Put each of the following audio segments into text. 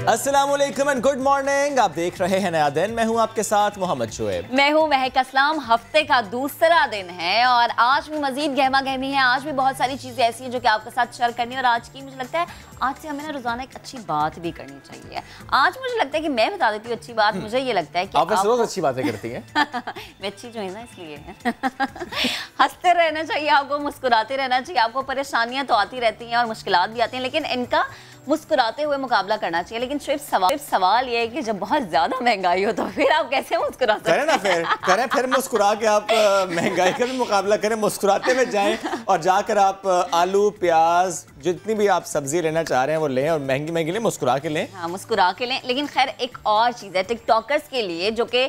अस्सलामुअलैकुम and good morning. आप देख रहे हैं नया दिन। मैं हूं आपके साथ मोहम्मद शुएब। मैं हूं महक असलाम। हफ्ते का दूसरा दिन है और आज भी मजीद गहमा गहमी है। आज भी बहुत सारी चीजें ऐसी हैं जो कि आपके साथ शेयर करनी है और आज की मुझे लगता है आज से हमें ना रोजाना एक अच्छी बात भी करनी चाहिए। आज मुझे लगता है कि मैं बता देती हूँ अच्छी बात। मुझे ये लगता है कि आप रोज अच्छी बातें करती हैं। मैं अच्छी जो है ना इसलिए हंसते रहना चाहिए आपको, मुस्कुराते रहना चाहिए आपको। परेशानियां तो आती रहती हैं और मुश्किलात भी आती हैं, लेकिन इनका मुस्कुराते हुए मुकाबला करना चाहिए। लेकिन सिर्फ सवाल ये है कि जब बहुत ज्यादा महंगाई हो तो फिर आप कैसे मुस्कुरा सकते हैं? फिर मुस्कुरा के आप महंगाई का भी मुकाबला करें, मुस्कुराते हुए जाएं और जाकर आप आलू प्याज जितनी भी आप सब्जी लेना चाह रहे हैं वो लें और महंगी महंगी लें, मुस्कुरा के लें। हाँ, मुस्कुरा के लें। लेकिन खैर एक और चीज़ है टिकटॉकर्स के लिए जो कि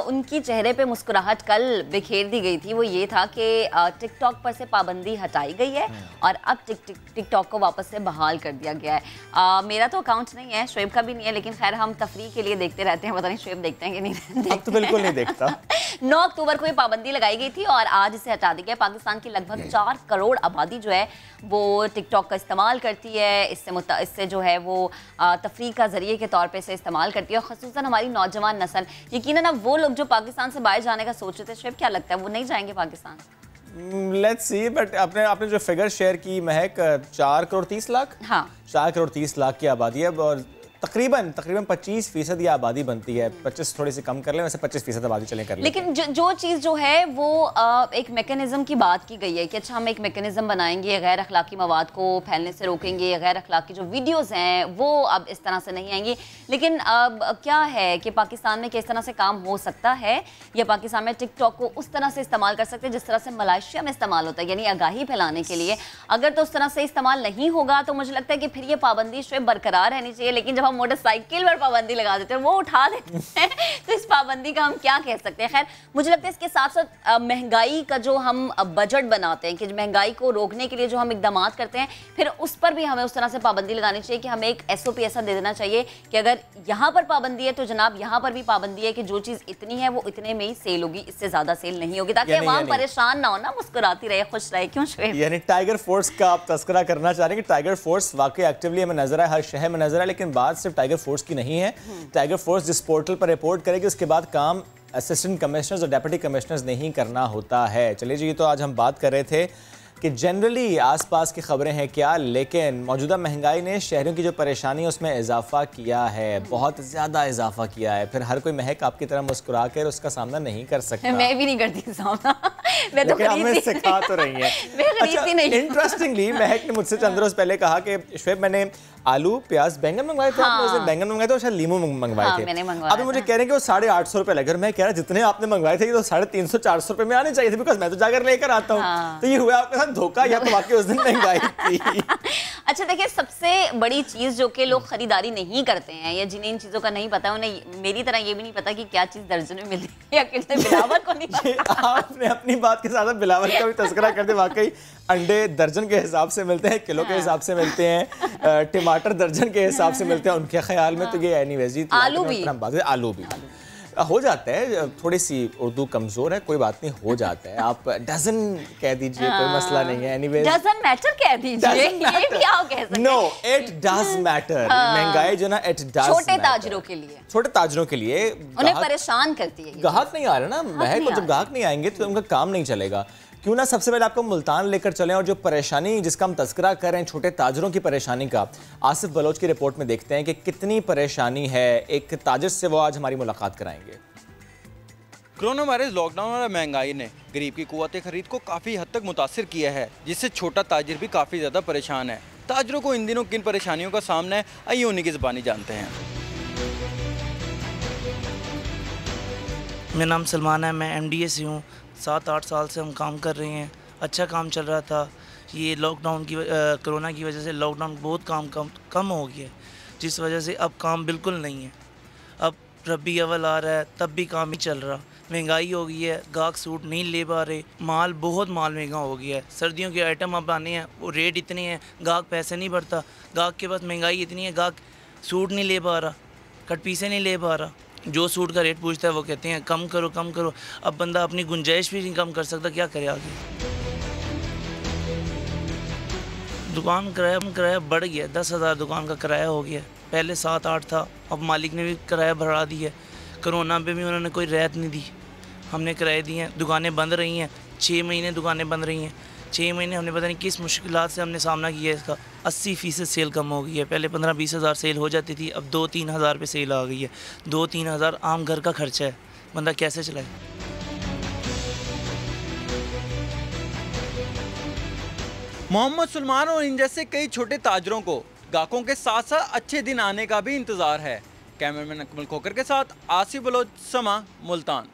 उनकी चेहरे पे मुस्कुराहट कल बिखेर दी गई थी। वो ये था कि टिकटॉक पर से पाबंदी हटाई गई है और अब टिकटॉक को वापस से बहाल कर दिया गया है। मेरा तो अकाउंट नहीं है, शुएब का भी नहीं है, लेकिन खैर हम तफरीह के लिए देखते रहते हैं। पता नहीं शुएब देखते हैं कि नहीं अब तो बिल्कुल नहीं देखता। 9 अक्टूबर को ये पाबंदी लगाई गई थी और आज इसे हटा दिया गया। पाकिस्तान की लगभग 4 करोड़ आबादी जो है वो टिकटॉक का इस्तेमाल करती है। इससे जो है वो तफरीह का जरिए के तौर पे इसे इस्तेमाल करती है और ख़ुसूसन हमारी नौजवान नस्ल। यकीनन अब वो लोग जो पाकिस्तान से बाहर जाने का सोच रहे थे, शुएब क्या लगता है वो नहीं जाएंगे पाकिस्तान? लेट्स सी, बट आपने जो फिगर शेयर की महक, 4 करोड़ 30 लाख। हाँ, 4 करोड़ 30 लाख की आबादी है और तकरीबन 25% ये आबादी बनती है। 25 थोड़ी सी कम कर लें, वैसे 25% आबादी चलें कर लें। लेकिन जो चीज़ जो है वो एक मैकेनिज्म की बात की गई है कि अच्छा हम एक मैकेनिज्म बनाएंगे, गैर अखलाकी मवाद को फैलने से रोकेंगे, गैर अखलाकी जो वीडियोस हैं वो अब इस तरह से नहीं आएंगी। लेकिन अब क्या है कि पाकिस्तान में किस तरह से काम हो सकता है या पाकिस्तान में टिकटॉक को उस तरह से इस्तेमाल कर सकते हैं जिस तरह से मलेशिया में इस्तेमाल होता है, यानी आगाही फैलाने के लिए। अगर तो उस तरह से इस्तेमाल नहीं होगा तो मुझे लगता है कि फिर ये पाबंदी जो बरकरार रहनी चाहिए। लेकिन जब हम मोटरसाइकिल पर पाबंदी लगा देते हैं, वो उठा देते हैं, तो इस पाबंदी का हम क्या कह सकते हैं? खैर मुझे लगता है इसके साथ साथ महंगाई का जो हम बजट बनाते हैं कि महंगाई को रोकने के लिए जो हम इकदाम करते हैं, फिर उस पर भी हमें उस तरह से पाबंदी लगानी चाहिए कि हमें एक SOP ऐसा दे देना चाहिए कि अगर यहाँ पर पाबंदी है तो जनाब यहाँ पर भी पाबंदी है कि जो चीज़ इतनी है वो इतने में ही सेल होगी, इससे ज़्यादा सेल नहीं होगी, ताकि आवाम परेशान ना हो, ना मुस्कुराती रहे, खुश रहे। क्यों शुएब? यानी टाइगर फोर्स का आप तस्करा करना चाह रहे हैं कि टाइगर फोर्स वाकई एक्टिवली हमें नजर है, हर शहर में नजर है, लेकिन बात सिर्फ टाइगर फोर्स की नहीं है। टाइगर फोर्स जिस पोर्टल पर रिपोर्ट करेगी उसके बाद काम असिस्टेंट कमिश्नर्स और डेप्यूटी कमिश्नर्स नहीं करना होता है। चलिए जी, तो आज हम बात कर रहे थे कि जनरली आसपास की खबरें हैं क्या, लेकिन मौजूदा महंगाई ने शहरों की जो परेशानी है उसमें इजाफा किया है, बहुत ज़्यादा इजाफा किया है। फिर हर कोई महक आपकी तरह मुस्कुरा कर उसका सामना नहीं कर सकता। मैं भी नहीं करती सामना, मैं तो हमें सिखा तो रही है। अच्छा, इंटरेस्टिंगली महक ने मुझसे चंद रोज पहले कहा कि शुएब मैंने आलू प्याज बैंगन मंगवाए थे। हाँ। आपने बैंगन मंगवाए थे और शायद लीमू मंगवाए हाँ, थे। मैंने मंगवाया अभी मुझे कह रहे हैं कि वो 850 रुपए लगे। मैं कह रहा जितने आपने मंगवाए थे तो 350 400 रुपए में आने चाहिए थे, बिकॉज मैं तो जाकर लेकर आता हूँ। हाँ। तो ये हुआ आपके साथ धोखा या तो वाकई उस दिन महंगाई थी? अच्छा देखिए, सबसे बड़ी चीज़ जो कि लोग खरीदारी नहीं करते हैं या जिन्हें इन चीज़ों का नहीं पता, उन्हें मेरी तरह ये भी नहीं पता कि क्या चीज़ दर्जन में मिलती है या कितने बिलावर को नहीं पता। आपने अपनी बात के साथ बिलावर का भी तस्करा करते। वाकई अंडे दर्जन के हिसाब से मिलते हैं, किलो के हिसाब से मिलते हैं, टमाटर दर्जन के हिसाब से मिलते हैं उनके ख्याल में। तो ये एनीवेज जी, आलू भी हो जाता है, थोड़ी सी उर्दू कमजोर है, कोई बात नहीं, हो जाता है। आप डजन कह दीजिए, कोई मसला नहीं है। एनीवेज डजन मैटर कह दीजिए, ये भी आप कह सकते हैं। No, it does matter. महंगाई जो ना इट डज, छोटे ताजरों के लिए, छोटे ताजरों के लिए उन्हें परेशान करती है। ग्राहक नहीं आ रहे ना महक, जब ग्राहक नहीं आएंगे तो उनका काम नहीं चलेगा। क्यों ना सबसे पहले आपको मुल्तान लेकर चलें और जो परेशानी जिसका हम तस्करा कर रहे हैं, छोटे ताजरों की परेशानी का, आसिफ बलोच की रिपोर्ट में देखते हैं कि कितनी परेशानी है। एक ताजिर से वो आज हमारी मुलाकात कराएंगे। कोरोना वायरस, लॉकडाउन और महंगाई ने गरीब की कुव्वत खरीद को काफ़ी हद तक मुतासिर किया है, जिससे छोटा ताजिर भी काफ़ी ज़्यादा परेशान है। ताजिरों को इन दिनों किन परेशानियों का सामना है, आइए उन्हीं की ज़बानी जानते हैं। मेरा नाम सलमान है, मैं MDA से हूँ। 7-8 साल से हम काम कर रहे हैं, अच्छा काम चल रहा था। ये लॉकडाउन की कोरोना की वजह से लॉकडाउन बहुत काम कम हो गया है, जिस वजह से अब काम बिल्कुल नहीं है। अब रबी अव्वल आ रहा है तब भी काम ही चल रहा। महंगाई हो गई है, गाहक सूट नहीं ले पा रहे, बहुत माल महंगा हो गया है। सर्दियों के आइटम अब आने हैं, वो रेट इतने हैं, गाहक पैसे नहीं भरता। गाहक के पास महंगाई इतनी है, गाहक सूट नहीं ले पा रहा, कट पीसे नहीं ले पा रहा। जो सूट का रेट पूछता है वो कहते हैं कम करो कम करो। अब बंदा अपनी गुंजाइश भी नहीं कम कर सकता, क्या करे आगे। दुकान किराया बढ़ गया, 10,000 दुकान का किराया हो गया। पहले 7-8 था, अब मालिक ने भी किराया बढ़ा दिया। कोरोना पे भी उन्होंने कोई रियायत नहीं दी, हमने किराए दिए हैं। दुकानें बंद रही हैं, 6 महीने दुकानें बंद रही हैं। 6 महीने हमने पता नहीं किस मुश्किलात से हमने सामना किया। इसका 80% सेल कम हो गई है। पहले 15-20 हज़ार सेल हो जाती थी, अब 2-3 हज़ार पे सेल आ गई है। 2-3 हज़ार आम घर का खर्चा है, बंदा कैसे चलाए। मोहम्मद सलमान और इन जैसे कई छोटे ताजरों को गाहकों के साथ साथ अच्छे दिन आने का भी इंतजार है। कैमरामैन अकमल खोकर के साथ आसिफ बलोच, समा, मुल्तान।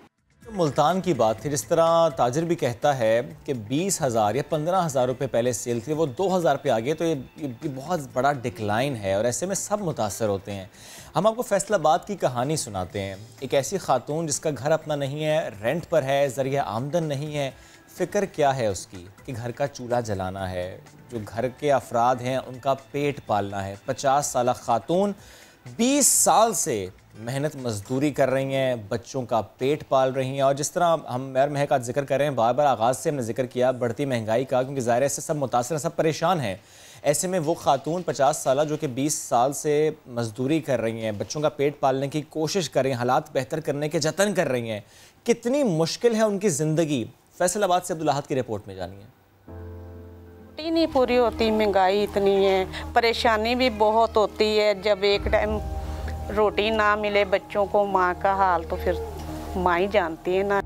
मुल्तान की बात थी, जिस तरह ताजिर भी कहता है कि 20,000 या 15,000 रुपये पहले सेल थी, वो 2,000 पे आ गए, तो ये बहुत बड़ा डिक्लाइन है और ऐसे में सब मुतासर होते हैं। हम आपको फैसलाबाद की कहानी सुनाते हैं। एक ऐसी खातून जिसका घर अपना नहीं है, रेंट पर है, ज़रिया आमदन नहीं है। फ़िक्र क्या है उसकी कि घर का चूल्हा जलाना है, जो घर के अफराद हैं उनका पेट पालना है। 50 साल खातून 20 साल से मेहनत मजदूरी कर रही हैं, बच्चों का पेट पाल रही हैं। और जिस तरह हम मैर महक आज जिक्र कर रहे हैं, बार बार आगाज़ से हमने जिक्र किया बढ़ती महंगाई का, क्योंकि ज़ाहिर है इससे सब मुतासर हैं, सब परेशान हैं। ऐसे में वो खातून 50 साल जो कि 20 साल से मजदूरी कर रही हैं, बच्चों का पेट पालने की कोशिश कर रही हैं, हालात बेहतर करने के जतन कर रही हैं, कितनी मुश्किल है उनकी ज़िंदगी, फैसलाबाद से अब्दुल अहद की रिपोर्ट में जानिए। रोटी नहीं पूरी होती, महंगाई इतनी है, परेशानी भी बहुत होती है। जब एक टाइम रोटी ना मिले बच्चों को, माँ का हाल तो फिर माँ ही जानती है ना।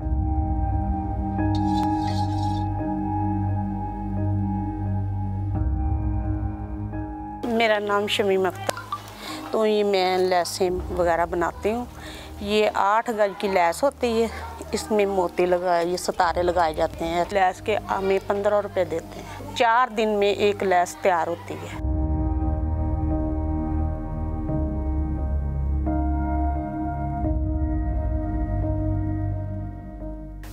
मेरा नाम शमीम अख्तर, तो ये मैं लैसें वगैरह बनाती हूँ। ये 8 गज की लैस होती है, इसमें मोती लगाए, ये सितारे लगाए जाते हैं। लैस के हमें 15 रुपये देते हैं। 4 दिन में एक लैस तैयार होती है।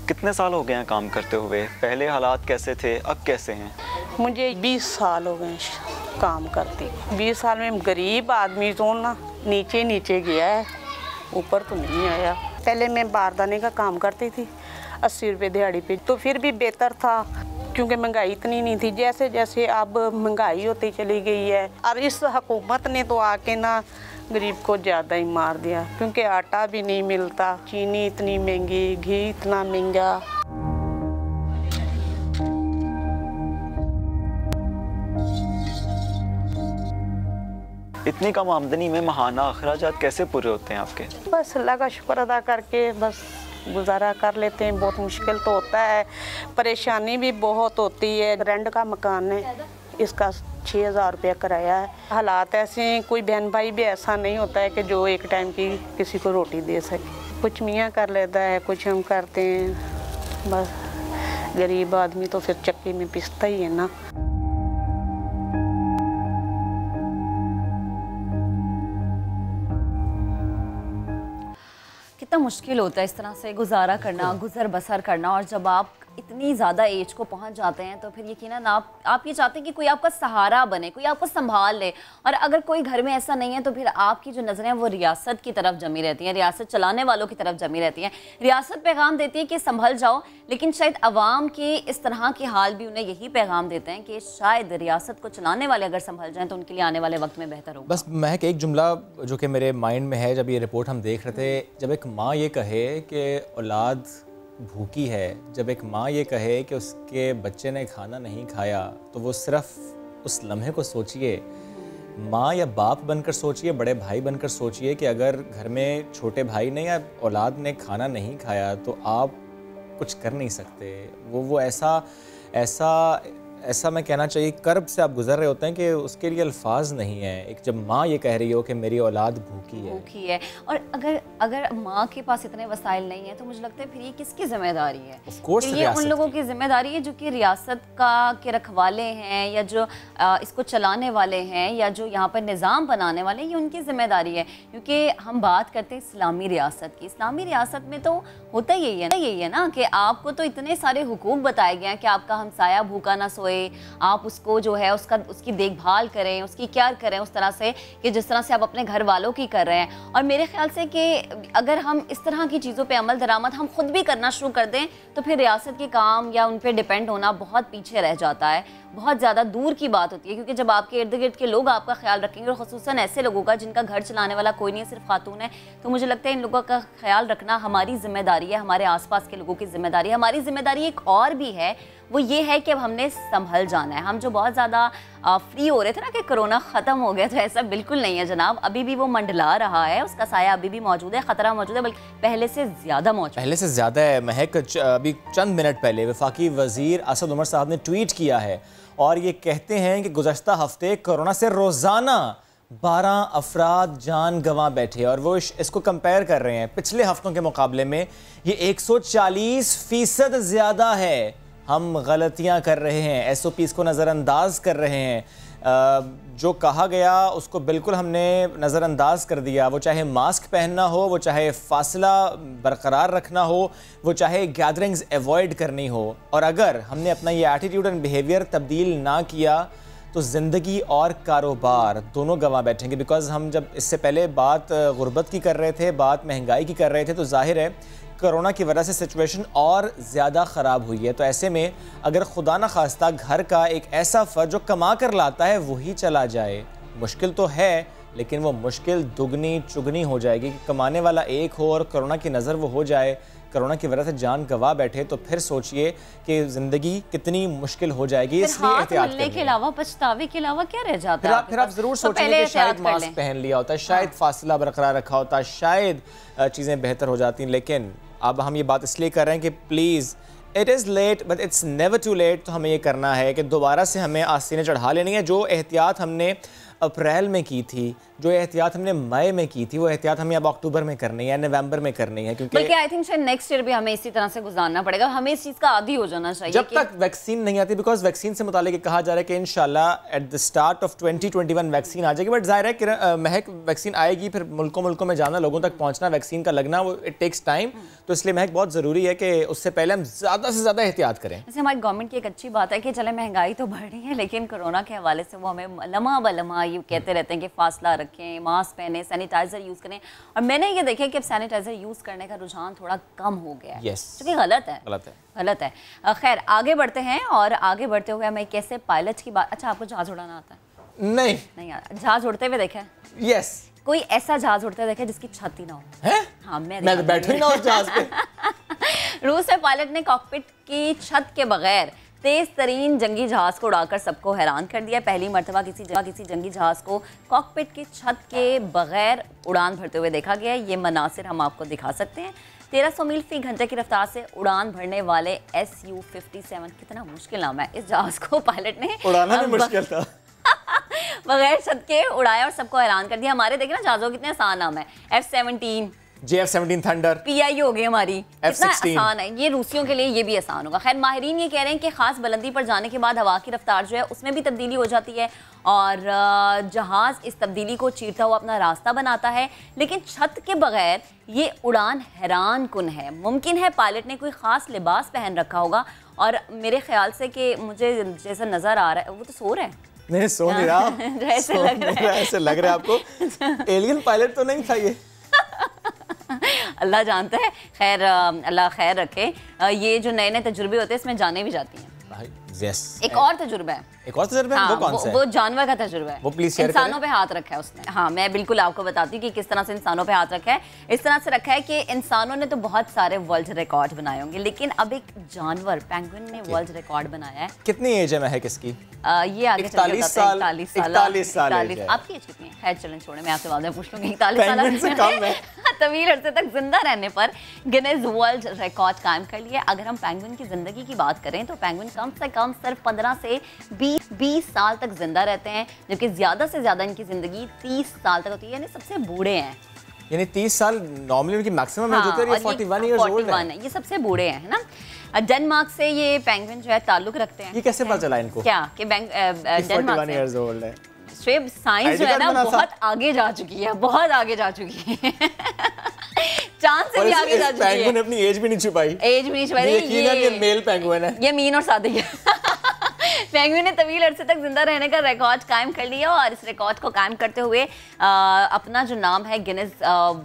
कितने साल हो गए हैं काम करते हुए? पहले हालात कैसे थे, अब कैसे हैं? मुझे 20 साल हो गए काम करती। 20 साल में गरीब आदमी तो ना नीचे नीचे गया है, ऊपर तो नहीं आया। पहले मैं बारदाने का काम करती थी 80 रुपये दिहाड़ी पे, तो फिर भी बेहतर था क्योंकि महंगाई इतनी नहीं थी। जैसे जैसे अब महंगाई होती चली गई है, और इस हुकूमत ने तो आके ना गरीब को ज़्यादा ही मार दिया, क्योंकि आटा भी नहीं मिलता, चीनी इतनी महंगी, घी इतना महंगा। इतनी कम आमदनी में माहाना अखराजात कैसे पूरे होते हैं आपके? बस अल्लाह का शुक्र अदा करके बस गुजारा कर लेते हैं। बहुत मुश्किल तो होता है, परेशानी भी बहुत होती है। रेंट का मकान है, इसका 6,000 रुपया किराया है। हालात ऐसे हैं, कोई बहन भाई भी ऐसा नहीं होता है कि जो एक टाइम की किसी को रोटी दे सके। कुछ मियाँ कर लेता है, कुछ हम करते हैं। बस गरीब आदमी तो फिर चक्की में पिसता ही है ना। कितना मुश्किल होता है इस तरह से गुजारा करना, गुजर बसर करना। और जब आप इतनी ज़्यादा एज को पहुंच जाते हैं तो फिर यकीनन आप ये चाहते हैं कि कोई आपका सहारा बने, कोई आपको संभाल ले। और अगर कोई घर में ऐसा नहीं है तो फिर आपकी जो नज़रें हैं वो रियासत की तरफ जमी रहती हैं, रियासत चलाने वालों की तरफ जमी रहती हैं। रियासत पैगाम देती है कि संभल जाओ, लेकिन शायद अवाम के इस तरह के हाल भी उन्हें यही पैगाम देते हैं कि शायद रियासत को चलाने वाले अगर संभल जाएँ तो उनके लिए आने वाले वक्त में बेहतर होगा। बस महक, एक जुमला जो कि मेरे माइंड में है जब ये रिपोर्ट हम देख रहे थे, जब एक माँ ये कहे कि औलाद भूखी है, जब एक माँ ये कहे कि उसके बच्चे ने खाना नहीं खाया, तो वो सिर्फ उस लम्हे को सोचिए, माँ या बाप बनकर सोचिए, बड़े भाई बनकर सोचिए कि अगर घर में छोटे भाई ने या औलाद ने खाना नहीं खाया तो आप कुछ कर नहीं सकते। वो ऐसा मैं कहना चाहिए कर्ब से आप गुजर रहे होते हैं कि उसके लिए अल्फाज नहीं है। एक जब माँ ये कह रही हो कि मेरी औलाद भूखी है, और अगर माँ के पास इतने वसाइल नहीं है तो मुझे लगता है फिर ये किसकी जिम्मेदारी है? फिर ये उन लोगों की जिम्मेदारी है जो कि रियासत के रखवाले हैं, या जो इसको चलाने वाले हैं, या जो यहाँ पर निज़ाम बनाने वाले हैं, ये उनकी जिम्मेदारी है। क्योंकि हम बात करते हैं इस्लामी रियासत की। इस्लामी रियासत में तो होता यही है ना कि आपको तो इतने सारे हुकूक बताए गए हैं कि आपका हमसाया भूखा ना सोए, सोए, आप उसको जो है उसकी देखभाल करें, उसकी केयर करें उस तरह से कि जिस तरह से आप अपने घर वालों की कर रहे हैं। और मेरे ख्याल से कि अगर हम इस तरह की चीज़ों पे अमल दरामद हम खुद भी करना शुरू कर दें तो फिर रियासत के काम या उन पर डिपेंड होना बहुत पीछे रह जाता है, बहुत ज़्यादा दूर की बात होती है। क्योंकि जब आपके इर्द गिर्द के लोग आपका ख्याल रखेंगे और ख़ुसूसन ऐसे लोगों का जिनका घर चलाने वाला कोई नहीं है, सिर्फ खातून है, तो मुझे लगता है इन लोगों का ख्याल रखना हमारी जिम्मेदारी है, हमारे आसपास के लोगों की जिम्मेदारी है। हमारी जिम्मेदारी एक और भी है, वो ये है कि अब हमने संभल जाना है। हम जो बहुत ज़्यादा फ्री हो रहे थे ना कि कोरोना ख़त्म हो गया, तो ऐसा बिल्कुल नहीं है जनाब। अभी भी वो मंडला रहा है, उसका साया अभी भी मौजूद है, ख़तरा मौजूद है, बल्कि पहले से ज़्यादा मौजूद है। पहले से ज़्यादा है। महक, अभी चंद मिनट पहले वफाकी वज़ीर असद उमर साहब ने ट्वीट किया है और ये कहते हैं कि गुज़श्ता हफ्ते कोरोना से रोज़ाना 12 अफराद जान गंवा बैठे और वो इसको कंपेयर कर रहे हैं पिछले हफ्तों के मुकाबले में ये 140% ज़्यादा है। हम गलतियां कर रहे हैं, SOPs को नज़रअंदाज कर रहे हैं, जो कहा गया उसको बिल्कुल हमने नज़रअंदाज कर दिया। वो चाहे मास्क पहनना हो, वो चाहे फासला बरकरार रखना हो, वो चाहे गैदरिंग्स एवॉइड करनी हो। और अगर हमने अपना ये एटीट्यूड एंड बिहेवियर तब्दील ना किया तो ज़िंदगी और कारोबार दोनों गंवा बैठेंगे। बिकॉज़ हम जब इससे पहले बात गुर्बत की कर रहे थे, बात महंगाई की कर रहे थे, तो जाहिर है कोरोना की वजह से सिचुएशन और ज़्यादा ख़राब हुई है। तो ऐसे में अगर खुदा न खास्ता घर का एक ऐसा फ़र्द जो कमा कर लाता है वही चला जाए, मुश्किल तो है लेकिन वो मुश्किल दुगनी चुगनी हो जाएगी कि कमाने वाला एक हो और कोरोना की नज़र वो हो जाए, कोरोना की वजह से जान गंवा बैठे, तो फिर सोचिए कि ज़िंदगी कितनी मुश्किल हो जाएगी। इसलिए एहतियात करने के अलावा, पछतावे के अलावा क्या रह जाता है? फिर आप ज़रूर सोचेंगे कि शायद मास्क पहन लिया होता, शायद फासला बरकरार रखा होता, शायद चीज़ें बेहतर हो जाती। लेकिन अब हम ये बात इसलिए कर रहे हैं कि please, it is late but it's never too late. तो हमें ये करना है कि दोबारा से हमें आस्तीनें चढ़ा लेनी है। जो एहतियात हमने अप्रैल में की थी, जो एहतियात हमने मई में की थी, वो एहतियात हमें अब अक्टूबर में करनी है, नवंबर में करनी है। क्योंकि बल्कि आई थिंक शायद नेक्स्ट ईयर भी हमें इसी तरह से गुजारना पड़ेगा। हमें इस चीज़ का आदी हो जाना चाहिए जब तक वैक्सीन नहीं आती। बिकॉज वैक्सीन से मुतालिक कहा जा रहा है कि इंशाल्लाह at the start of 2021 vaccine आ जाएगी। बट जाहिर है कि महक वैक्सीन आएगी, फिर मुल्कों में जाना, लोगों तक पहुँचना, वैक्सीन का लगना, वो इट टेक्स टाइम। तो इसलिए महक बहुत ज़रूरी है कि उससे पहले हम ज़्यादा से ज़्यादा एहतियात करें। जैसे हमारी गवर्नमेंट की एक अच्छी बात है कि चले महंगाई तो बढ़ रही है, लेकिन कोरोना के हवाले से वो हमें लम्हा ब लम्हा ये कहते रहते हैं कि फासला रखें, मास्क पहने, सैनिटाइजर यूज़ करें। और मैंने ये देखा कि अब सैनिटाइजर यूज़ करने का रुझान थोड़ा कम हो गया है, जो कि गलत है। खैर, आगे बढ़ते हैं और आगे बढ़ते हुए हमें कैसे पायलट की बात। अच्छा, आपको जहाज उड़ाना आता है? नहीं आता। जहाज उड़ते हुए देखा है? यस। कोई ऐसा जहाज उड़ते हुए देखा जिसकी छत ही ना हो? है? हाँ, मैं बैठूं ना उस जहाज पे। रूस में पायलट ने कॉकपिट की छत के बगैर तेज तरीन जंगी जहाज को उड़ाकर सबको हैरान कर दिया। पहली मर्तबा किसी जंगी जहाज को कॉकपिट की छत के बगैर उड़ान भरते हुए देखा गया। ये मनासिर हम आपको दिखा सकते हैं। 1300 मील फी घंटे की रफ्तार से उड़ान भरने वाले SU-57, कितना मुश्किल नाम है, इस जहाज को पायलट ने उड़ाना भी मुश्किल था। बगैर छत के उड़ाया और सबको हैरान कर दिया। हमारे देखे ना जहाजों कितने आसान नाम है, F-17, JF-17 थंडर, PI हो गई हमारी, कितना F-16 आसान है। ये रूसियों के लिए ये भी आसान होगा। खैर, माहिरीन ये कह रहे हैं कि खास बुलंदी पर जाने के बाद हवा की रफ्तार जो है उसमें भी तब्दीली हो जाती है और जहाज इस तब्दीली को चीरता हुआ अपना रास्ता बनाता है। लेकिन छत के बगैर ये उड़ान हैरान कुन है। मुमकिन है पायलट ने कोई ख़ास लिबास पहन रखा होगा और मेरे ख्याल से कि मुझे जैसा नज़र आ रहा है वो तो सो रहा है। नहीं, सो नहीं रहा। ऐसे लग रहा है आपको। एलियन पायलट तो नहीं था ये। अल्लाह जानता है। खैर, अल्लाह खैर रखे। ये जो नए नए तजुर्बे होते हैं इसमें जाने भी जाती हैं। yes. एक और तजुर्बा है। एक और तजुर्बा है? हाँ, वो कौन सा है? वो जानवर का तजुर्बा है। वो प्लीज शेयर इंसानों पे हाथ रखा है उसने। हाँ, मैं बिल्कुल आपको बताती हूँ कि किस तरह से इंसानों पे हाथ रखा है। इस तरह से रखा है कि इंसानों ने तो बहुत सारे वर्ल्ड रिकॉर्ड बनाए होंगे, लेकिन अब एक जानवर पेंगुइन ने वर्ल्ड रिकॉर्ड बनाया है। कितनी एज है महक इसकी? ये आगे 41 साल। आपकी एज कितनी है? खैर चलें, छोड़े, मैं आपसे बाद में पूछ लूंगी। 41 साल तवील अरसे तक जिंदा रहने पर गिनेज वर्ल्ड रिकॉर्ड कायम कर लिया। अगर हम पेंगुइन की जिंदगी की बात करें तो पेंगुइन कम से कम सिर्फ 15 से 20 साल तक जिंदा रहते हैं, जबकि ज्यादा से ज्यादा इनकी जिंदगी 30 साल तक होती है। यानी सबसे बूढ़े हैं। यानी 30 साल नॉर्मली उनकी मैक्सिमम एज होती है। 41 इयर्स ओल्ड है। ये सबसे बूढ़े हैं, है ना। डेनमार्क से ये पेंगुइन जो है ताल्लुक रखते हैं। ये कैसे पता चला इनको? क्या कि डेनमार्क 41 इयर्स ओल्ड है। साइंस जो है ना बहुत आगे जा चुकी है, बहुत आगे जा चुकी है। चांद से भी आगे जा चुकी है। पेंगुइन अपनी एज भी नहीं छुपाई। एज भी नहीं छुपाई। ये मेल पेंगुइन है। ये मीन और सादिक है। पेंगुइन ने तवील अरसे तक जिंदा रहने का रिकॉर्ड कायम कर लिया और इस रिकॉर्ड को कायम करते हुए अपना जो नाम है गिनीज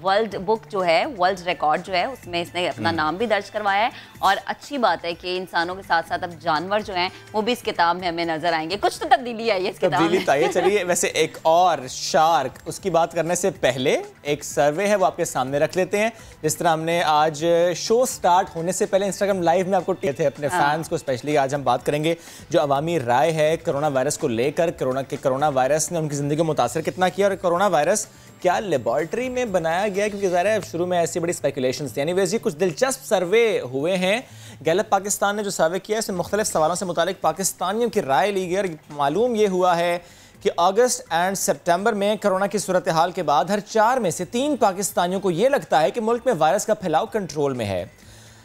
वर्ल्ड बुक जो है, वर्ल्ड रिकॉर्ड जो है, उसमें इसने अपना नाम भी दर्ज करवाया है। और अच्छी बात है कि इंसानों के साथ साथ अब जानवर जो हैं वो भी इस किताब में हमें नजर आएंगे। कुछ तो तब्दीली आई है इस किताब में। चलिए वैसे एक और शार्क, उसकी बात करने से पहले एक सर्वे है वो आपके सामने रख लेते हैं। जिस तरह हमने आज शो स्टार्ट होने से पहले इंस्टाग्राम लाइव में आपको दिए थे अपने फैंस को स्पेशली, आज हम बात करेंगे जो अवामी राय है कोरोना वायरस को लेकर, कोरोना वायरस ने उनकी ज़िंदगी को मुतासर कितना किया और कोरोना वायरस क्या लेबॉर्ट्री में बनाया गया, क्योंकि ज़ाहिर है शुरू में ऐसी बड़ी स्पेकुलेशंस थी। एनीवेज ये कुछ दिलचस्प सर्वे हुए हैं। गैलप पाकिस्तान ने जो सर्वे किया है इसमें मुख्तलिफ सवालों से मुतालिक पाकिस्तानियों की राय ली गई और मालूम ये हुआ है कि अगस्त एंड सितंबर में कोरोना की सूरत हाल के बाद हर 4 में से 3 पाकिस्तानियों को ये लगता है कि मुल्क में वायरस का फैलाव कंट्रोल में है।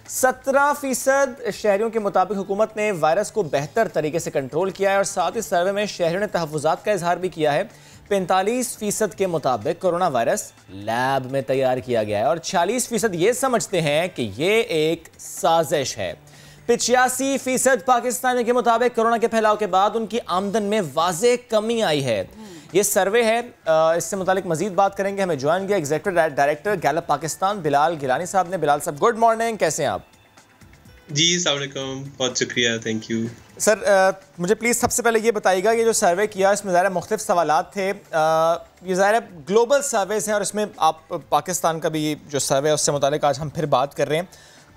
17% शहरियों के मुताबिक हुकूमत ने वायरस को बेहतर तरीके से कंट्रोल किया है और साथ ही सर्वे में शहरियों ने तहफ़्फ़ुज़ात का इजहार भी किया है। 45% के मुताबिक कोरोना वायरस लैब में तैयार किया गया है और 46% ये समझते हैं कि ये एक साजिश है। 85% पाकिस्तानियों के मुताबिक कोरोना के फैलाव के बाद उनकी आमदन में वाज़े कमी आई है। ये सर्वे है, इससे मुतालिक मजीद बात करेंगे। हमें ज्वाइन किया executive director Gallup Pakistan Bilal Gilani साहब ने। बिलाल साहब गुड मॉर्निंग, कैसे हैं आप? जी अस्सलाम वालेकुम, बहुत शुक्रिया, थैंक यू सर। मुझे प्लीज़ सबसे पहले ये बताइएगा, ये जो सर्वे किया इसमें ज़ाहिर मुख्तलिफ सवालात थे, ये ज़ाहिर ग्लोबल सर्वेज हैं और इसमें आप पाकिस्तान का भी जो सर्वे है उससे मुतालिक आज हम फिर बात कर रहे हैं।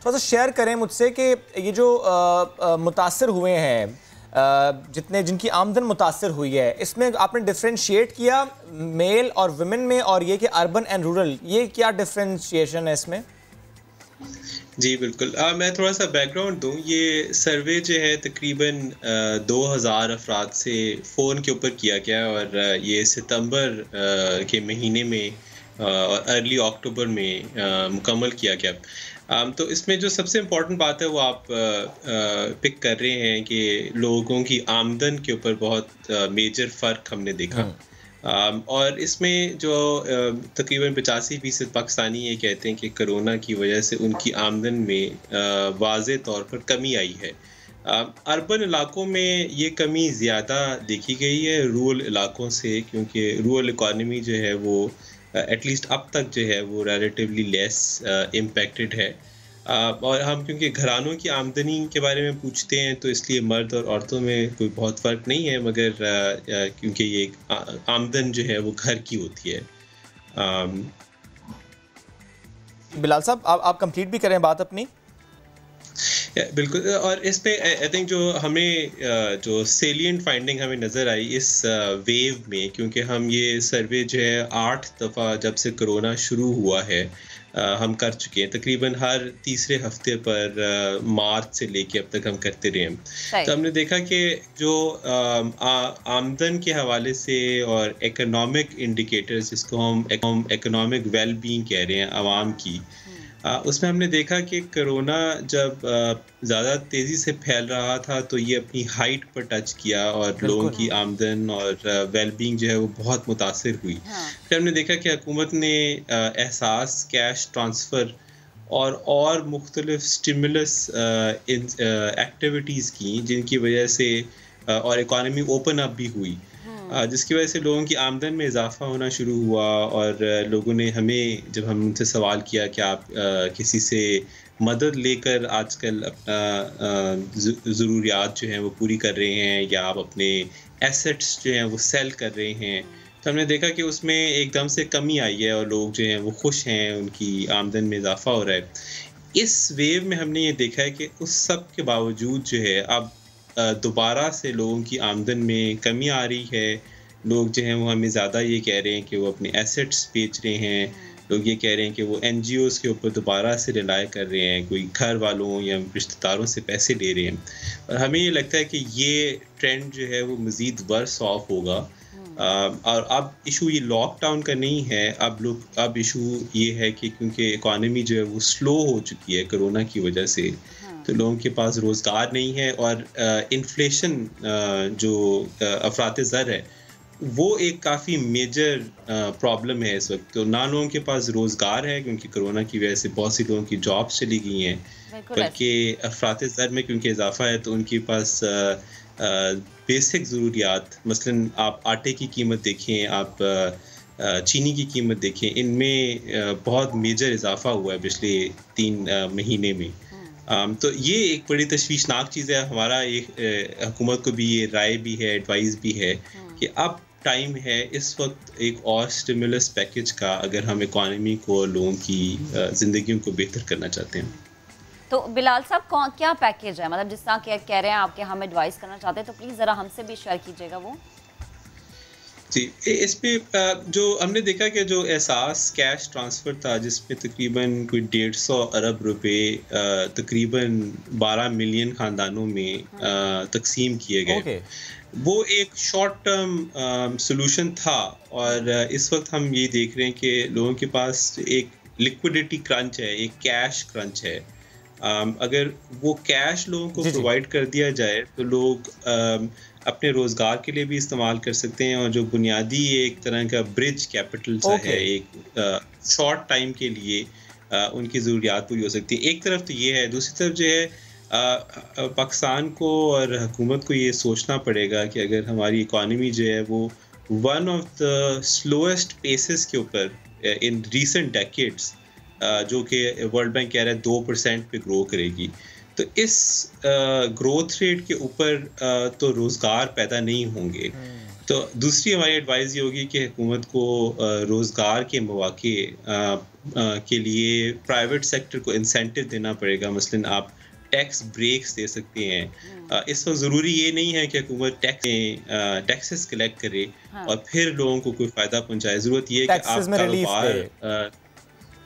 थोड़ा सा शेयर करें मुझसे कि ये जो मुतासर हुए हैं, जिनकी आमदन मुतासर हुई है, इसमें आपने डिफ्रेंशिएट किया मेल और वुमेन में, और ये कि अर्बन एंड रूरल, ये क्या डिफ्रेंशिएशन है इसमें? जी बिल्कुल, मैं थोड़ा सा बैकग्राउंड दूं। ये सर्वे जो है तकरीबन 2000 अफराद से फ़ोन के ऊपर किया गया और ये सितंबर के महीने में और अर्ली अक्टूबर में मुकम्मल किया गया। तो इसमें जो सबसे इम्पोर्टेंट बात है वो आप पिक कर रहे हैं कि लोगों की आमदन के ऊपर बहुत मेजर फ़र्क हमने देखा। और इसमें जो तकरीबन 85% पाकिस्तानी ये कहते हैं कि कोरोना की वजह से उनकी आमदन में वाज़े तौर पर कमी आई है। अर्बन इलाकों में ये कमी ज़्यादा देखी गई है रूरल इलाकों से, क्योंकि रूरल इकॉनमी जो है वो एटलीस्ट अब तक जो है वो रिलेटिवली लेस इम्पेक्टेड है। और हम क्योंकि घरानों की आमदनी के बारे में पूछते हैं तो इसलिए मर्द और औरतों में कोई बहुत फ़र्क नहीं है, मगर क्योंकि ये आमदन जो है वो घर की होती है। बिलाल साहब आप कंप्लीट भी करें बात अपनी। बिल्कुल, और इसमें आई थिंक जो हमें जो सेलिएंट फाइंडिंग हमें नज़र आई इस वेव में, क्योंकि हम ये सर्वे जो है 8 दफ़ा जब से कोरोना शुरू हुआ है हम कर चुके हैं। तकरीबन हर तीसरे हफ्ते पर मार्च से लेके अब तक हम करते रहे हैं। तो हमने देखा कि जो आमदन के हवाले से और इकोनॉमिक इंडिकेटर्स, जिसको हम इकोनॉमिक वेल बीइंग कह रहे हैं आवाम की, उसमें हमने देखा कि कोरोना जब ज़्यादा तेज़ी से फैल रहा था तो ये अपनी हाइट पर टच किया और लोगों की आमदन और वेलबींग जो है वो बहुत मुतासिर हुई। फिर हमने देखा कि हुकूमत ने एहसास, कैश ट्रांसफ़र और मुख्तलिफ स्टिमुलस एक्टिविटीज़ की, जिनकी वजह से और इकॉनमी ओपन अप भी हुई, जिसकी वजह से लोगों की आमदन में इजाफा होना शुरू हुआ। और लोगों ने हमें, जब हम उनसे सवाल किया कि आप किसी से मदद लेकर आजकल अपना ज़रूरियात जो हैं वो पूरी कर रहे हैं या आप अपने एसेट्स जो हैं वो सेल कर रहे हैं, तो हमने देखा कि उसमें एकदम से कमी आई है और लोग जो हैं वो खुश हैं, उनकी आमदन में इजाफा हो रहा है। इस वेव में हमने ये देखा है कि उस सब के बावजूद जो है अब दोबारा से लोगों की आमदन में कमी आ रही है। लोग जो हैं वो हमें ज़्यादा ये कह रहे हैं कि वो अपने एसेट्स बेच रहे हैं। लोग ये कह रहे हैं कि वो NGOs के ऊपर दोबारा से रिलाई कर रहे हैं, कोई घर वालों या रिश्तेदारों से पैसे ले रहे हैं। और हमें ये लगता है कि ये ट्रेंड जो है वो मज़ीद वर्स ऑफ होगा। और अब इशू ये लॉकडाउन का नहीं है, अब इशू ये है कि क्योंकि इकॉनमी जो है वो स्लो हो चुकी है कोरोना की वजह से, तो लोगों के पास रोज़गार नहीं है और इन्फ्लेशन जो अफरात ज़र है वो एक काफ़ी मेजर प्रॉब्लम है इस वक्त। तो ना लोगों के पास रोज़गार है क्योंकि कोरोना की वजह से बहुत सी लोगों की जॉब्स चली गई हैं, बल्कि अफरात ज़र में क्योंकि इजाफा है तो उनके पास बेसिक ज़रूरियात, मसलन आप आटे की कीमत देखें, आप चीनी की कीमत देखें, इनमें बहुत मेजर इजाफा हुआ है पिछले 3 महीने में। तो ये एक बड़ी तशवीशनाक चीज़ है। हमारा एक हुकूमत को भी ये राय भी है, एडवाइस भी है कि अब टाइम है इस वक्त एक और स्टिमुलस पैकेज का, अगर हम इकॉनमी को, लोगों की ज़िंदगियों को बेहतर करना चाहते हैं। तो बिलाल साहब क्या पैकेज है, मतलब जिस तरह कह रहे हैं आपके हम एडवाइस करना चाहते हैं, तो प्लीज़ ज़रा हमसे भी शेयर कीजिएगा वो। जी, इस पे जो हमने देखा कि जो एहसास कैश ट्रांसफ़र था जिसमें तकरीबन कोई 150 अरब रुपए तकरीबन 12 मिलियन ख़ानदानों में तकसीम किए गए, वो एक शॉर्ट टर्म सोल्यूशन था। और इस वक्त हम ये देख रहे हैं कि लोगों के पास एक लिक्विडिटी क्रंच है, एक कैश क्रंच है। अगर वो कैश लोगों को प्रोवाइड कर दिया जाए तो लोग अपने रोज़गार के लिए भी इस्तेमाल कर सकते हैं, और जो बुनियादी एक तरह का ब्रिज कैपिटल सा है, एक शॉर्ट टाइम के लिए उनकी ज़रूरियात पूरी हो सकती है। एक तरफ तो ये है, दूसरी तरफ जो है पाकिस्तान को और हुकूमत को ये सोचना पड़ेगा कि अगर हमारी इकॉनमी जो है वो one of the slowest paces के ऊपर इन रीसेंट डेकेड्स, जो कि वर्ल्ड बैंक कह रहा है 2% पे ग्रो करेगी, तो इस ग्रोथ रेट के ऊपर तो रोज़गार पैदा नहीं होंगे। तो दूसरी हमारी एडवाइस ये होगी कि हुकूमत को रोज़गार के मौके के लिए प्राइवेट सेक्टर को इंसेंटिव देना पड़ेगा। मसलन आप टैक्स ब्रेक्स दे सकते हैं। इस वक्त ज़रूरी ये नहीं है कि हुकूमत टैक्सेस कलेक्ट करे और फिर लोगों को कोई फ़ायदा पहुँचाए। ज़रूरत ये है कि आप कारोबार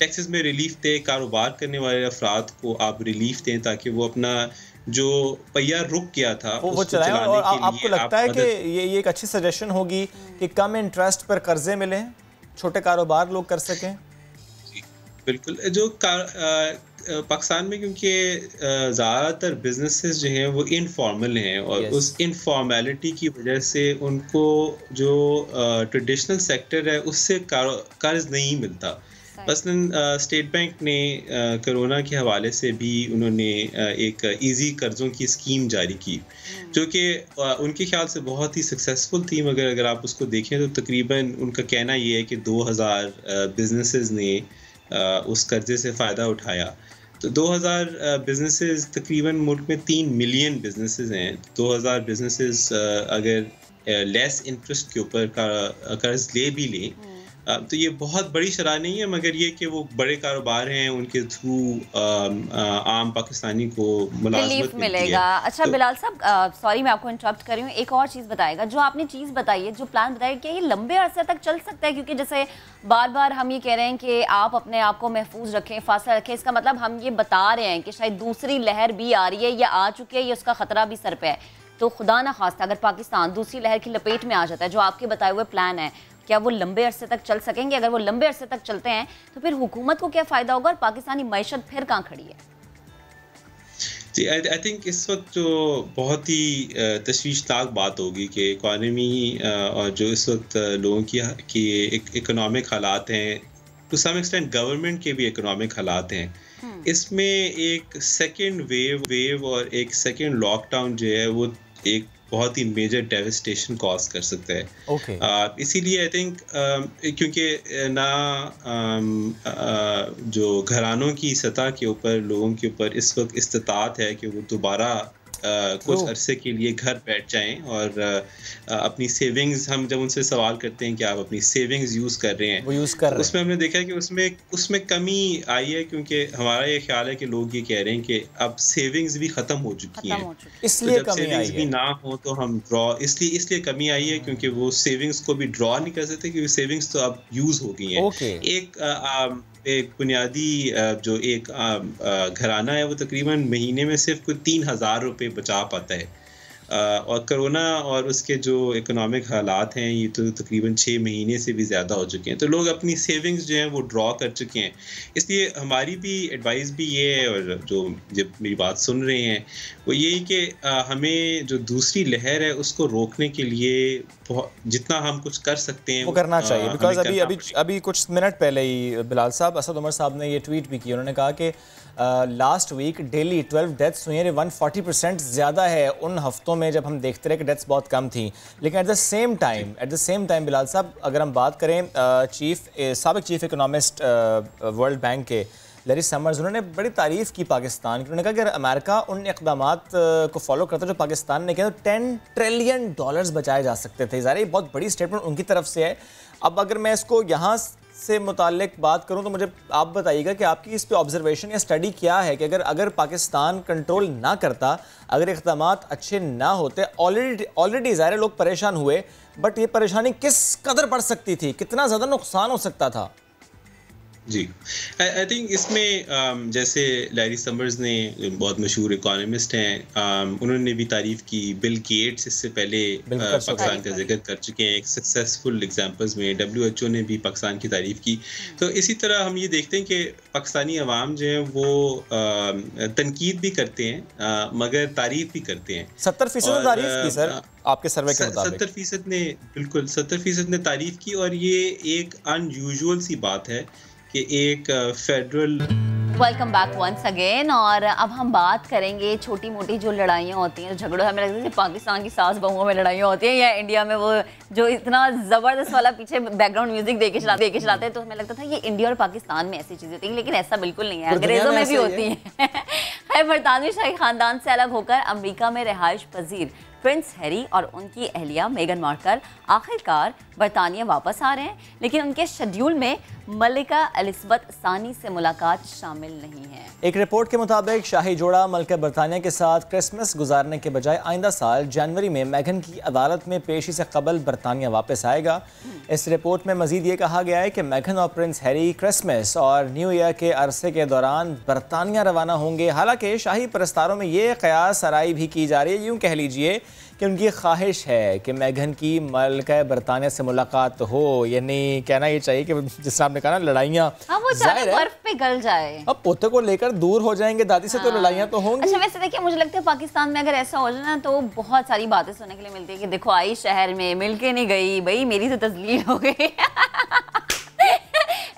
टैक्सेस में रिलीफ दें, कारोबार करने वाले अफराद को आप रिलीफ दें ताकि वो अपना जो पहिया रुक गया था वो चलाएं। और आपको लगता है कि ये एक अच्छी सजेशन होगी कि कम इंटरेस्ट पर कर्जे मिलें, छोटे कारोबार लोग कर सकें? बिल्कुल। जो पाकिस्तान में क्योंकि ज़्यादातर बिजनेसेस जो हैं वो इनफॉर्मल हैं, और उस इनफॉर्मेलिटी की वजह से उनको जो ट्रेडिशनल सेक्टर है उससे कर्ज नहीं मिलता। मसलन स्टेट बैंक ने कोरोना के हवाले से भी उन्होंने एक इजी कर्ज़ों की स्कीम जारी की, जो कि उनके ख्याल से बहुत ही सक्सेसफुल थी। मगर अगर आप उसको देखें तो तकरीबन उनका कहना ये है कि 2000 बिजनेसेस ने उस कर्जे से फ़ायदा उठाया। तो 2000 बिजनेसेस, तकरीबन मुल्क में 3 मिलियन बिजनेसेस हैं। 2000 बिजनेसेस अगर लेस इंटरेस्ट के ऊपर कर्ज ले भी लें तो ये बहुत बड़ी शरह नहीं है, मगर ये कि वो बड़े कारोबार हैं, उनके थ्रू आम पाकिस्तानी को मुलाजमत मिलेगा। अच्छा तो, बिलाल साहब सॉरी मैं आपको इंटरप्ट कर रही हूँ, एक और चीज़ बताएगा। जो आपने चीज़ बताई है, जो प्लान बताया, क्या ये लंबे अरसे तक चल सकता है? क्योंकि जैसे बार बार हम ये कह रहे हैं कि आप अपने आप को महफूज रखें, फासला रखें, इसका मतलब हम ये बता रहे हैं कि शायद दूसरी लहर भी आ रही है या आ चुकी है, या उसका खतरा भी सर पे है। तो खुदा ना खास्ता अगर पाकिस्तान दूसरी लहर की लपेट में आ जाता है, जो आपके बताए हुए प्लान है, क्या वो लंबे अरसे तक चल सकेंगे? अगर वो लंबे अरसे तक चलते हैं तो फिर हुकूमत को क्या फ़ायदा होगा और पाकिस्तानी मईशत फिर कहाँ खड़ी है? जी, आई थिंक इस वक्त जो बहुत ही तशवीशनाक बात होगी कि इकॉनमी और जो इस वक्त लोगों की इकोनॉमिक हालात हैं, टू सम एक्सटेंट गवर्नमेंट के भी इकोनॉमिक हालात हैं, इसमें एक सेकेंड वेव और एक सेकेंड लॉकडाउन जो है वो एक बहुत ही मेजर डेविस्टेशन कॉज कर सकता है। इसीलिए आई थिंक क्योंकि ना जो घरानों की सतह के ऊपर लोगों के ऊपर इस वक्त इस्तिताअत है कि वो दोबारा कुछ अरसे के लिए घर बैठ जाएं और अपनी सेविंग्स, हम जब उनसे सवाल करते हैं कि आप अपनी सेविंग्स यूज़ कर रहे हैं, वो यूज़ कर रहे हैं, उसमें हमने देखा कि उसमें कमी आई है, क्योंकि हमारा ये ख्याल है कि लोग ये कह रहे हैं कि अब सेविंग्स भी ख़त्म हो चुकी हैं, इसलिए तो सेविंग्स भी ना हो तो हम ड्रॉ, इसलिए कमी आई है क्योंकि वो सेविंग्स को भी ड्रॉ नहीं कर सकते, क्योंकि सेविंग्स तो अब यूज़ हो गई हैं। एक बुनियादी जो एक घराना है वो तकरीबन महीने में सिर्फ कोई 3000 रुपये बचा पाता है, और कोरोना और उसके जो इकोनॉमिक हालात हैं ये तो तकरीबन 6 महीने से भी ज़्यादा हो चुके हैं, तो लोग अपनी सेविंग्स जो हैं वो ड्रॉ कर चुके हैं। इसलिए हमारी भी एडवाइस भी ये है, और जो जब मेरी बात सुन रहे हैं वो यही कि हमें जो दूसरी लहर है उसको रोकने के लिए जितना हम कुछ कर सकते हैं वो करना चाहिए। बिकॉज अभी कुछ मिनट पहले ही बिलाल साहब, असद उमर साहब ने ये ट्वीट भी की, उन्होंने कहा कि लास्ट वीक डेली 12 डेथ्स हुई हैं, 140% ज़्यादा है उन हफ्तों में जब हम देखते रहे कि डेथ्स बहुत कम थी, लेकिन at the same time Bilal साहब, अगर हम बात करें साबिक चीफ इकोनॉमिस्ट वर्ल्ड बैंक के लैरी समर्स, उन्होंने बड़ी तारीफ़ की पाकिस्तान की। उन्होंने कहा कि अगर अमेरिका उन इक़दामात को फॉलो करता जो पाकिस्तान ने किया तो $10 ट्रिलियन बचाए जा सकते थे। ज़ाहिर ये बहुत बड़ी स्टेटमेंट उनकी तरफ से है। अब अगर मैं इसको यहाँ से मुताल्लिक बात करूँ तो मुझे आप बताइएगा कि आपकी इस पे ऑब्जर्वेशन या स्टडी क्या है कि अगर पाकिस्तान कंट्रोल ना करता, अगर इक़दामात अच्छे ना होते, ऑलरेडी ज़ाहिर लोग परेशान हुए, बट ये परेशानी किस कदर बढ़ सकती थी, कितना ज़्यादा नुकसान हो सकता था? जी, आई थिंक इसमें जैसे लैरी समर्स ने, बहुत मशहूर इकोनॉमिस्ट हैं, उन्होंने भी तारीफ़ की। बिल गेट्स इससे पहले पाकिस्तान का जिक्र कर चुके हैं एक सक्सेसफुल एग्जांपल्स में। WHO ने भी पाकिस्तान की तारीफ़ की। तो इसी तरह हम ये देखते हैं कि पाकिस्तानी अवाम जो है वो तनकीद भी करते हैं मगर तारीफ़ भी करते हैं। 70% तारीफ़ की सर आपके सर्वे के मुताबिक। 70% ने, बिल्कुल 70% ने तारीफ़ की। और ये एक अनयूजुअल सी बात है कि एक federal. Welcome back once again. और अब हम बात करेंगे छोटी मोटी जो लड़ाइयाँ होती हैं, झगड़ों, हमें लगता है कि पाकिस्तान की सास बहुओं में लड़ाइयाँ होती हैं या इंडिया में वो जो इतना ज़बरदस्त वाला पीछे बैकग्राउंड म्यूजिक दे के चलाते हैं, तो हमें लगता था ये इंडिया और पाकिस्तान में ऐसी चीज़ें होती हैं, लेकिन ऐसा बिल्कुल नहीं है, अंग्रेज़ों में भी होती हैं। है बरतानवी शाही ख़ानदान से अलग होकर अमरीका में रिहाइश पजीर प्रिंस हैरी और उनकी अहलिया मेगन मार्कल आखिरकार बरतानिया वापस आ रहे हैं, लेकिन उनके शेड्यूल में मलिका एलिज़ाबेथ सानी से मुलाकात शामिल नहीं है। एक रिपोर्ट के मुताबिक शाही जोड़ा मलिका बरतानिया के साथ क्रिसमस गुजारने के बजाय आइंदा साल जनवरी में मेगन की अदालत में पेशी से कबल बरतानिया वापस आएगा। इस रिपोर्ट में मजीद ये कहा गया है कि मेगन और प्रिंस हैरी क्रिसमस और न्यू ईयर के अरसे के दौरान बरतानिया रवाना होंगे। हालांकि शाही परस्तारों में ये क़यास आराई भी की जा रही है, यूँ कह लीजिए कि उनकी ख्वाहिश है कि मेगन की मलिका बरतानिया से मुलाकात हो। यानी कहना ये चाहिए कि जिस आपने कहा ना, लड़ाइयाँ बर्फ पे गल जाए। अब पोते को लेकर दूर हो जाएंगे दादी से, तो लड़ाइयाँ तो होंगी। अच्छा, वैसे देखिए, मुझे लगता है पाकिस्तान में अगर ऐसा हो जाए ना तो बहुत सारी बातें सुनने के लिए मिलती है कि देखो आई शहर में मिल के नहीं गई, भाई मेरी तो तजलील हो गई।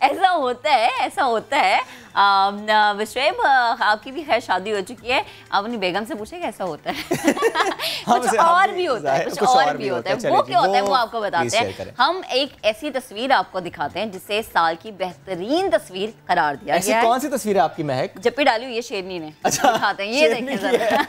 ऐसा होता है। विश्वेब, आपकी भी खैर शादी हो चुकी है, आप अपनी बेगम से पूछे कैसा होता है। कुछ और भी होता है। वो क्या होता है वो आपको बताते हैं। हम एक ऐसी तस्वीर आपको दिखाते हैं जिसे साल की बेहतरीन तस्वीर करार दिया गया है। कौन सी तस्वीर है आपकी महक? जप्पी डाली हुई है शेरनी ने। अच्छा, दिखाते हैं, ये देखिए जरा।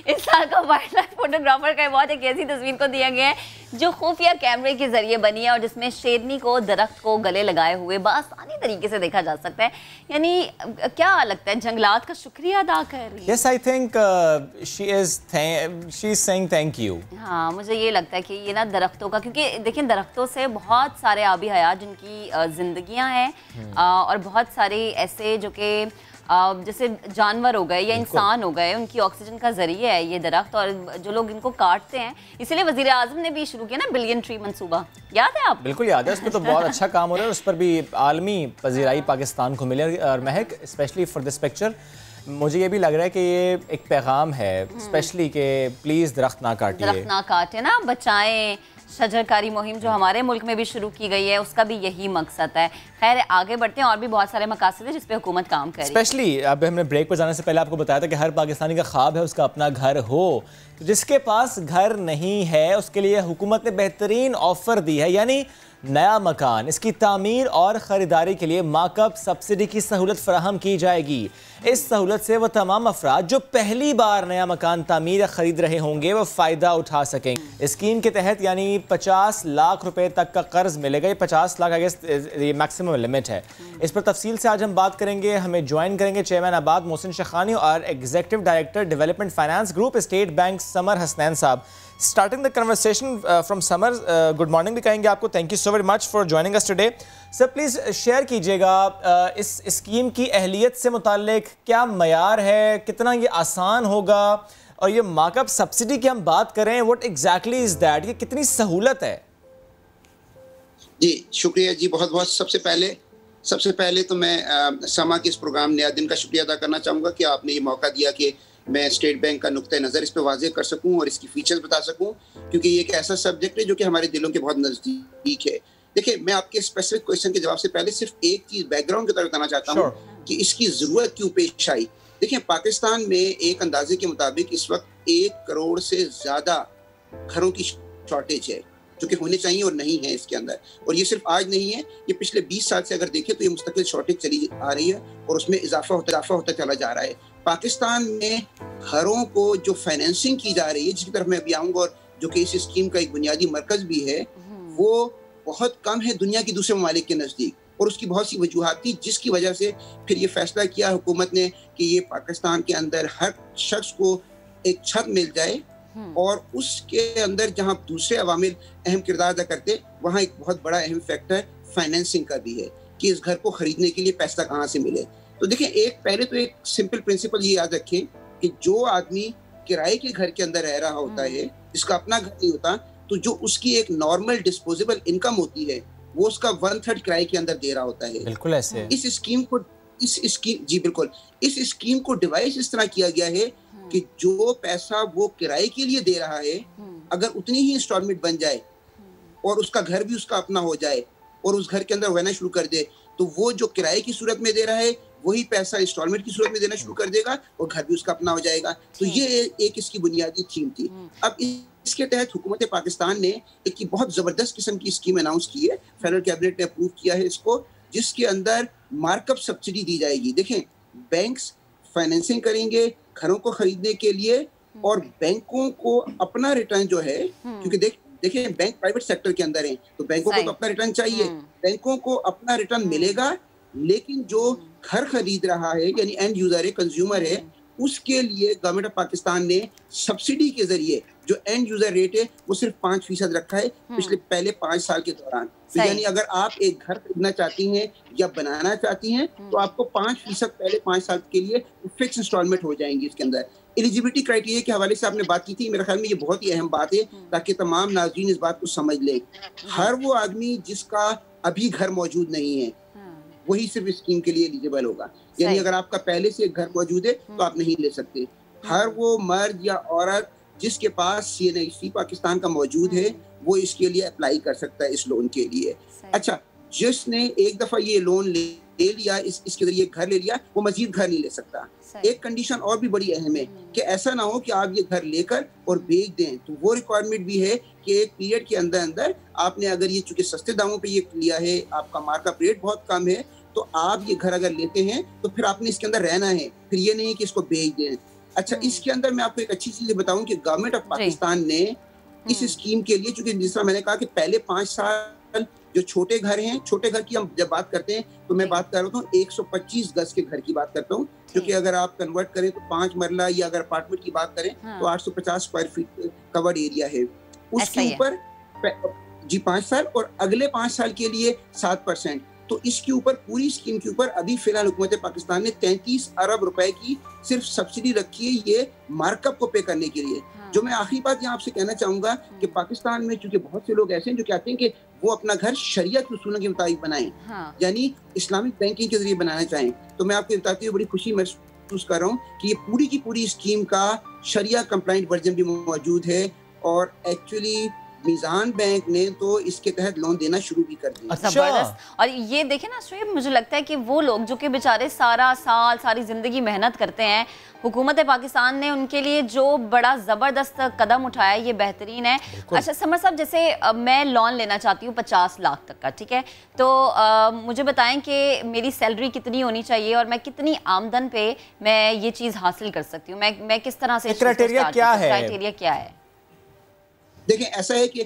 इस साल का वाइल्ड लाइफ फोटोग्राफर का अवार्ड एक ऐसी तस्वीर को दिया गया है जो खुफिया कैमरे के जरिए बनी है और जिसमें शेरनी को दरख्त को गले लगाए हुए बआसानी तरीके से देखा जा सकता है। यानी क्या लगता है, जंगलात का शुक्रिया अदा कर रही है। Yes, I think she is saying thank you. हाँ, मुझे ये लगता है कि ये ना दरख्तों का, क्योंकि देखिए दरख्तों से बहुत सारे आबी हयात जिनकी जिंदगियां हैं और बहुत सारे ऐसे जो कि जैसे जानवर हो गए या इंसान हो गए, उनकी ऑक्सीजन का जरिए है ये दरख्त, और जो लोग इनको काटते हैं, इसीलिए वजीर आजम ने भी शुरू किया ना बिलियन ट्री मंसूबा। याद है आप? बिल्कुल याद है, उस पर तो बहुत अच्छा काम हो रहा है, उस पर भी आलमी पजीराई पाकिस्तान को मिले। और महक, स्पेशली फॉर दिस पिक्चर मुझे ये भी लग रहा है कि ये एक पैगाम है स्पेशली कि प्लीज़ दरख्त ना काटे ना, बचाएं। शजरकारी मुहिम जो हमारे मुल्क में भी शुरू की गई है, उसका भी यही मकसद है। खैर, आगे बढ़ते हैं, और भी बहुत सारे मकासद है जिस पे हुकूमत काम कर रही है। स्पेशली अब हमने ब्रेक पर जाने से पहले आपको बताया था कि हर पाकिस्तानी का ख्वाब है उसका अपना घर हो। तो जिसके पास घर नहीं है उसके लिए हुकूमत ने बेहतरीन ऑफर दी है, यानी नया मकान, इसकी तामीर और ख़रीदारी के लिए मार्कअप सब्सिडी की सहूलत फराहम की जाएगी। इस सहूलत से वह तमाम अफराद जो पहली बार नया मकान तामीर या ख़रीद रहे होंगे वह फ़ायदा उठा सकेंगे। स्कीम के तहत यानी 50 लाख रुपए तक का कर्ज मिलेगा। ये 50 लाख आई गेस ये मैक्सिमम लिमिट है। इस पर तफसील से आज हम बात करेंगे। हमें ज्वाइन करेंगे चेयरमैन आबाद मोहसिन शेखानी और executive director development finance group state bank summer Hasnain साहब। Starting the conversation from Samar, good morning भी कहेंगे आपको। Thank you so very much for joining us today. Sir, please share कीजिएगा इस स्कीम की अहलियत से मुताल्लिक क्या मयार है, कितना ये आसान होगा, और ये मार्कअप सब्सिडी की हम बात करें, what exactly is that, ये कितनी सहूलत है? जी शुक्रिया जी, बहुत बहुत। सबसे पहले तो मैं समा के इस प्रोग्राम नया दिन का शुक्रिया अदा करना चाहूँगा कि आपने ये मौका दिया कि मैं स्टेट बैंक का नुक्ता नज़र इस पे वाज़ेह कर सकूं और इसकी फीचर्स बता सकूं, क्योंकि ये एक ऐसा सब्जेक्ट है जो कि हमारे दिलों के बहुत नज़दीक है। देखिए, मैं आपके स्पेसिफिक क्वेश्चन के जवाब से पहले सिर्फ एक चीज़ बैकग्राउंड की तरफ बताना चाहता हूँ कि इसकी ज़रूरत क्यों पेश आई। देखिए, पाकिस्तान में एक अंदाजे के मुताबिक इस वक्त 1 करोड़ से ज़्यादा घरों की शॉर्टेज है, जो कि होने चाहिए और नहीं है इसके अंदर। और ये सिर्फ आज नहीं है, ये पिछले 20 साल से अगर देखें तो ये मुस्तकिल शॉर्टेज चली आ रही है और उसमें इजाफा होता चला जा रहा है। पाकिस्तान में घरों को जो फाइनेंसिंग की जा रही है, जिसकी तरफ मैं अभी आऊँगा, और जो कि इस स्कीम का एक बुनियादी मरकज भी है, वो बहुत कम है दुनिया के दूसरे ममालिक के नज़दीक। और उसकी बहुत सी वजूहात थी, जिसकी वजह से फिर ये फैसला किया हुकूमत ने कि ये पाकिस्तान के अंदर हर शख्स को एक छत मिल जाए, और उसके अंदर जहां दूसरे अवामिल अहम किरदार अदा करते, वहां एक बहुत बड़ा अहम फैक्टर फाइनेंसिंग का भी है कि इस घर को खरीदने के लिए पैसा कहाँ से मिले। तो देखें, पहले तो एक सिंपल प्रिंसिपल ये याद रखें कि जो आदमी किराए के घर के अंदर रह रहा होता है, जिसका अपना घर नहीं होता, तो जो उसकी एक नॉर्मल डिस्पोजेबल इनकम होती है, वो उसका 1/3 किराए के अंदर दे रहा होता है। बिल्कुल ऐसे इस स्कीम को डिवाइस इस तरह किया गया है कि जो पैसा वो किराए के लिए दे रहा है, अगर उतनी ही इंस्टॉलमेंट बन जाए और उसका घर भी उसका अपना हो जाए और उस घर के अंदर रहना शुरू कर दे, तो वो जो किराए की सूरत में दे रहा है वही पैसा इंस्टॉलमेंट की सूरत में देना शुरू कर देगा और घर भी उसका अपना हो जाएगा। तो ये एक इसकी बुनियादी थीम थी। अब इसके तहत हुकूमत पाकिस्तान ने एक बहुत जबरदस्त किस्म की स्कीम अनाउंस की है, फेडरल कैबिनेट ने अप्रूव किया है इसको, जिसके अंदर मार्कअप सब्सिडी दी जाएगी। देखें, बैंक्स फाइनेंसिंग करेंगे घरों को खरीदने के लिए, और बैंकों को अपना रिटर्न जो है, क्योंकि देखिए बैंक प्राइवेट सेक्टर के अंदर है, तो बैंकों को तो अपना रिटर्न चाहिए, बैंकों को अपना रिटर्न मिलेगा, लेकिन जो घर खरीद रहा है यानी एंड यूजर है, कंज्यूमर है, उसके लिए गवर्नमेंट ऑफ पाकिस्तान ने सब्सिडी के जरिए जो एंड यूजर रेट है वो सिर्फ 5% रखा है पहले 5 साल के दौरान। तो यानी अगर आप एक घर खरीदना चाहती हैं या बनाना चाहती हैं, तो आपको 5% पहले 5 साल के लिए फिक्स इंस्टॉलमेंट हो जाएंगी। इसके अंदर एलिजिबिलिटी क्राइटेरिया के हवाले से आपने बात की थी, मेरे ख्याल में ये बहुत ही अहम बात है, ताकि तमाम नाज़रीन इस बात को समझ लें। हर वो आदमी जिसका अभी घर मौजूद नहीं है, वही सिर्फ स्कीम के लिए एलिजिबल होगा। यानी अगर आपका पहले से एक घर मौजूद है तो आप नहीं ले सकते। हर वो मर्द या औरत जिसके पास CNHC पाकिस्तान का मौजूद है, वो इसके लिए अप्लाई कर सकता है, इस लोन के लिए। अच्छा, जिसने एक दफा ये लोन ले लिया, इसके जरिए घर ले लिया, वो मजीद घर नहीं ले सकता। एक कंडीशन और भी बड़ी अहम है कि ऐसा ना हो कि आप ये घर लेकर और बेच दें, तो वो रिक्वायरमेंट भी है कि एक पीरियड के अंदर अंदर आपने, अगर ये चूंकि सस्ते दामों पे ये लिया है, आपका मार्कअप रेट बहुत कम है, तो आप ये घर अगर लेते हैं तो फिर आपने इसके अंदर रहना है, फिर ये नहीं कि इसको बेच दें। अच्छा, इसके अंदर मैं आपको एक अच्छी चीज बताऊं कि गवर्नमेंट ऑफ पाकिस्तान ने इस स्कीम के लिए, चूंकि जिस तरह मैंने कहा कि पहले 5 साल जो छोटे घर हैं, छोटे घर की हम जब बात करते हैं तो मैं बात कर रहा हूँ 125 गज के घर की बात करता हूँ, क्योंकि अगर आप कन्वर्ट करें तो 5 मरला या अगर अपार्टमेंट की बात करें तो 850 स्क्वायर फीट कवर्ड एरिया है। उसके ऊपर 5 साल और अगले 5 साल के लिए 7%। तो इसके ऊपर, पूरी स्कीम के ऊपर अभी फिलहाल हुकूमत पाकिस्तान ने 33 अरब रुपए की सिर्फ सब्सिडी रखी है ये मार्कअप को पे करने के लिए। जो मैं आखिरी बात यहाँ आपसे कहना चाहूंगा कि पाकिस्तान में चूंकि बहुत से लोग ऐसे हैं जो कहते हैं कि वो अपना घर शरियत के उसूलों के मुताबिक बनाएं, यानी इस्लामिक बैंकिंग के जरिए बनाना चाहें, तो मैं आपको बताती हूँ बड़ी खुशी महसूस कर रहा हूँ कि ये पूरी की पूरी स्कीम का शरिया कंप्लाइंट वर्जन भी मौजूद है, और एक्चुअली मीज़ान बैंक ने तो इसके तहत लोन देना शुरू भी कर दिया। जबरदस्त। और ये देखें ना शुएब, मुझे लगता है कि वो लोग जो कि बेचारे सारी जिंदगी मेहनत करते हैं, हुकूमत पाकिस्तान ने उनके लिए जो बड़ा ज़बरदस्त कदम उठाया, ये बेहतरीन है। अच्छा समर साहब, जैसे मैं लोन लेना चाहती हूँ 50 लाख तक का, ठीक है, तो मुझे बताएं कि मेरी सैलरी कितनी होनी चाहिए और मैं कितनी आमदन पे मैं ये चीज़ हासिल कर सकती हूँ, मैं किस तरह से, क्राइटेरिया क्या है? देखें, ऐसा है कि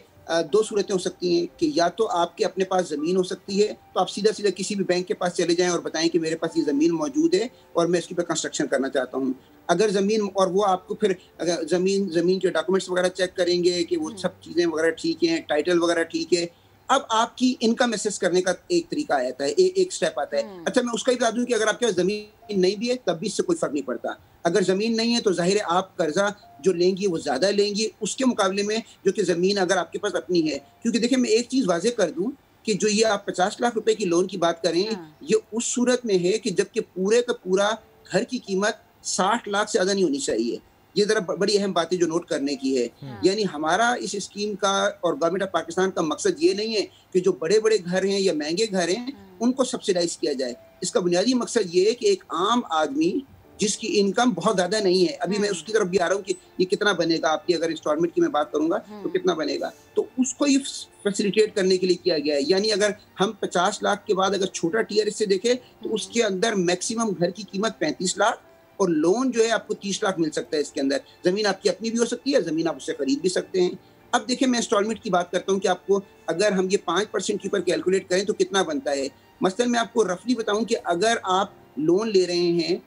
2 सूरतें हो सकती हैं कि या तो आपके अपने पास ज़मीन हो सकती है, तो आप सीधा सीधा किसी भी बैंक के पास चले जाएं और बताएं कि मेरे पास ये ज़मीन मौजूद है और मैं इसके ऊपर कंस्ट्रक्शन करना चाहता हूं। अगर ज़मीन, और वो आपको फिर ज़मीन के डॉक्यूमेंट्स वगैरह चेक करेंगे कि वो सब चीज़ें वगैरह ठीक हैं, टाइटल वगैरह ठीक है। अब आपकी इनकम असेस करने का एक तरीका आता है, एक स्टेप आता है। अच्छा, मैं उसका ही बता दूं कि अगर आपके पास ज़मीन नहीं भी है तब भी इससे कोई फ़र्क नहीं पड़ता। अगर ज़मीन नहीं है तो जाहिर है आप कर्जा जो लेंगी वो ज़्यादा लेंगी उसके मुकाबले में जो कि ज़मीन अगर आपके पास अपनी है। क्योंकि देखिए, मैं एक चीज़ वाज़ेह कर दूं कि जो ये आप 50 लाख रुपए की लोन की बात करें, ये उस सूरत में है कि जबकि पूरे का पूरा घर की कीमत 60 लाख से ज़्यादा नहीं होनी चाहिए। ये जरा बड़ी अहम बात है जो नोट करने की है। यानी हमारा इस स्कीम का और गवर्नमेंट ऑफ पाकिस्तान का मकसद ये नहीं है कि जो बड़े बड़े घर हैं या महंगे घर हैं उनको सब्सिडाइज किया जाए। इसका बुनियादी मकसद ये है कि एक आम आदमी जिसकी इनकम बहुत ज्यादा नहीं है, अभी मैं उसकी तरफ भी आ रहा हूँ कि ये कितना बनेगा आपकी, अगर इंस्टॉलमेंट की मैं बात करूंगा तो कितना बनेगा, तो उसको ये फैसिलिटेट करने के लिए किया गया है। यानी अगर हम 50 लाख के बाद अगर छोटा टीयर इससे देखें तो उसके अंदर मैक्सिमम घर की कीमत 35 लाख और लोन जो है आपको 30 लाख मिल सकता है इसके अंदर। जमीन आपकी अपनी भी हो सकती है, जमीन आप उससे खरीद भी सकते हैं। अब देखिए मैं इंस्टॉलमेंट की बात करता हूँ कि आपको अगर हम ये 5% के ऊपर कैलकुलेट करें तो कितना बनता है। मसलन मैं आपको रफली बताऊं कि अगर आप लोन ले रहे हैं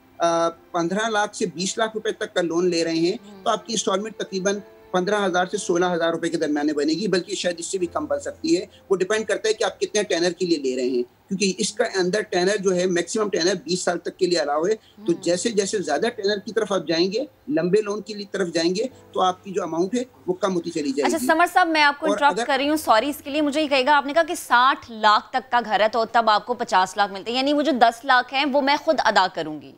15 लाख से 20 लाख रुपए तक का लोन ले रहे हैं तो आपकी इंस्टॉलमेंट तकरीबन 15,000 से 16,000 रुपए के दरमियान बनेगी, बल्कि शायद इससे भी कम बन सकती है। वो डिपेंड करता है कि आप कितने टेनर के लिए ले रहे हैं, क्योंकि इसका अंदर टेनर जो है मैक्सिमम टेनर 20 साल तक के लिए अलाउ है। तो जैसे जैसे ज्यादा टेनर की तरफ आप जाएंगे, लंबे लोन की तरफ जाएंगे, तो आपकी जो अमाउंट है वो कम होती चली जाएगी। अच्छा समर साहब, मैं आपको इंटरप्ट कर रही हूँ, सॉरी इसके लिए। मुझे ये कहेगा, आपने कहा कि 60 लाख तक का घर है तो तब आपको 50 लाख मिलते हैं, यानी वो जो 10 लाख हैं वो मैं खुद अदा करूंगी?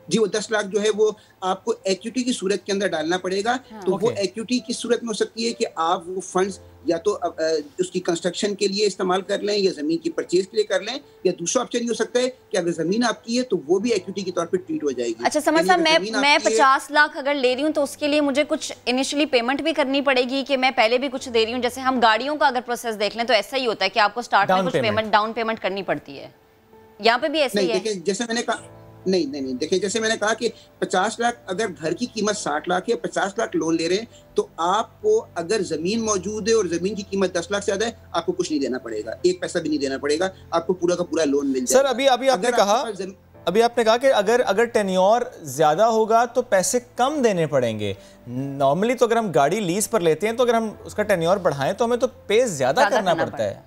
जी, वो 10 लाख जो है वो आपको इक्विटी की सूरत के अंदर डालना पड़ेगा। तो वो इक्विटी की सूरत में हो सकती है कि आप वो फंड्स या तो उसकी कंस्ट्रक्शन के लिए इस्तेमाल कर लें या जमीन की परचेज के लिए कर लें, या दूसरा ऑप्शन ये हो सकता है कि अगर जमीन आपकी है तो वो भी इक्विटी के तौर पे ट्रीट हो जाएगी। अच्छा समझ साहब, मैं 50 लाख अगर ले रही हूँ तो उसके लिए मुझे कुछ इनिशियली पेमेंट भी करनी पड़ेगी कि मैं पहले भी कुछ दे रही हूँ? जैसे हम गाड़ियों का अगर प्रोसेस देख लें तो ऐसा ही होता है कि आपको स्टार्ट में कुछ पेमेंट, डाउन पेमेंट करनी पड़ती है, यहाँ पे भी ऐसा ही है? देखिए जैसे मैंने कहा, नहीं देखिए जैसे मैंने कहा कि 50 लाख अगर घर की कीमत 60 लाख है, 50 लाख लोन ले रहे हैं, तो आपको अगर जमीन मौजूद है और जमीन की कीमत 10 लाख से ज्यादा है, आपको कुछ नहीं देना पड़ेगा, एक पैसा भी नहीं देना पड़ेगा, आपको पूरा का पूरा लोन मिल जाएगा। सर अभी आपने कहा कि अगर टेन्योर ज्यादा होगा तो पैसे कम देने पड़ेंगे। नॉर्मली तो अगर हम गाड़ी लीज पर लेते हैं तो अगर हम उसका टेन्योर बढ़ाएं तो हमें तो पे ज्यादा करना पड़ता है।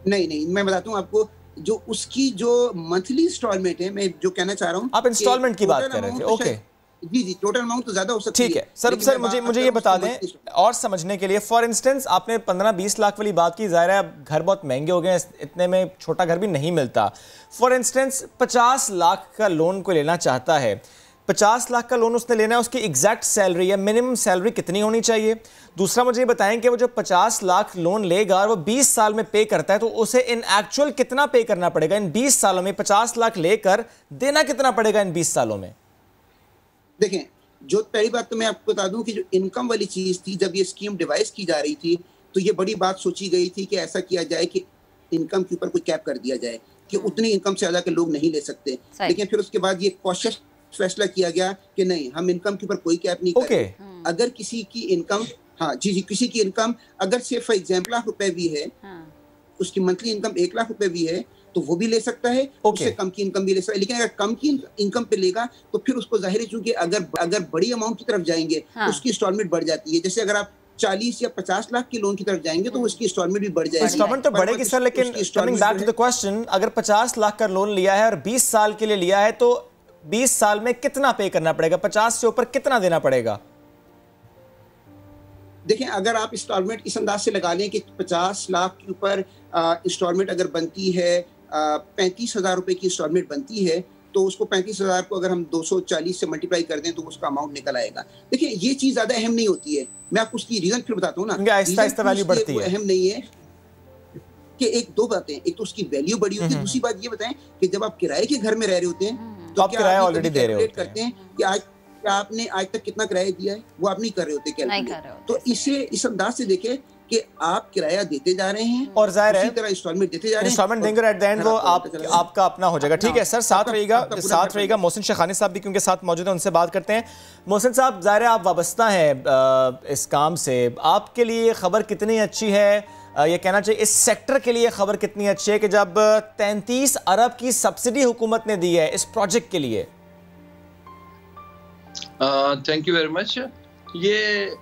नहीं, मैं बताता हूँ आपको, जो उसकी जो मंथली इंस्टॉलमेंट है, मैं जो कहना चाह रहा हूँ, आप इंस्टॉलमेंट की बात कर रहे थे, ओके जी, टोटल अमाउंट तो ज्यादा हो सकती है। ठीक है सर मुझे ये बता दें और समझने के लिए, फॉर इंस्टेंस आपने 15-20 लाख वाली बात की, जाहिर है अब घर बहुत महंगे हो गए, इतने में छोटा घर भी नहीं मिलता। फॉर इंस्टेंस 50 लाख का लोन कोई लेना चाहता है, 50 लाख का लोन उसने लेना है, उसकी एग्जैक्ट सैलरी या मिनिमम सैलरी कितनी होनी चाहिए? दूसरा मुझे ये बताएं कि वो जो 50 लाख लोन लेगा और वो 20 साल में पे करता है तो उसे इन एक्चुअल कितना पे करना पड़ेगा इन 20 सालों में? 50 लाख लेकर देना कितना पड़ेगा इन 20 सालों में? देखें, जो पहली बात तो मैं आपको बता दूं कि जो इनकम वाली चीज थी, जब ये स्कीम डिवाइस की जा रही थी तो ये बड़ी बात सोची गई थी कि ऐसा किया जाए कि इनकम के ऊपर कोई कैप कर दिया जाए कि उतनी इनकम से ज्यादा के लोग नहीं ले सकते। लेकिन फिर उसके बाद ये कॉशियस फैसला किया गया कि नहीं, हम इनकम के ऊपर कोई कैप नहीं करेंगे। अगर किसी की इनकम, हाँ जी, किसी की इनकम अगर से फॉर एग्जाम्पल लाख रुपए भी है, उसकी मंथली इनकम 1 लाख रुपए भी है तो वो भी ले सकता है, उससे कम की इनकम भी ले सकता है। लेकिन अगर कम की इनकम पे लेगा तो फिर उसको जाहिर है, चूंकि अगर बड़ी अमाउंट की तरफ जाएंगे तो उसकी इंस्टॉलमेंट बढ़ जाती है। जैसे अगर आप 40 या 50 लाख की लोन की तरफ जाएंगे तो उसकी इंस्टॉलमेंट भी बढ़ जाएगी। इंस्टॉलमेंट तो बढ़ेगी सर, लेकिन coming back to the question, अगर 50 लाख का लोन लिया है और 20 साल के लिए लिया है तो 20 साल में कितना पे करना पड़ेगा? 50 से ऊपर कितना देना पड़ेगा? देखें, अगर आप इंस्टॉलमेंट इस अंदाज से लगा लें कि 50 लाख के ऊपर इंस्टॉलमेंट अगर बनती है, 35,000 रुपए की इंस्टॉलमेंट बनती है, तो उसको 35,000 को अगर हम 240 से मल्टीप्लाई कर दें तो उसका अमाउंट निकल आएगा। देखिए, ये चीज ज्यादा अहम नहीं होती है, मैं आपको उसकी रीजन फिर बताता हूँ ना। आहिस्ता वैल्यू बढ़ती है, अहम नहीं है कि दो बातें, एक तो उसकी वैल्यू बढ़ी होती है, दूसरी बात ये बताएं कि जब आप किराए के घर में रह रहे होते हैं तो आप किराया ऑलरेडी दे रहे करते हैं कि आपने आज तक कितना किराया दिया है, वो आप नहीं कर रहे होते कैलकुलेट। तो इसे इस अंदाज से देखें कि आप किराया देते जा रहे हैं और जाहिर है तरह इंस्टॉलमेंट देते जा रहे हैं, इंस्टॉलमेंट देंगे एट द एंड वो आपका अपना हो जाएगा। ठीक है सर, साथ रहिएगा मोहसिन शेखानी साहब भी क्योंकि साथ मौजूद हैं, उनसे बात करते हैं। मोहसिन साहब, जाहिर है आप वाबस्ता हैं इस काम से, आपके लिए खबर कितनी अच्छी है, ये कहना चाहिए इस सेक्टर के लिए खबर कितनी अच्छी है कि जब 33 अरब की सब्सिडी हुकूमत ने दी है इस प्रोजेक्ट के लिए? Thank you very much. ये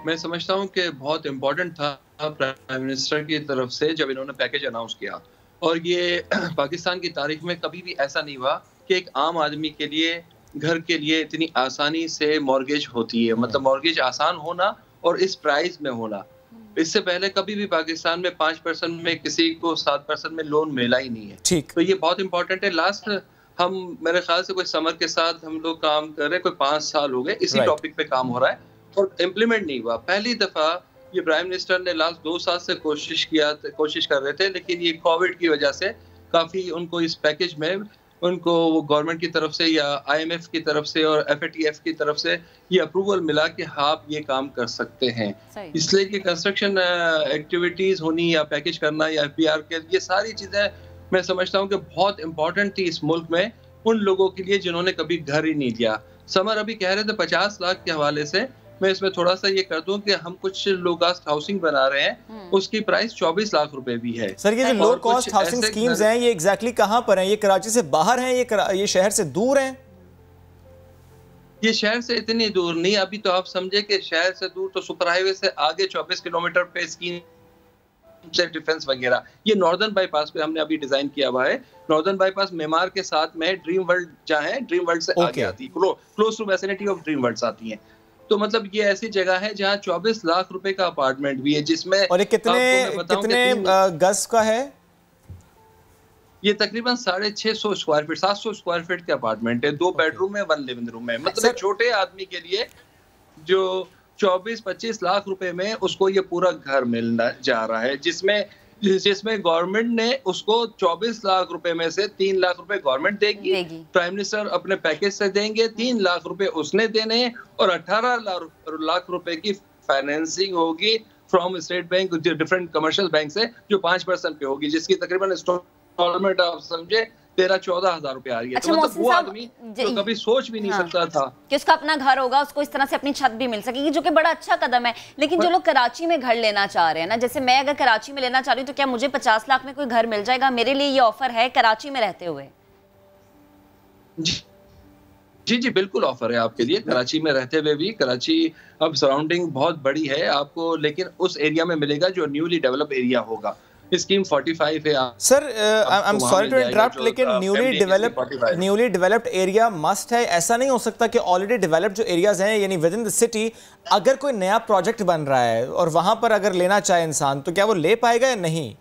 मैं समझता हूँ कि बहुत इम्पोर्टेंट था प्राइम मिनिस्टर की तरफ से जब इन्होंने पैकेज अनाउंस किया, और ये पाकिस्तान की तारीख में कभी भी ऐसा नहीं हुआ कि एक आम आदमी के लिए, घर के लिए इतनी आसानी से मॉर्गेज होती है, मतलब मॉर्गेज आसान होना और इस प्राइस में होना। इससे पहले कभी भी पाकिस्तान में 5% में किसी को 7% में लोन मिला ही नहीं है। ठीक, तो ये बहुत इंपॉर्टेंट है। लास्ट हम मेरे ख्याल से कोई समर के साथ हम लोग काम कर रहे हैं, कोई 5 साल हो गए इसी टॉपिक पे काम हो रहा है और इम्प्लीमेंट नहीं हुआ। पहली दफा ये प्राइम मिनिस्टर ने लास्ट 2 साल से कोशिश कर रहे थे, लेकिन ये कोविड की वजह से काफी उनको इस पैकेज में उनको वो गवर्नमेंट की तरफ से या IMF की तरफ से और FATF की तरफ से ये अप्रूवल मिला कि हाँ आप ये काम कर सकते हैं। इसलिए कि कंस्ट्रक्शन एक्टिविटीज होनी या पैकेज करना या FBR के, ये सारी चीजें मैं समझता हूँ कि बहुत इंपॉर्टेंट थी इस मुल्क में उन लोगों के लिए जिन्होंने कभी घर ही नहीं लिया। समर अभी कह रहे थे 50 लाख के हवाले से, मैं इसमें थोड़ा सा ये कर दूं कि हम कुछ लो कॉस्ट हाउसिंग बना रहे हैं, उसकी प्राइस 24 लाख रुपए भी है। सर ये जो लो कॉस्ट हाउसिंग स्कीम्स हैं ये एग्जैक्टली कहां पर हैं? ये कराची से बाहर हैं, ये शहर से दूर हैं? ये शहर से इतनी दूर नहीं, अभी तो आप समझे कि शहर से दूर तो सुपर हाईवे से आगे 24 किलोमीटर पे स्कीम से डिफेंस वगैरह, ये नॉर्दर्न बाईपास पे हमने अभी डिजाइन किया हुआ है। नॉर्दर्न बाईपास मेमार के साथ में ड्रीम वर्ल्ड जहाँ है, ड्रीम वर्ल्ड से आगे आती है, close to vicinity of dream world आती है। तो मतलब ये ऐसी जगह है जहाँ 24 लाख रुपए का अपार्टमेंट भी है, जिसमें और ये कितने गज का है? ये तकरीबन 650 स्क्वायर फीट, 700 स्क्वायर फीट के अपार्टमेंट है, 2 बेडरूम है, 1 लिविंग रूम है। मतलब छोटे आदमी के लिए जो 24-25 लाख रुपए में उसको ये पूरा घर मिलना जा रहा है, जिसमें गवर्नमेंट ने उसको 24 लाख रुपए में से 3 लाख रुपए गवर्नमेंट देगी, प्राइम मिनिस्टर अपने पैकेज से देंगे, 3 लाख रुपए उसने देने और 18 लाख रुपए की फाइनेंसिंग होगी from state bank, different commercial bank से, जो 5% पे होगी, जिसकी तकरीबन इंस्टॉलमेंट आप समझे 13-14 हजार रुपए आ रही है। अच्छा, तो मतलब वो आदमी तो कभी सोच भी नहीं सकता था कि उसका अपना घर होगा, उसको इस तरह से अपनी छत भी मिल सकेगी, जो कि बड़ा अच्छा कदम है। लेकिन जो लोग कराची में घर लेना चाह रहे हैं ना, जैसे मैं अगर कराची में लेना चाह रही हूँ तो क्या मुझे 50 लाख में कोई घर मिल जाएगा? मेरे लिए ये ऑफर है कराची में रहते हुए? जी बिल्कुल ऑफर है आपके लिए, कराची में रहते हुए भी। कराची अब सराउंडिंग बहुत बड़ी है आपको, लेकिन उस एरिया में मिलेगा जो न्यूली डेवलप एरिया होगा। स्कीम 45 है। Sir I am sorry to interrupt, लेकिन न्यूली डेवलप्ड एरिया मस्ट है? ऐसा नहीं हो सकता कि ऑलरेडी डेवलप्ड जो एरियाज हैं यानी विद इन द सिटी, अगर कोई नया प्रोजेक्ट बन रहा है और वहां पर अगर लेना चाहे इंसान, तो क्या वो ले पाएगा या नहीं?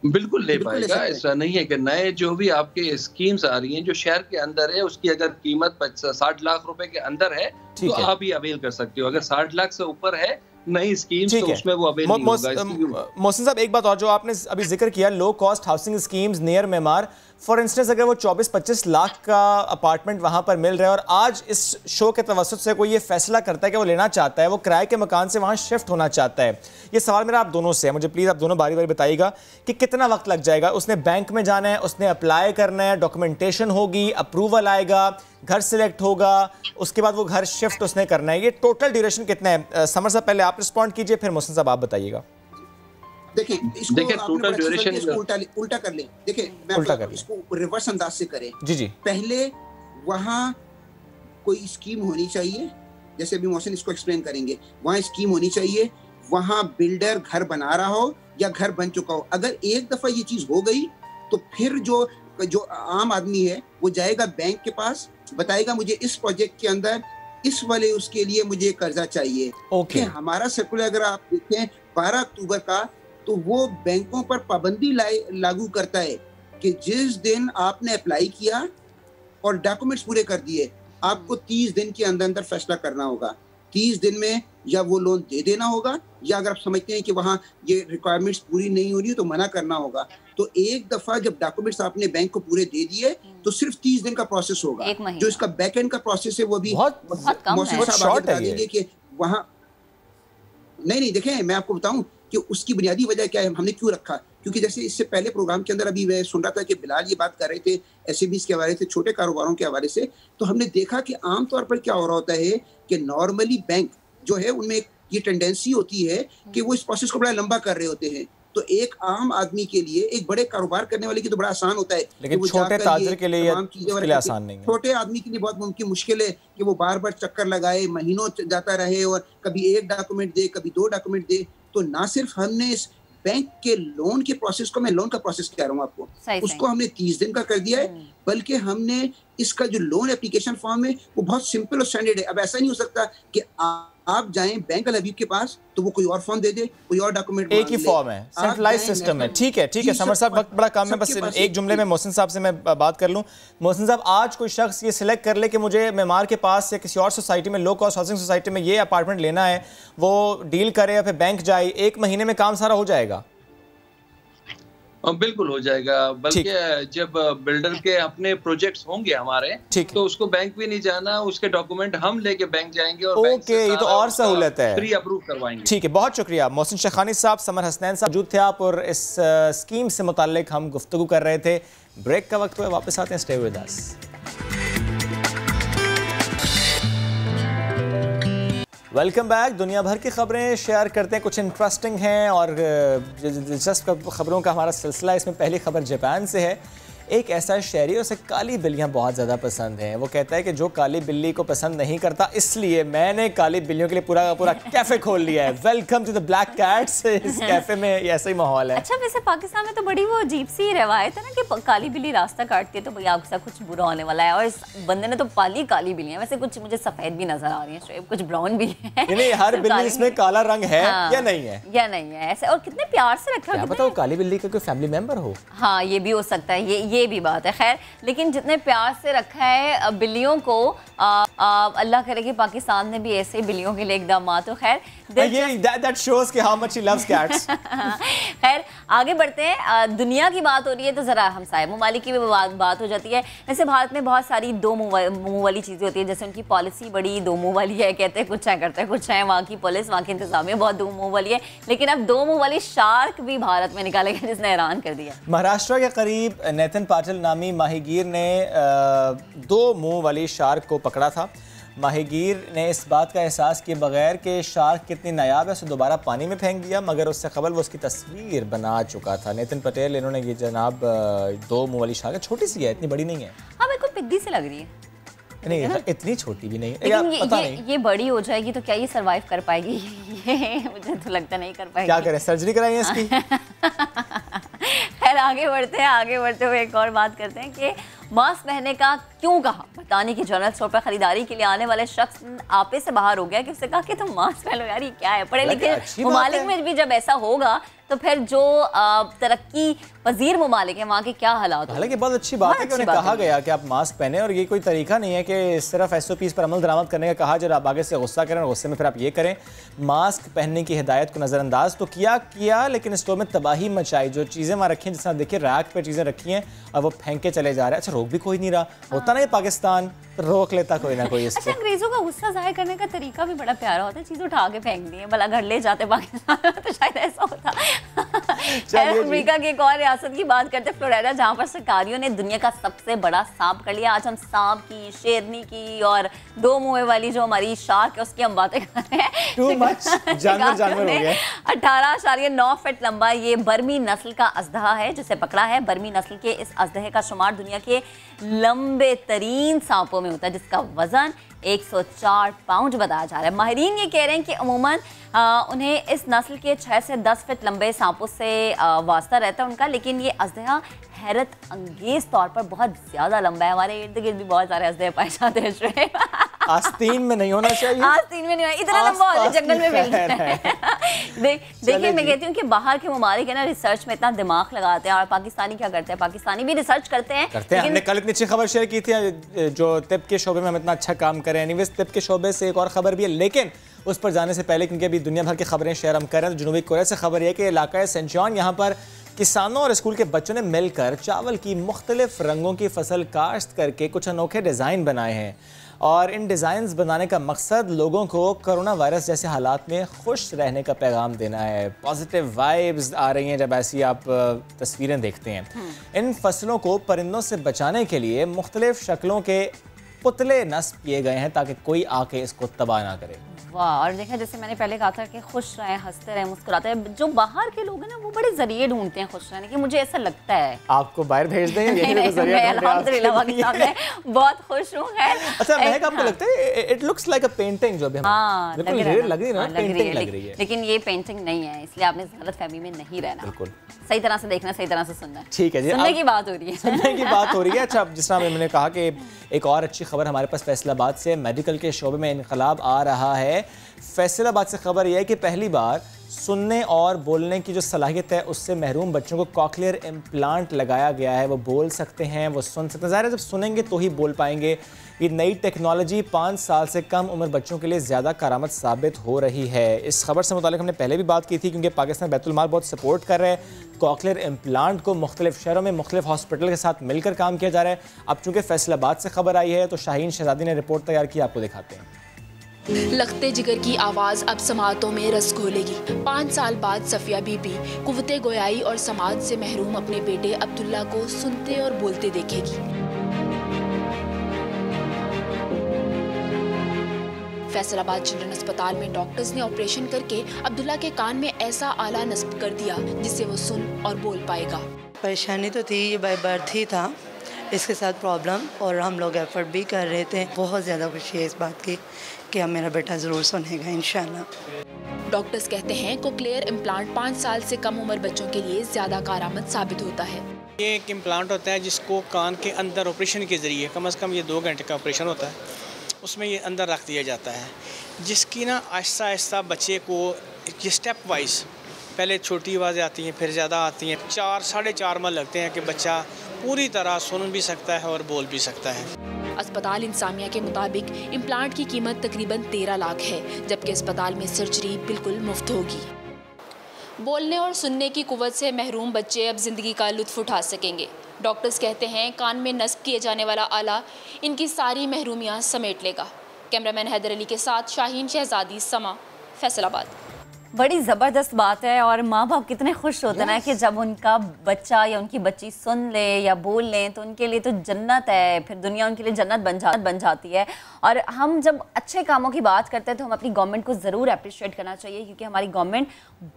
बिल्कुल ले पाएगा। ऐसा नहीं है कि नए जो भी आपके स्कीम्स आ रही हैं जो शहर के अंदर है, उसकी अगर कीमत 60 लाख रुपए के अंदर है तो आप ही अवेल कर सकते हो। अगर 60 लाख से ऊपर है नई स्कीम्स तो उसमें वो अवेल नहीं होगा। मोहसिन साहब एक बात और जो आपने अभी जिक्र किया, low cost housing schemes near Maymar, for instance अगर वो 24-25 लाख का अपार्टमेंट वहां पर मिल रहा है और आज इस शो के तवस्सुत से कोई ये फैसला करता है कि वो लेना चाहता है, वो किराए के मकान से वहां शिफ्ट होना चाहता है, ये सवाल मेरा आप दोनों से है, मुझे प्लीज़ आप दोनों बारी बारी बताइएगा कि कितना वक्त लग जाएगा? उसने बैंक में जाना है, उसने अप्लाई करना है, डॉक्यूमेंटेशन होगी, अप्रूवल आएगा, घर सिलेक्ट होगा, उसके बाद वो घर शिफ्ट उसने करना है, ये टोटल ड्यूरेशन कितना है? समर साहब पहले आप रिस्पॉन्ड कीजिए, फिर मोहसिन साहब आप बताइए। देखिए टोटल ड्यूरेशन उल्टा कर लें। देखिए मैं इसको रिवर्स अंदाज से करें। जी पहले वहाँ कोई स्कीम होनी चाहिए, जैसे अभी मोहसिन इसको एक्सप्लेन करेंगे, वहाँ स्कीम होनी चाहिए, वहाँ बिल्डर घर बना रहा हो या घर बन चुका हो। अगर एक दफा ये चीज हो गई तो फिर जो आम आदमी है वो जाएगा बैंक के पास, बताएगा मुझे इस प्रोजेक्ट के अंदर इस वाले उसके लिए मुझे कर्जा चाहिए। हमारा सर्कुलर अगर आप देखें 12 अक्टूबर का, तो वो बैंकों पर पाबंदी लागू करता है कि जिस दिन आपने अप्लाई किया और डॉक्यूमेंट्स पूरे कर दिए, आपको 30 दिन के अंदर अंदर फैसला करना होगा। 30 दिन में या वो लोन दे देना होगा, या अगर आप समझते हैं कि वहाँ ये रिक्वायरमेंट्स पूरी नहीं हो रही तो मना करना होगा। तो एक दफा जब डॉक्यूमेंट्स आपने बैंक को पूरे दे दिए तो सिर्फ 30 दिन का प्रोसेस होगा। जो इसका बैक एंड का प्रोसेस है वो भी मोहसिन साहब आगे बता देंगे कि वहाँ नहीं देखें, मैं आपको बताऊं कि उसकी बुनियादी वजह क्या है, हमने क्यों रखा। क्योंकि जैसे इससे पहले प्रोग्राम के अंदर अभी मैं सुन रहा था कि बिलाल ये बात कर रहे थे SMEs के हवाले से, छोटे कारोबारों के हवाले से, तो हमने देखा कि आमतौर पर क्या हो रहा होता है कि नॉर्मली बैंक जो है उनमें ये टेंडेंसी होती है कि वो इस प्रोसेस को बड़ा लंबा कर रहे होते हैं। तो एक आम आदमी के लिए, एक बड़े कारोबार करने वाले के तो बड़ा आसान होता है, लेकिन छोटे ताजिर के लिए आसान नहीं है। छोटे आदमी के लिए बहुत मुमकिन मुश्किल है कि वो बार बार चक्कर लगाए, महीनों जाता रहे और कभी एक डॉक्यूमेंट दे, कभी 2 डॉक्यूमेंट दे। तो ना सिर्फ हमने इस बैंक के लोन के प्रोसेस को, मैं लोन का प्रोसेस कह रहा हूँ आपको, उसको हमने 30 दिन का कर दिया है, बल्कि हमने इसका जो लोन एप्लीकेशन फॉर्म है वो बहुत सिंपल और स्टैंडर्ड है। अब ऐसा नहीं हो सकता कि आप जाएं बैंक अल हबीब के पास तो वो कोई और फॉर्म दे दे, कोई और डॉक्यूमेंट, एक ही फॉर्म है, सेंट्रलाइज्ड सिस्टम है। ठीक है समर साहब, वक्त बड़ा कम है, बस एक जुमले में मोहसिन साहब से मैं बात कर लूं। मोहसिन साहब, आज कोई शख्स ये सिलेक्ट कर ले कि मुझे मेमार के पास या किसी और सोसाइटी में, लो कॉस्ट हाउसिंग सोसाइटी में ये अपार्टमेंट लेना है, वो डील करे या फिर बैंक जाए, 1 महीने में काम सारा हो जाएगा? बिल्कुल हो जाएगा, बल्कि जब बिल्डर के अपने प्रोजेक्ट्स होंगे हमारे तो उसको बैंक भी नहीं जाना, उसके डॉक्यूमेंट हम लेके बैंक जाएंगे और बैंक से ये तो और सहूलत है, प्री अप्रूव करवाएंगे। ठीक है, बहुत शुक्रिया मोहसिन शेखानी साहब, समर हसनैन साहब मौजूद थे आप और इस स्कीम से मुताल्लिक हम गुफ्तगू कर रहे थे। ब्रेक का वक्त हुआ, वापस आते हैं, stay with us. Welcome back. दुनिया भर की खबरें शेयर करते हैं, कुछ इंटरेस्टिंग हैं और दिलचस्प खबरों का हमारा सिलसिला। इसमें पहली खबर जापान से है। एक ऐसा शहरी, उसे काली बिल्लियाँ बहुत ज़्यादा पसंद हैं। वो कहता है कि जो काली बिल्ली को पसंद नहीं करता, इसलिए मैंने काली बिल्लियों के लिए पूरा का पूरा कैफ़े खोल लिया है। Welcome to the black cats. इस कैफ़े में ऐसा ही माहौल है। अच्छा, वैसे पाकिस्तान में तो बड़ी वो अजीब सी रवायत है ना कि काली बिल्ली रास्ता काटती है तो भैया आपके साथ कुछ बुरा होने वाला है, और इस बंदे ने तो पाली काली बिल्लियाँ। वैसे कुछ मुझे सफ़ेद भी नजर आ रही है, कुछ ब्राउन भी है। नहीं, हर बिल्ली इसमें काला रंग है या नहीं है, या नहीं है ऐसे, और कितने प्यार से रखा है। बताओ काली बिल्ली का कोई फैमिली मेंबर हो? हाँ, ये भी हो सकता है, ये भी बात है। खैर, लेकिन जितने प्यार से रखा है बिल्लियों को, अल्लाह करे कि पाकिस्तान में भी ऐसे बिल्लियों के लिए इकदाम हो। खैर, that shows कि how much he loves cats. खैर, आगे बढ़ते हैं। दुनिया की बात हो रही है तो ज़रा हमसाए ममालिक की भी बात हो जाती है। वैसे भारत में बहुत सारी दो मुँह वाली चीज़ें होती है, जैसे उनकी पॉलिसी बड़ी दो मुँह वाली है, कहते हैं कुछ है करते हैं कुछ है। वहाँ की पुलिस, वहाँ की इंतजामिया बहुत दो मुँह वाली है, लेकिन अब दो मुँह वाली शार्क भी भारत में निकाले गए, जिसने हैरान कर दिया। महाराष्ट्र के करीब नेथन पाटिल नामी माहीगीर ने दो मुँह वाली शार्क को पकड़ा था। माहीगीर ने इस बात का एहसास किए बगैर कि शार्क कितनी नायाब है, उसे दोबारा पानी में फेंक दिया, मगर उससे कबल वो उसकी तस्वीर बना चुका था। नितिन पटेल, इन्होंने ये जनाब दो मुँह वाली शार्क, छोटी सी है, इतनी बड़ी नहीं है। हाँ, मेरे को पिद्दी से लग रही है। नहीं, इतनी छोटी भी नहीं है, पता नहीं। ये बड़ी हो जाएगी तो क्या ये सरवाइव कर पाएगी? ये मुझे तो लगता नहीं कर पाएगी। क्या करें, सर्जरी कराएं इसकी? खैर, आगे बढ़ते हुए एक और बात करते हैं कि मास्क पहनने का क्यों कहा। बताने की जनरल स्टोर पर खरीदारी के लिए आने वाले शख्स आपे से बाहर हो गया कि उससे कहा कि तुम मास्क पहनो यार, ये क्या है। पढ़े लिखे ममालिक में भी जब ऐसा होगा तो फिर जो तरक्की पजीर ममालिक है वहाँ के क्या हालात होंगे। हालांकि बहुत अच्छी बात है कि उन्हें कहा गया कि आप मास्क पहने, और ये कोई तरीका नहीं है कि सिर्फ SOPs पर अमल दरामद करने का कहा, जब आप आगे से गुस्सा करें और गुस्से में फिर आप ये करें। मास्क पहनने की हिदायत को नज़रअंदाज तो किया, लेकिन स्टोर में तबाही मचाई। जो चीज़ें वहाँ रखी हैं, जिस तरह देखिए रैक पर चीज़ें रखी हैं और वो फेंक के चले जा रहे हैं। अच्छा, रोक भी कोई नहीं रहा, होता नहीं पाकिस्तान, रोक लेता कोई ना कोई इसको। अच्छा, अंग्रेजों का गुस्सा जाहिर करने का तरीका भी बड़ा प्यारा होता है, चीज़ उठा के फेंक दी है, भला घर ले जाते पाकिस्तान तो शायद ऐसा होता। अमेरिका की एक और रियासत की बात करते हैं, फ्लोरिडा, जहाँ पर सरकारियों ने दुनिया का सबसे बड़ा सांप कर लिया। आज हम सांप की, शेरनी की और दो मुँह वाली जो हमारी शार्क है उसकी हम बातें कर रहे हैं। Too much, जानवर हो गया। 18.9 फीट लंबा ये बर्मी नस्ल का अजदहा है जिसे पकड़ा है। बर्मी नस्ल के इस अजदहे का शुमार दुनिया के लंबे तरीन सांपों में होता है, जिसका वजन 104 पाउंड बताया जा रहा है। माहिरीन ये कह रहे हैं कि अमूमन उन्हें इस नस्ल के 6 से 10 फीट लंबे सांपों से वास्ता रहता है उनका, लेकिन ये अजदहा हैरत अंगेज तौर पर बहुत ज़्यादा लंबा है। हमारे इर्द गिर्द भी बहुत सारे अजदहे पाए जाते हैं। आस्तीन में नहीं होना चाहिए, आस्तीन में नहीं होना, इतना लंबा होता है जंगल में मिलता है। देखिए, मैं कहती हूँ कि बाहर के ममालिक है ना, रिसर्च में इतना दिमाग लगाते हैं, और पाकिस्तानी क्या करते हैं, पाकिस्तानी भी रिसर्च करते हैं। हमने कल इतनी अच्छी खबर शेयर की थी जो तिब के शोबे में हम इतना अच्छा काम करें। एनीवेज, तिब के शोबे से एक और खबर भी है, लेकिन उस पर जाने से पहले, क्योंकि अभी दुनिया भर की खबरें शेयर हम कर रहे हैं, तो जनूबी कोरिया से खबर है कि इलाका सेंचुआन, यहाँ पर किसानों और स्कूल के बच्चों ने मिलकर चावल की मुख्तलिफ रंगों की फसल काश्त करके कुछ अनोखे डिज़ाइन बनाए हैं, और इन डिज़ाइंस बनाने का मकसद लोगों को कोरोना वायरस जैसे हालात में खुश रहने का पैगाम देना है। पॉजिटिव वाइब्स आ रही हैं जब ऐसी आप तस्वीरें देखते हैं। इन फसलों को परिंदों से बचाने के लिए मुख्तलिफ शक्लों के पुतले नस्ब किए गए हैं ताकि कोई आके इसको तबाह ना करे। वाह, और देखा जैसे मैंने पहले कहा था कि खुश रहें, हंसते रहें, मुस्कुराते हैं। जो बाहर के लोग हैं ना, वो बड़े जरिए ढूंढते हैं खुश रहने के, मुझे ऐसा लगता है। आपको बाहर भेज दें, अल्हम्दुलिल्लाह पाकिस्तान में बहुत खुश हूँ। अच्छा, महक, आपको लगता है it looks like a painting जो भी लग रही है, लेकिन ये पेंटिंग नहीं है, इसलिए आपने गलतफहमी में नहीं रहना। बिल्कुल सही तरह से देखना, सही तरह से सुनना। ठीक है जी, सुनने की बात हो रही है, सुनने की बात हो रही है। अच्छा, जिस तरह मैंने कहा कि एक और अच्छी खबर हमारे पास फैसलाबाद से, मेडिकल के शोबे में इनकलाब आ रहा है। फैसलाबाद से खबर यह है कि पहली बार सुनने और बोलने की जो सलाहियत है उससे महरूम बच्चों को कॉकलियर इम्प्लांट लगाया गया है। वो बोल सकते हैं, वो सुन सकते हैं। ज़ाहिर है जब सुनेंगे तो ही बोल पाएंगे। ये नई टेक्नोलॉजी 5 साल से कम उम्र बच्चों के लिए ज़्यादा कारआमद साबित हो रही है। इस खबर से मुतालिक हमने पहले भी बात की थी, क्योंकि पाकिस्तान बैतुल माल बहुत सपोर्ट कर रहा है कॉकलियर इम्प्लांट को। मुख्तलिफ शहरों में मुख्तलिफ हॉस्पिटल के साथ मिलकर काम किया जा रहा है। अब चूँकि फैसलाबाद से खबर आई है तो शाहीन शहजादी ने रिपोर्ट तैयार की, आपको दिखाते हैं। लगते जिगर की आवाज़ अब समातों में रस घोलेगी। 5 साल बाद सफिया बीबी कुव्वते गोयाई और समाज से महरूम अपने बेटे अब्दुल्ला को सुनते और बोलते देखेगी। फैसलाबाद चिल्ड्रन अस्पताल में डॉक्टर्स ने ऑपरेशन करके अब्दुल्ला के कान में ऐसा आला नस्ब कर दिया जिससे वो सुन और बोल पाएगा। परेशानी तो थी, ये बाय बर्थ ही था, इसके साथ प्रॉब्लम, और हम लोग एफर्ट भी कर रहे थे। बहुत ज़्यादा खुशी है इस बात की कि अब मेरा बेटा ज़रूर सुनेगा इंशाल्लाह। डॉक्टर्स कहते हैं कोक्लियर इम्प्लांट 5 साल से कम उम्र बच्चों के लिए ज़्यादा कारआमद साबित होता है। ये एक इम्प्लांट होता है जिसको कान के अंदर ऑपरेशन के ज़रिए कम से कम ये 2 घंटे का ऑपरेशन होता है, उसमें ये अंदर रख दिया जाता है, जिसकी ना आहिस्ता आहिस्ता बच्चे को ये स्टेप वाइज पहले छोटी आवाज़ें आती हैं, फिर ज़्यादा आती हैं। 4 साढ़े 4 माह लगते हैं कि बच्चा पूरी तरह सुन भी सकता है और बोल भी सकता है। अस्पताल इंसामिया के मुताबिक इम्प्लांट की कीमत तकरीबन 13 लाख है, जबकि अस्पताल में सर्जरी बिल्कुल मुफ्त होगी। बोलने और सुनने की कुव्वत से महरूम बच्चे अब ज़िंदगी का लुत्फ़ उठा सकेंगे। डॉक्टर्स कहते हैं कान में नस्ब किए जाने वाला आला इनकी सारी महरूमियाँ समेट लेगा। कैमरामैन हैदर अली के साथ शाहीन शहजादी, समा, फैसलाबाद। बड़ी ज़बरदस्त बात है और माँ बाप कितने खुश होते हैं ना कि जब उनका बच्चा या उनकी बच्ची सुन ले या बोल लें तो उनके लिए तो जन्नत है, फिर दुनिया उनके लिए जन्नत बन जाती है। और हम जब अच्छे कामों की बात करते हैं तो हम अपनी गवर्नमेंट को ज़रूर अप्रिशिएट करना चाहिए, क्योंकि हमारी गवर्नमेंट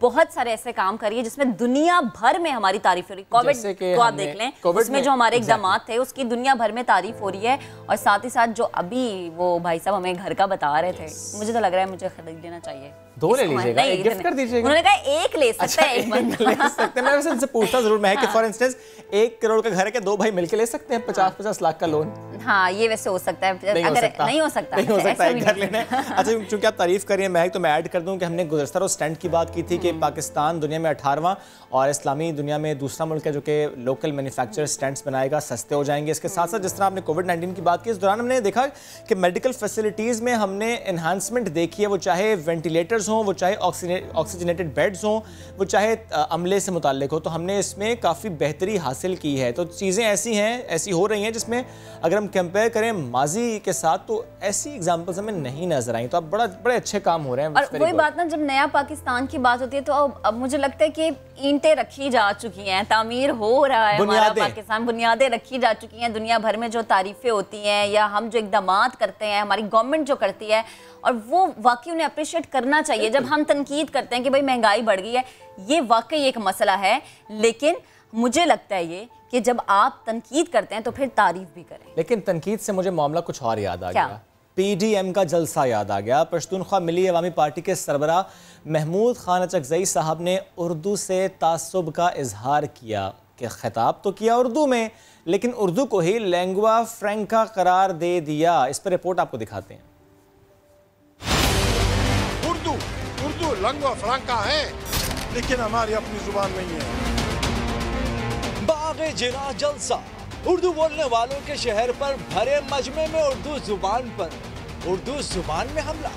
बहुत सारे ऐसे काम कर रही है जिसमें दुनिया भर में हमारी तारीफ हो रही है। कोविड को आप देख लें, उसमें जो हमारे इक़दाम थे उसकी दुनिया भर में तारीफ हो रही है। और साथ ही साथ जो अभी वो भाई साहब हमें घर का बता रहे थे, मुझे तो लग रहा है मुझे खरीद लेना चाहिए। 2 ले लीजिएगा, एक गिफ्ट कर दीजिएगा। उन्होंने कहा 1 ले सकता है, एक बंदा ले सकते हैं। मैं वैसे इनसे पूछता जरूर मैं कि फॉर इंस्टेंस 1 करोड़ का घर है कि 2 भाई मिलके ले सकते हैं 50-50 लाख का लोन? हाँ, ये वैसे हो सकता है। नहीं अगर नहीं हो सकता है घर लेना है। अच्छा, चूंकि आप तारीफ कर रही हैं महक, तो मैं ऐड कर दूं कि हमने गुज़श्ता रोज़ स्टैंड की बात की थी कि पाकिस्तान दुनिया में 18वां और इस्लामी दुनिया में दूसरा मुल्क है जो कि लोकल मैन्युफैक्चर स्टैंड्स बनाएगा, सस्ते हो जाएंगे। इसके साथ साथ जिस तरह आपने कोविड-19 की बात की, इस दौरान हमने देखा कि मेडिकल फैसिलिटीज़ में हमने एनहांसमेंट देखी है, वो चाहे वेंटिलेटर्स हों, वो चाहे ऑक्सीजनेटेड बेड्स हों, वो चाहे अमले से मुताल्लिक हो, तो हमने इसमें काफ़ी बेहतरी हासिल की है। तो चीज़ें ऐसी हो रही हैं जिसमें अगर हम कंपेयर करें माजी के साथ तो ऐसी एग्जांपल्स हमें नहीं नजर आई। तो अब बड़े अच्छे काम हो रहे हैं। और वही बात ना, जब नया पाकिस्तान की बात होती है तो अब मुझे लगता है कि ईंटें रखी जा चुकी हैं, तामीर हो रहा है हमारा पाकिस्तान, बुनियादें रखी जा चुकी हैं। दुनिया भर में जो तारीफें होती हैं या हम जो इक़दामात करते हैं, हमारी गवर्नमेंट जो करती है, और वो वाकई उन्हें अप्रिशिएट करना चाहिए। जब हम तनकीद करते हैं कि भाई महंगाई बढ़ गई है, ये वाकई एक मसला है, लेकिन मुझे लगता है ये कि जब आप तनकीद करते हैं तो फिर तारीफ भी करें। लेकिन तनकीद से मुझे मामला कुछ और याद आ गया। PDM का जलसा याद आ गया। पश्तूनख्वा मिली अवामी पार्टी के सरबराह महमूद खान अचकज़ई साहब ने उर्दू से तासुब का इजहार किया कि खिताब तो किया उर्दू में, लेकिन उर्दू को ही लैंग्वा फ्रैंका करार दे दिया। इस पर रिपोर्ट आपको दिखाते हैं। उर्दू लैंग्वा फ्रैंका है, लेकिन हमारी अपनी जुबान नहीं है। बाग़े जिना जलसा, उर्दू बोलने वालों के शहर पर भरे मजमे में उर्दू जुबान में हमला।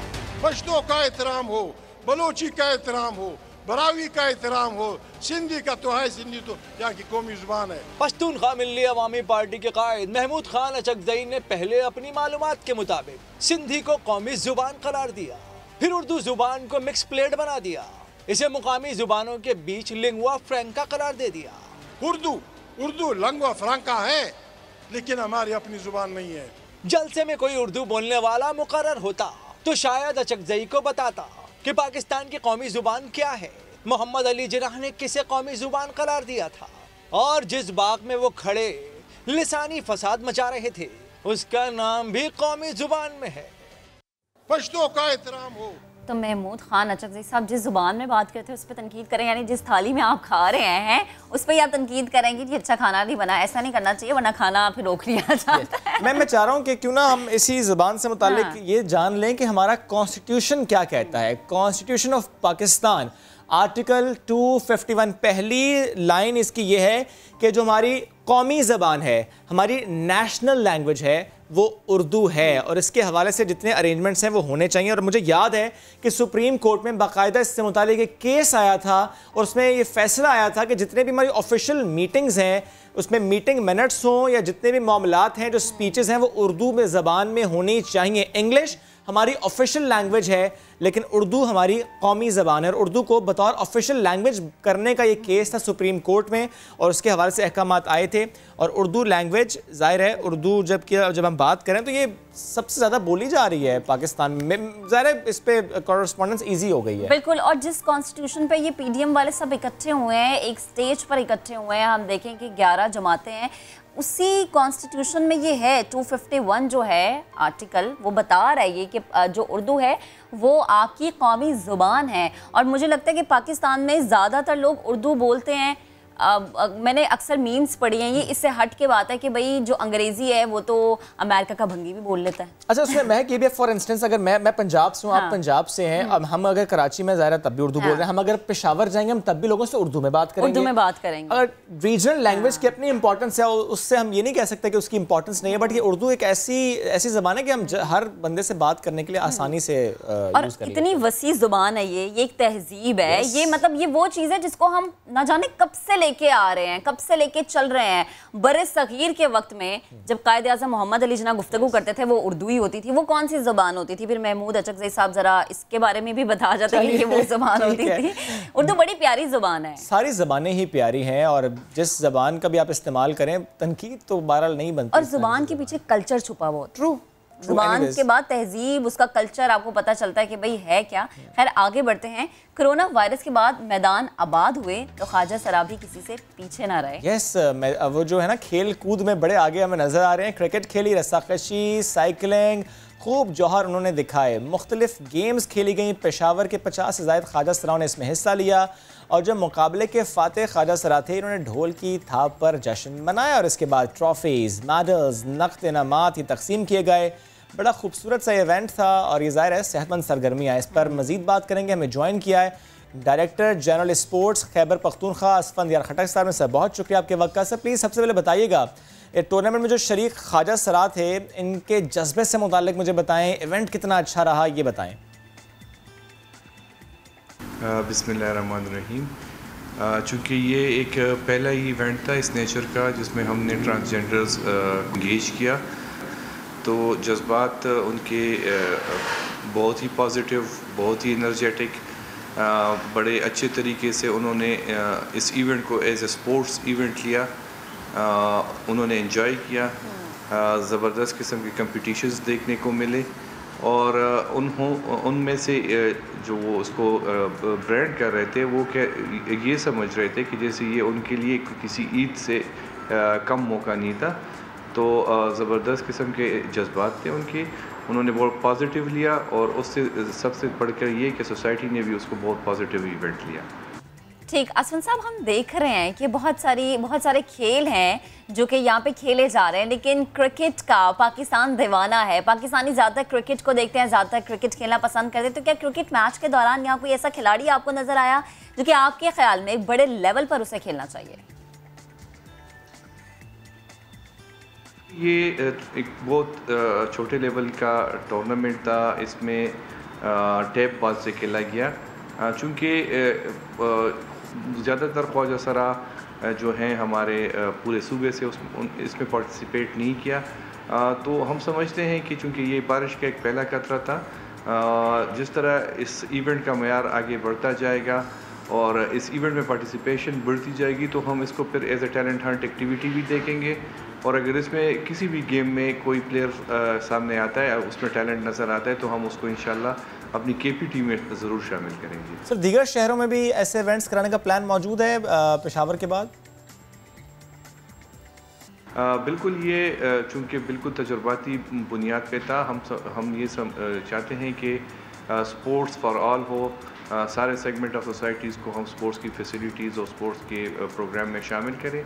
पश्तो का एहतराम हो, बलोची का एहतराम हो, बरावी का एहतराम हो, सिंधी का तो है, सिंधी तो यहाँ की कौमी जुबान है। पश्तूनख्वा मिल्ली अवामी पार्टी के कायद महमूद खान अचकज़ई ने पहले अपनी मालूमात के मुताबिक सिंधी को कौमी जुबान करार दिया, फिर उर्दू जुबान को मिक्स प्लेट बना दिया, इसे मुकामी जुबानों के बीच लिंगुआ फ्रैंका करार दे दिया। उर्दू लैंग्वा फ्रैंका है, लेकिन हमारी अपनी जुबान नहीं है। जलसे में कोई उर्दू बोलने वाला मुकर्रर होता तो शायद अचकज़ई को बताता कि पाकिस्तान की कौमी जुबान क्या है, मोहम्मद अली जिन्नाह ने किसे कौमी जुबान करार दिया था, और जिस बाग में वो खड़े लिसानी फसाद मचा रहे थे उसका नाम भी कौमी जुबान में है। पश्तो का एहतराम हो। तो महमूद खान अचकज़ई साहब जिस जुबान में बात करते हैं उस पर तनकीद करें, यानी जिस थाली में आप खा रहे हैं उस पर आप तनकीद करेंगे कि अच्छा खाना नहीं बना। ऐसा नहीं करना चाहिए, वरना खाना फिर रोक लिया जाता है। मैं चाह रहा हूँ कि क्यों ना हम इसी जुबान से मुताल्लिक ये जान लें कि हमारा कॉन्स्टिट्यूशन क्या कहता है। कॉन्स्टिट्यूशन ऑफ पाकिस्तान आर्टिकल 251 पहली लाइन इसकी ये है कि जो हमारी कौमी ज़बान है, हमारी नेशनल लैंग्वेज है, वो उर्दू है और इसके हवाले से जितने अरेंजमेंट्स हैं वो होने चाहिए। और मुझे याद है कि सुप्रीम कोर्ट में बाकायदा इससे मुतालिक एक केस आया था और उसमें ये फैसला आया था कि जितने भी हमारी ऑफिशियल मीटिंग्स हैं उसमें मीटिंग मिनट्स हों या जितने भी मामलात हैं, जो स्पीचेस हैं, वो उर्दू में ज़बान में होनी चाहिए। इंग्लिश हमारी ऑफिशियल लैंग्वेज है लेकिन उर्दू हमारी कौमी ज़बान है और उर्दू को बतौर ऑफिशियल लैंग्वेज करने का ये केस था सुप्रीम कोर्ट में और उसके हवाले से अहकामात आए थे। और उर्दू लैंग्वेज ज़ाहिर है, उर्दू जब हम बात करें तो ये सबसे ज़्यादा बोली जा रही है पाकिस्तान में, ज़ाहिर है इस पर कॉरेस्पॉन्डेंस ईजी हो गई है। बिल्कुल। और जिस कॉन्स्टिट्यूशन पे ये PDM वाले सब इकट्ठे हुए हैं, एक स्टेज पर इकट्ठे हुए हैं, हम देखें कि 11 जमातें हैं, उसी कॉन्स्टिट्यूशन में ये है 251 जो है आर्टिकल, वो बता रहा है ये कि जो उर्दू है वो आपकी कौमी ज़ुबान है। और मुझे लगता है कि पाकिस्तान में ज़्यादातर लोग उर्दू बोलते हैं। मैंने अक्सर मीम्स पढ़ी हैं, ये इससे हट के बात है कि भाई जो अंग्रेज़ी है वो तो अमेरिका का भंगी भी बोल लेता है। अच्छा, उसमें मैं ये भी फॉर इंस्टेंस अगर मैं पंजाब से हूँ, आप पंजाब से हैं, अब हम अगर कराची में ज़ाहिर तब भी उर्दू बोल रहे हैं, हम अगर पेशावर जाएंगे हम तब भी लोगों से उर्दू में बात करेंगे। अगर रीजनल लैंग्वेज की अपनी इंपॉर्टेंस है उससे हम ये नहीं कह सकते कि उसकी इंपॉर्टेंस नहीं है, बट ये उर्दू एक ऐसी ज़बान है कि हम हर बंदे से बात करने के लिए आसानी से और इतनी वसी ज़ुबान है, ये एक तहजीब है। ये मतलब ये वो चीज़ है जिसको हम ना जाने कब से लेके आ रहे हैं, कब से लेके चल रहे हैं। बरे सगीर के वक्त में जब कायद आज़म मोहम्मद अली जिन्ना गुफ्तगू करते थे वो उर्दू ही होती थी। वो कौन सी ज़बान होती थी? फिर महमूद अचकज़ई साहब जरा इसके बारे में भी बता जाते हैं कि वो ज़बान होती थी। उर्दू बड़ी प्यारी ज़बान है। सारी ज़बानें ही प्यारी हैं और जिस ज़बान का भी आप इस्तेमाल करें, तनकीद तो बहरहाल नहीं बनती। और ज़ुबान के पीछे कल्चर छुपा हुआ। ट्रू। ज़ुबान के बाद तहजीब, उसका कल्चर आपको पता चलता है कि भाई है क्या। खैर आगे बढ़ते हैं। कोरोना वायरस के बाद मैदान आबाद हुए तो ख्वाजा सराबी किसी से पीछे ना रहे। यस, वो जो है ना खेल कूद में बड़े आगे हमें नज़र आ रहे हैं। क्रिकेट खेली, रस्साकशी, साइकिलिंग, खूब जौहर उन्होंने दिखाए। मुख्तलिफ गेम्स खेली गई। पेशावर के 50 से ज़ायद ख्वाजा सराओं ने इसमें हिस्सा लिया और जब मुकाबले के फातेह ख्वाजा सरा थे, इन्होंने ढोल की थाप पर जश्न मनाया और इसके बाद ट्रॉफीज़, मेडल्स, नक़द इनामात ये तकसीम किए गए। बड़ा खूबसूरत सा इवेंट था और ये ज़ाहिर है सेहतमंद सरगर्मियाँ। इस पर मज़ीद बात करेंगे। हमें ज्वाइन किया है director general sports Khyber Pakhtunkhwa Asfandyar Khattak साहब ने। सर बहुत शुक्रिया आपके वक्त का। सर प्लीज़ सबसे पहले बताइएगा, ये टूर्नामेंट में जो शरीक ख्वाजा सरा थे, इनके जज्बे से मुतालिक मुझे बताएं, इवेंट कितना अच्छा रहा ये बताएं। बिस्मिल्लाहिर्रहमानिर्रहीम। चूँकि ये एक पहला ही इवेंट था इस नेचर का जिसमें हमने ट्रांसजेंडर्स इंगेज किया, तो जज्बात उनके बहुत ही पॉजिटिव, बहुत ही एनर्जेटिक, बड़े अच्छे तरीके से उन्होंने इस इवेंट को एज ए स्पोर्ट्स इवेंट लिया। उन्होंने एंजॉय किया। ज़बरदस्त किस्म के कंपटीशंस देखने को मिले और उनमें से जो वो उसको ब्रांड कर रहे थे वो क्या ये समझ रहे थे कि जैसे ये उनके लिए किसी ईद से कम मौका नहीं था। तो ज़बरदस्त किस्म के जज्बात थे उनके, उन्होंने बहुत पॉजिटिव लिया और उससे सबसे बढ़कर ये कि सोसाइटी ने भी उसको बहुत पॉजिटिव इवेंट लिया। ठीक, असफन साहब हम देख रहे हैं कि बहुत सारे खेल हैं जो कि यहाँ पे खेले जा रहे हैं, लेकिन क्रिकेट का पाकिस्तान दीवाना है। पाकिस्तानी ज़्यादातर क्रिकेट को देखते हैं, ज़्यादातर क्रिकेट खेलना पसंद करते हैं। तो क्या क्रिकेट मैच के दौरान यहाँ कोई ऐसा खिलाड़ी आपको नज़र आया जो कि आपके ख्याल में एक बड़े लेवल पर उसे खेलना चाहिए? ये एक बहुत छोटे लेवल का टूर्नामेंट था। इसमें टैप बॉल से खेला गया। चूँकि ज़्यादातर ख्वाजा सरा जो हैं हमारे पूरे सूबे से इसमें पार्टिसिपेट नहीं किया, तो हम समझते हैं कि चूँकि ये बारिश का एक पहला खतरा था, जिस तरह इस इवेंट का मयार आगे बढ़ता जाएगा और इस इवेंट में पार्टिसिपेशन बढ़ती जाएगी तो हम इसको फिर as a talent hunt activity भी देखेंगे। और अगर इसमें किसी भी गेम में कोई प्लेयर सामने आता है, उसमें टैलेंट नज़र आता है, तो हम उसको इंशाल्लाह अपनी KPT में ज़रूर शामिल करेंगे। सर दीगर शहरों में भी ऐसे इवेंट्स कराने का प्लान मौजूद है पेशावर के बाद? बिल्कुल, ये चूँकि बिल्कुल तजुर्बाती बुनियाद पे था। हम ये चाहते हैं कि स्पोर्ट्स फॉर ऑल हो। सारे सेगमेंट ऑफ सोसाइटीज़ को हम स्पोर्ट्स की फैसिलिटीज़ और स्पोर्ट्स के प्रोग्राम में शामिल करें।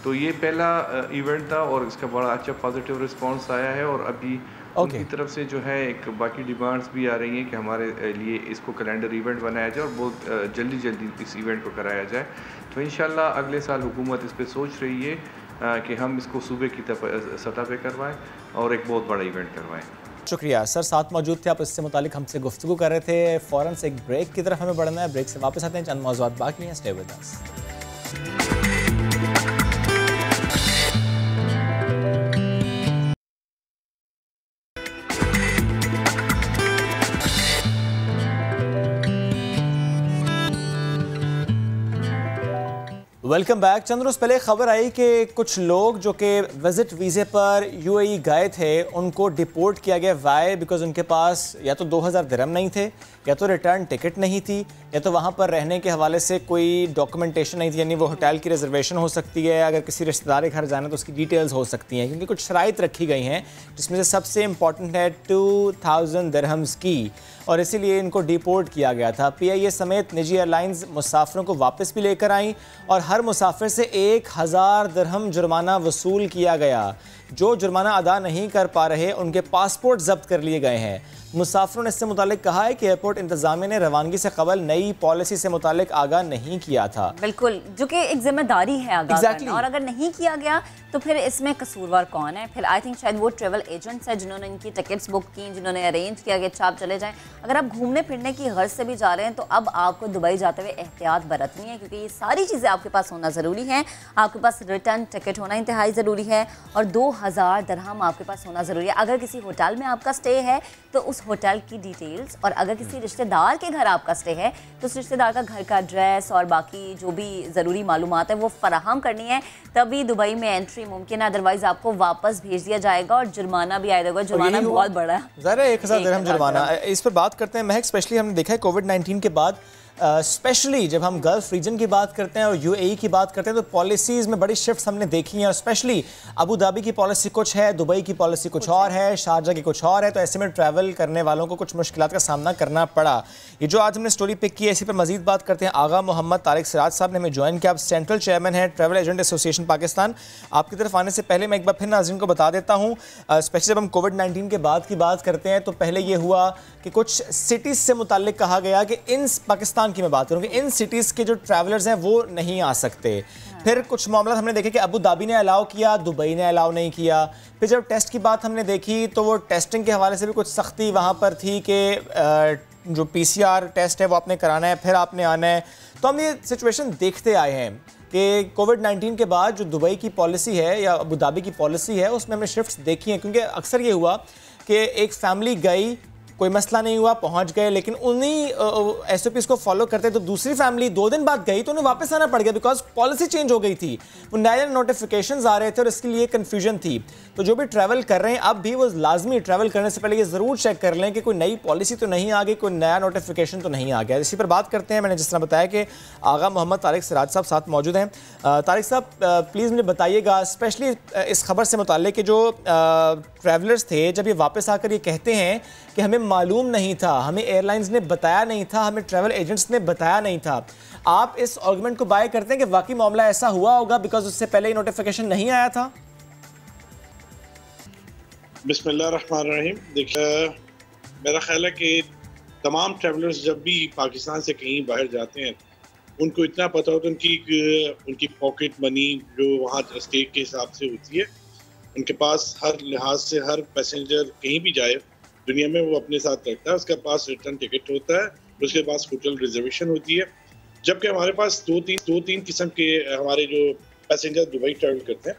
तो ये पहला इवेंट था और इसका बड़ा अच्छा पॉजिटिव रिस्पांस आया है और अभी उनकी तरफ से जो है एक बाकी डिमांड्स भी आ रही हैं कि हमारे लिए इसको कैलेंडर इवेंट बनाया जाए और बहुत जल्दी जल्दी इस इवेंट को कराया जाए। तो इंशाल्लाह अगले साल हुकूमत इस पर सोच रही है कि हम इसको सूबे की सतह पे करवाएं और एक बहुत बड़ा इवेंट करवाएं। शुक्रिया सर, साथ मौजूद थे आप, इससे मुतालिक हमसे गुफ्तगू कर रहे थे। फ़ौरन से एक ब्रेक की तरफ हमें बढ़ना है, ब्रेक से वापस आते हैं, चंद मौज़ूआत बाकी हैं, stay with us. Welcome back. चंद रोज़ पहले खबर आई कि कुछ लोग जो कि विजिट वीज़े पर यूएई गए थे उनको डिपोर्ट किया गया। वाई? बिकॉज उनके पास या तो 2000 दिरहम नहीं थे, या तो रिटर्न टिकट नहीं थी, या तो वहाँ पर रहने के हवाले से कोई डॉक्यूमेंटेशन नहीं थी, यानी वो होटल की रिजर्वेशन हो सकती है, अगर किसी रिश्तेदार के घर जाना तो उसकी डिटेल्स हो सकती हैं, क्योंकि कुछ शराइत रखी गई हैं जिसमें से सबसे इम्पॉर्टेंट है 2000 दिरहम्स की, और इसीलिए इनको डिपोर्ट किया गया था। PIA समेत निजी एयरलाइंस मुसाफिरों को वापस भी लेकर आईं और हर मुसाफिर से 1000 दिरहम जुर्माना वसूल किया गया। जो जुर्माना अदा नहीं कर पा रहे उनके पासपोर्ट जब्त कर लिए गए हैं। मुसाफिरों ने इससे मुतालिक कहा है कि एयरपोर्ट इंतजामिया ने रवानगी से कबल नई पॉलिसी से मुतालिक आगाह नहीं किया था। बिल्कुल, जो कि एक जिम्मेदारी है आगाह करना, और अगर नहीं किया गया तो फिर इसमें कसूरवार कौन है? फिर आई थिंक शायद वो ट्रेवल एजेंट्स हैं जिन्होंने इनकी टिकट्स बुक की, जिन्होंने अरेंज किया कि अच्छा आप चले जाएं। अगर आप घूमने फिरने की गर्ज से भी जा रहे हैं तो अब आपको दुबई जाते हुए एहतियात बरतनी है, क्योंकि ये सारी चीज़ें आपके पास होना ज़रूरी है। आपके पास रिटर्न टिकट होना इंतहाई ज़रूरी है और 2000 दिरहम आपके पास होना ज़रूरी है। अगर किसी होटल में आपका स्टे है तो उस होटल की डिटेल्स, और अगर किसी रिश्तेदार के घर आपका स्टे है तो उस रिश्तेदार का घर का एड्रेस और बाकी जो भी ज़रूरी मालूमात है वो फराहम करनी है, तभी दुबई में एंट्री मुमकिन है। अदरवाइज आपको वापस भेज दिया जाएगा और जुर्माना भी आएगा। जुर्माना बहुत बड़ा है, ज़रा 1000 दिरहम जुर्माना। इस पर बात करते हैं महक। स्पेशली हमने देखा है कोविड-19 के बाद, स्पेशली जब हम गल्फ रीजन की बात करते हैं और UAE की बात करते हैं, तो पॉलिसीज़ में बड़ी शिफ्ट्स हमने देखी हैं, और स्पेशली अबू धाबी की पॉलिसी कुछ है, दुबई की पॉलिसी कुछ और है, शारजा की कुछ और है। तो ऐसे में ट्रैवल करने वालों को कुछ मुश्किलात का सामना करना पड़ा। ये जो आज हमने स्टोरी पिक की है, इसी पर मजीद बात करते हैं। आगा मोहम्मद तारिक सिराज साहब ने हमें ज्वाइन किया। आप सेंट्रल चेयरमैन है ट्रैवल एजेंट एसोसिएशन पाकिस्तान। आपकी तरफ आने से पहले मैं एक बार फिर नाज़रीन को बता देता हूँ, स्पेशली जब हम कोविड-19 के बाद की बात करते हैं तो पहले ये हुआ कि कुछ सिटीज़ से मुताल्लिक कहा गया कि इन पाकिस्तान की मैं बात करूँगी, इन सिटीज़ के जो ट्रैवलर्स हैं वो नहीं आ सकते। फिर कुछ मामला हमने देखे कि अबू धाबी ने अलाउ किया, दुबई ने अलाउ नहीं किया। फिर जब टेस्ट की बात हमने देखी तो वो टेस्टिंग के हवाले से भी कुछ सख्ती वहाँ पर थी कि जो PCR टेस्ट है वो आपने कराना है, फिर आपने आना है। तो हम ये सिचुएशन देखते आए हैं कि कोविड-19 के बाद जो दुबई की पॉलिसी है या अबू धाबी की पॉलिसी है उसमें हमने शिफ्ट्स देखी हैं, क्योंकि अक्सर ये हुआ कि एक फैमिली गई, कोई मसला नहीं हुआ, पहुंच गए, लेकिन उन्हीं SOPs को फॉलो करते तो दूसरी फैमिली 2 दिन बाद गई तो उन्हें वापस आना पड़ गया, बिकॉज पॉलिसी चेंज हो गई थी। वो नए नोटिफिकेशंस आ रहे थे और इसके लिए कन्फ्यूजन थी। तो जो भी ट्रैवल कर रहे हैं अब भी वो लाजमी ट्रैवल करने से पहले ये ज़रूर चेक कर लें कि कोई नई पॉलिसी तो नहीं आ गई, कोई नया नोटिफिकेशन तो नहीं आ गया। इसी पर बात करते हैं। मैंने जिस तरह बताया कि आगा मोहम्मद तारिक सिराज साहब साथ मौजूद हैं। तारिक साहब, प्लीज़ मुझे बताइएगा, स्पेशली इस खबर से मुताल्लिक कि जो ट्रैवलर्स थे जब ये वापस आकर ये कहते हैं कि हमें मालूम नहीं था, हमें एयरलाइंस ने बताया नहीं था, हमें ट्रैवल एजेंट्स ने बताया नहीं था, आप इस आर्गुमेंट को बाय करते हैं कि वाकई मामला ऐसा हुआ होगा बिकॉज उससे पहले ही नोटिफिकेशन नहीं आया था? बिस्मिल्लाहिर्रहमानिर्रहीम। देखिए, मेरा ख्याल है कि तमाम ट्रैवलर्स जब भी पाकिस्तान से कहीं बाहर जाते हैं उनको इतना पता होता है उनकी पॉकेट मनी जो वहाँ स्टेट के हिसाब से होती है, उनके पास हर लिहाज से हर पैसेंजर कहीं भी जाए दुनिया में वो अपने साथ रखता है। उसके पास रिटर्न टिकट होता है, उसके पास होटल रिजर्वेशन होती है। जबकि हमारे पास दो तीन किस्म के हमारे जो पैसेंजर दुबई ट्रैवल करते हैं।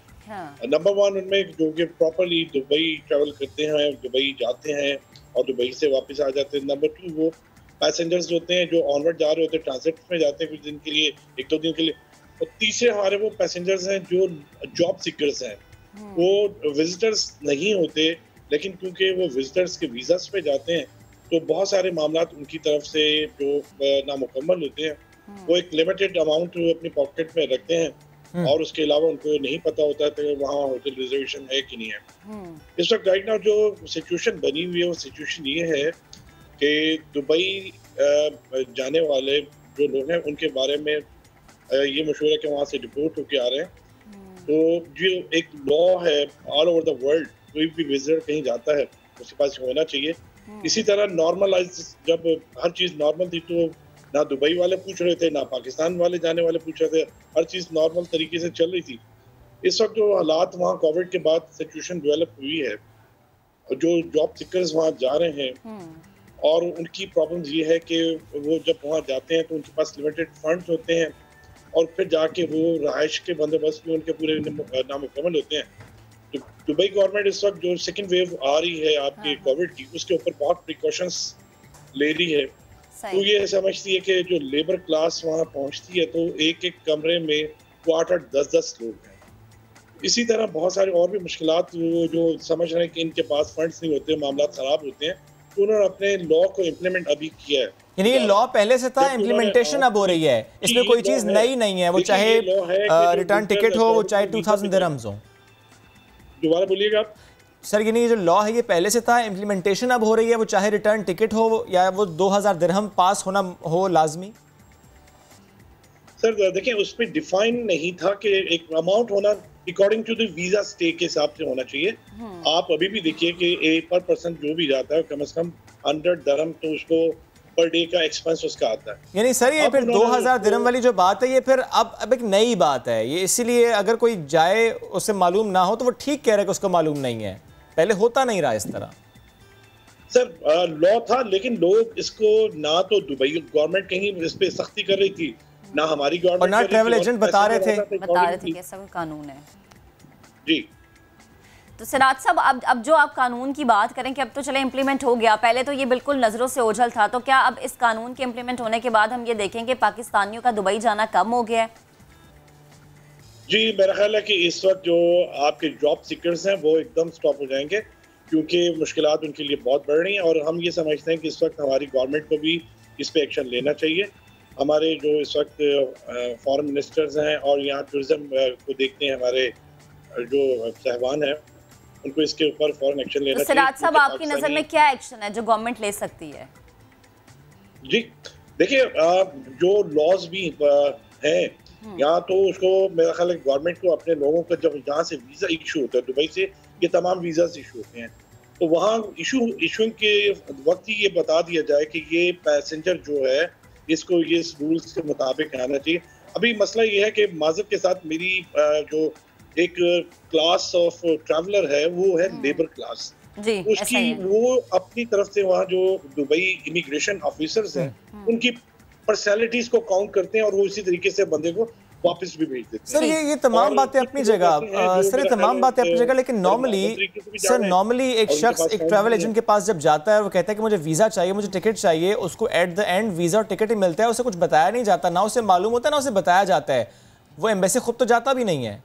नंबर 1 उनमें जो कि प्रॉपरली दुबई ट्रैवल करते हैं, दुबई जाते हैं और दुबई से वापस आ जाते हैं। नंबर 2 वो पैसेंजर्स होते हैं जो ऑनवर्ड जा रहे होते हैं, ट्रांजिट में जाते हैं कुछ दिन के लिए, 1-2 दिन के लिए। और तीसरे हमारे वो पैसेंजर्स हैं जो जॉब सीकर्स हैं, वो विजिटर्स नहीं होते, लेकिन क्योंकि वो विजिटर्स के वीज़ास पे जाते हैं तो बहुत सारे मामलात उनकी तरफ से जो नामुकम्मल होते हैं वो एक लिमिटेड अमाउंट अपनी पॉकेट में रखते हैं और उसके अलावा उनको नहीं पता होता कि वहाँ होटल रिजर्वेशन है कि नहीं है। इस वक्त राइट नाउ जो सिचुएशन बनी हुई है वो सिचुएशन ये है कि दुबई जाने वाले जो लोग हैं उनके बारे में ये मशहूर है कि वहाँ से डिपोर्ट होके आ रहे हैं। तो जो एक लॉ है ऑल ओवर द वर्ल्ड, कोई भी विजिटर कहीं जाता है उसके पास होना चाहिए। इसी तरह नॉर्मलाइज, जब हर चीज़ नॉर्मल थी तो ना दुबई वाले पूछ रहे थे, ना पाकिस्तान वाले जाने वाले पूछ रहे थे, हर चीज़ नॉर्मल तरीके से चल रही थी। इस वक्त जो हालात वहाँ कोविड के बाद सिचुएशन डेवलप हुई है, जो जॉब सीकर्स वहाँ जा रहे हैं और उनकी प्रॉब्लम्स ये है कि वो जब वहाँ जाते हैं तो उनके पास लिमिटेड फंड्स होते हैं और फिर जाके वो रहाइश के बंदोबस्त में उनके पूरे नामुकम्मल होते हैं। तो दुबई गवर्नमेंट इस वक्त जो सेकेंड वेव आ रही है आपके कोविड की, उसके ऊपर बहुत प्रिकॉशंस ले रही है। तो ये समझती है कि जो लेबर क्लास वहाँ पहुँचती है तो एक एक कमरे में वो 8-8, 10-10 लोग हैं। इसी तरह बहुत सारे और भी मुश्किलात जो समझ रहे हैं कि इनके पास फंड्स नहीं होते, मामला खराब होते हैं, तो उन्होंने अपने लॉ को इम्प्लीमेंट अभी किया है। यानी ये लॉ पहले से था, इम्प्लीमेंटेशन अब हो रही है, इसमें कोई चीज नई नहीं है, वो चाहे रिटर्न टिकट हो, वो चाहे 2000 दिरहम्स हो। दोबारा बोलिएगा आप। सर ये जो लॉ है ये पहले से था, इम्प्लीमेंटेशन अब हो रही है, वो चाहे रिटर्न टिकट हो या वो 2000 दिरहम पास होना हो लाजमी। सर देखिए उस पर डिफाइन नहीं था कि एक अमाउंट होना according to the visa stay के हिसाब से होना चाहिए। आप अभी भी देखिए कि पर पर्सन जो भी जाता है कम से कम 100 दिरहम तो उसको पर डे का एक्सपेंस उसका आता है। यानी सर ये फिर 2000 दिरहम वाली जो बात है ये फिर अब एक नई बात है ये, इसीलिए अगर कोई जाए उसे मालूम ना हो तो वो ठीक कह रहे कि उसको मालूम नहीं है, पहले होता नहीं रहा इस तरह। सर लॉ था लेकिन लोग इसको ना तो दुबई गवर्नमेंट कहीं इस पे सख्ती कर रही थी, ना हमारी गवर्नमेंट और ना ट्रैवल एजेंट बता रहे थे कि ऐसा कोई कानून है। जी तो सिराज साहब अब जो आप कानून की बात करें कि अब तो चले इम्प्लीमेंट हो गया, पहले तो ये बिल्कुल नज़रों से ओझल था, तो क्या अब इस कानून के इम्प्लीमेंट होने के बाद हम ये देखेंगे पाकिस्तानियों का दुबई जाना कम हो गया है? जी मेरा ख्याल है कि इस वक्त जो आपके जॉब सीकर्स हैं वो एकदम स्टॉप हो जाएंगे क्योंकि मुश्किलात उनके लिए बहुत बढ़ रही हैं और हम ये समझते हैं कि इस वक्त हमारी गवर्नमेंट को भी इस पर एक्शन लेना चाहिए। हमारे जो इस वक्त फॉरेन मिनिस्टर्स हैं और यहाँ टूरिज्म को देखते हैं हमारे जो साहबान हैं उनको इसके ऊपर फौरन एक्शन लेना चाहिए। सिराज साहब आपकी नज़र में क्या एक्शन है जो गवर्नमेंट ले सकती है? जी देखिए जो लॉज भी हैं यहाँ तो उसको मेरा ख्याल है गवर्नमेंट को अपने लोगों का जब यहाँ से वीज़ा इशू होता है, दुबई से ये तमाम वीज़ा इशू होते हैं, तो वहाँ इशूइंग के वक्त ही ये बता दिया जाए कि ये पैसेंजर जो है इसको ये रूल्स के मुताबिक आना चाहिए। अभी मसला ये है कि माज़रत के साथ मेरी जो एक क्लास ऑफ ट्रैवलर है वो है लेबर क्लास, उसकी वो अपनी तरफ से वहाँ जो दुबई इमिग्रेशन ऑफिसर्स हैं उनकी पर्सनैलिटीज को काउंट करते हैं और वो इसी तरीके से बंदे को वापस भी भेज देते हैं। सर ये तमाम बातें अपनी जगह, सर ये तमाम बातें अपनी जगह, लेकिन नॉर्मली एक शख्स एक ट्रैवल एजेंट के पास जब जाता है और वो कहता है कि मुझे वीज़ा चाहिए, मुझे टिकट चाहिए, उसको एट द एंड वीज़ा और टिकट ही मिलता है, उसे कुछ बताया नहीं जाता, ना उसे मालूम होता है ना उसे बताया जाता है, वो एम्बेसी खुद तो जाता भी नहीं है,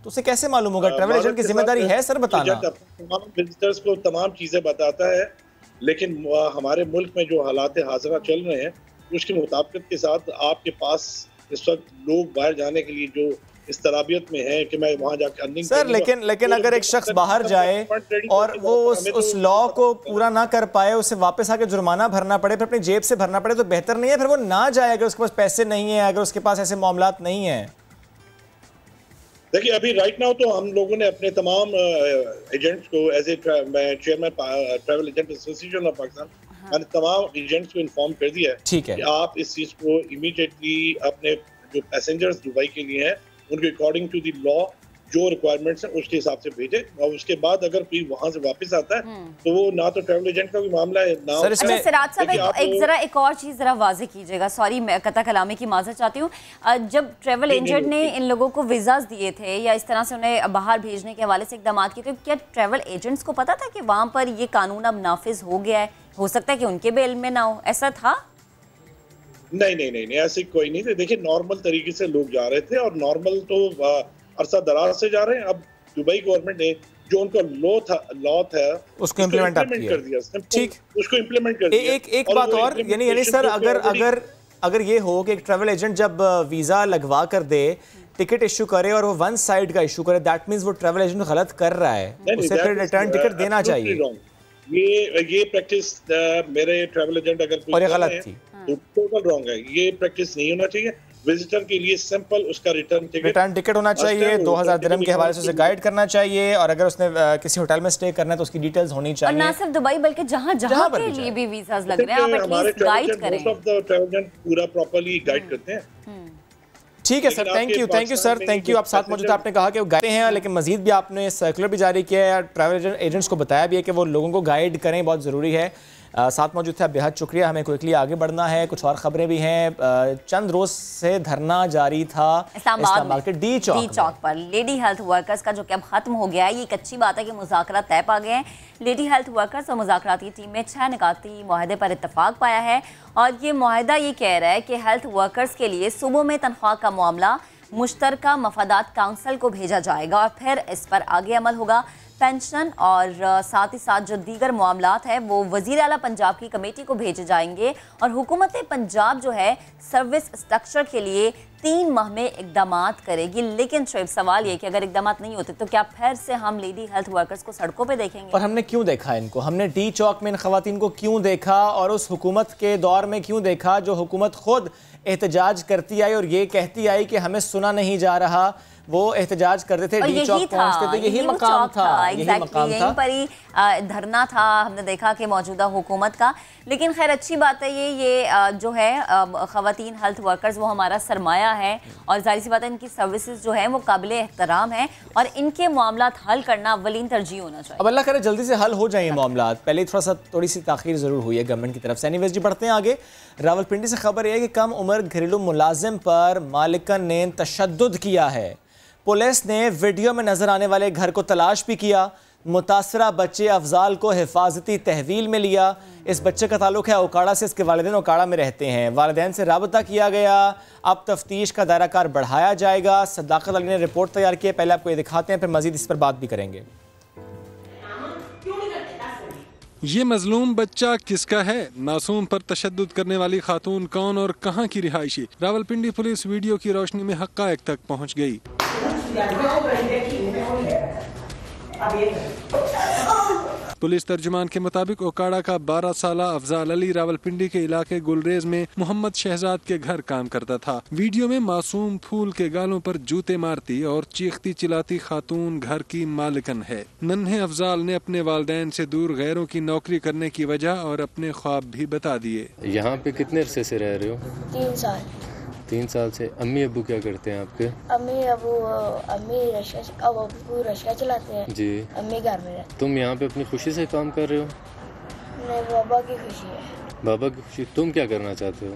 तो उसे कैसे मालूम होगा? ट्रैवल एजेंट की जिम्मेदारी है सर बताना। तमाम विजिटर्स को तमाम चीज़ें बताता है, लेकिन हमारे मुल्क में जो हालात हाज़िरा चल रहे हैं उसके मुताबिक के साथ आपके पास इस वक्त लोग बाहर जाने के लिए जो इस तराबियत में है कि मैं वहाँ जाकर अर्निंग सर लेकिन अगर एक शख्स बाहर जाए और वो उस लॉ को पूरा ना कर पाए, उसे वापस आके जुर्माना भरना पड़े, फिर अपनी जेब से भरना पड़े, तो बेहतर नहीं है फिर वो ना जाए अगर उसके पास पैसे नहीं है, अगर उसके पास ऐसे मामलात नहीं है? देखिए अभी राइट नाउ तो हम लोगों ने अपने तमाम एजेंट्स को as a chairman travel agent association of Pakistan, मैंने तमाम एजेंट्स को इन्फॉर्म कर दिया है कि आप इस चीज़ को इमीडिएटली अपने जो पैसेंजर्स दुबई के लिए हैं उनके अकॉर्डिंग टू द लॉ जो रिक्वायरमेंट्स हैं उसके हिसाब से भेजें और उसके बाद अगर कोई वहाँ से वापस आता है तो वो ना तो ट्रैवल एजेंट का भी मामला है ना। अच्छा सिराज साहब एक और चीज़ ज़रा वाज़ेह कीजिएगा, सॉरी मैं कता कलामी की माज़रत चाहती हूँ, जब ट्रैवल एजेंट ने इन लोगों को वीज़ाज दिए थे या इस तरह से उन्हें बाहर भेजने के हवाले से इकदाम किए थे, क्या ट्रैवल एजेंट्स को पता था कि वहाँ पर ये कानून अब नाफिज हो गया है? हो सकता है कि उनके भी इल्म में ना हो, ऐसा था? नहीं ऐसे कोई नहीं थे। देखिए नॉर्मल तरीके से लोग जा रहे थे और नॉर्मल तो अरसा दराज से जा रहे हैं। अब दुबई गवर्नमेंट ने जो उनका लॉ था उसको इम्प्लीमेंट कर दिया, ठीक, उसको इम्प्लीमेंट कर दिया। एक बात और, यानी सर अगर ये हो कि एक ट्रैवल एजेंट जब वीज़ा लगवा कर दे, टिकट इशू करे और वो वन साइड का इशू करे, दैट मींस वो ट्रैवल एजेंट गलत कर रहा है, उसे फिर रिटर्न टिकट देना चाहिए। ये प्रैक्टिस मेरे ट्रैवल एजेंट अगर और ये गलत थी तो टोटल रॉन्ग है, ये प्रैक्टिस नहीं होना चाहिए। विजिटर के लिए सिंपल उसका रिटर्न टिकट होना चाहिए, 2000 दिरहम के हवाले से उसे गाइड करना चाहिए, और अगर उसने किसी होटल में स्टे करना है तो उसकी डिटेल्स होनी चाहिए। और ना सिर्फ दुबई बल्कि जहाँ के लिए भी वीजास लग रहे हैं, आप एटलीस्ट गाइड करें। पूरा प्रॉपर्ली गाइड करते हैं। ठीक है sir, thank you sir, thank you. आप साथ मौजूद, आपने कहा कि वो गाइड हैं, लेकिन मजीद भी आपने सर्कुलर भी जारी किया है, ट्रैवल एजेंट्स को बताया भी है कि वो लोगों को गाइड करें, बहुत ज़रूरी है। साथ मौजूद थे, बेहद शुक्रिया। हमें क्विकली आगे बढ़ना है, कुछ और खबरें भी हैं। चंद रोज से धरना जारी था इस्लामाबाद के डी चौक पर लेडी हेल्थ वर्कर्स का, जो कि अब खत्म हो गया है। ये एक अच्छी बात है कि मुज़ाकरात तय पा गए हैं। लेडी हेल्थ वर्कर्स और मुज़ाकराती टीम में 6 निकाती मुआहदे पर इत्तफाक पाया है, और ये मुआहदा ये कह रहा है कि हेल्थ वर्कर्स के लिए सूबों में तनख्वाह का मामला मुश्तरका मफादात काउंसिल को भेजा जाएगा, और फिर इस पर आगे अमल होगा। पेंशन और साथ ही साथ जो दीगर मामलात है वो वज़ीर आला पंजाब की कमेटी को भेजे जाएंगे, और हुकूमत पंजाब जो है सर्विस स्ट्रक्चर के लिए 3 माह में इकदामात करेगी। लेकिन शोएब, सवाल ये कि अगर इकदामात नहीं होते तो क्या फिर से हम लेडी हेल्थ वर्कर्स को सड़कों पे देखेंगे? और हमने क्यों देखा इनको? हमने डी चौक में इन खवातीन को क्यों देखा, और उस हुकूमत के दौर में क्यों देखा जो हुकूमत खुद एहतजाज करती आई और ये कहती आई कि हमें सुना नहीं जा रहा? वो एहतजाज करते थे, डी चौक पहुंचते थे, यही मकाम था, यहीं पर ही धरना था। हमने देखा कि मौजूदा हुकूमत का, लेकिन खैर अच्छी बात है ये जो है खवातीन हेल्थ वर्कर्स वो हमारा सरमाया है, और जाहिर सी बात है इनकी सर्विसेज जो है वो काबिल एहतराम है, और इनके मामला हल करना अव्वलीन तरजीह होना चाहिए। अब अल्लाह करे जल्दी से हल हो जाए मामला। पहले थोड़ी सी ताखीर ज़रूर हुई है गवर्नमेंट की तरफ से। एनीवेज जी, बढ़ते हैं आगे। रावलपिंडी से खबर यह है कि कम उम्र घरेलू मुलाजिम पर मालिकन ने तशद्दुद किया है। पुलिस ने वीडियो में नजर आने वाले घर को तलाश भी किया। मुतासरा बच्चे अफजाल को हिफाजती तहवील में लिया। इस बच्चे का ताल्लुक है ओकाड़ा से, इसके वालिदैन ओकाड़ा में रहते हैं। वालिदैन से राबता किया गया। अब तफ्तीश का दायरा कार बढ़ाया जाएगा। सदाकत अली ने रिपोर्ट तैयार की है, पहले आपको ये दिखाते हैं, फिर मजीद इस पर बात भी करेंगे। ये मजलूम बच्चा किसका है? मासूम पर तशद्दुद करने वाली खातून कौन और कहां की रिहायशी? रावलपिंडी पुलिस वीडियो की रोशनी में हक़ाइक़ तक पहुंच गई। पुलिस तर्जुमान के मुताबिक ओकाड़ा का 12 साला अफजाल अली रावलपिंडी के इलाके गुलरेज में मोहम्मद शहजाद के घर काम करता था। वीडियो में मासूम फूल के गालों पर जूते मारती और चीखती चिल्लाती खातून घर की मालिकन है। नन्हे अफजाल ने अपने वालिदैन से दूर गैरों की नौकरी करने की वजह और अपने ख्वाब भी बता दिए। यहाँ पे कितने अरसे से रह रहे हो? 3 साल। 3 साल से। अम्मी अब्बू क्या करते हैं आपके? अम्मी रिक्शा चलाते हैं जी। अम्मी घर में रहते। तुम यहाँ पे अपनी खुशी से काम कर रहे हो? नहीं, बाबा की खुशी है। बाबा की खुशी। तुम क्या करना चाहते हो?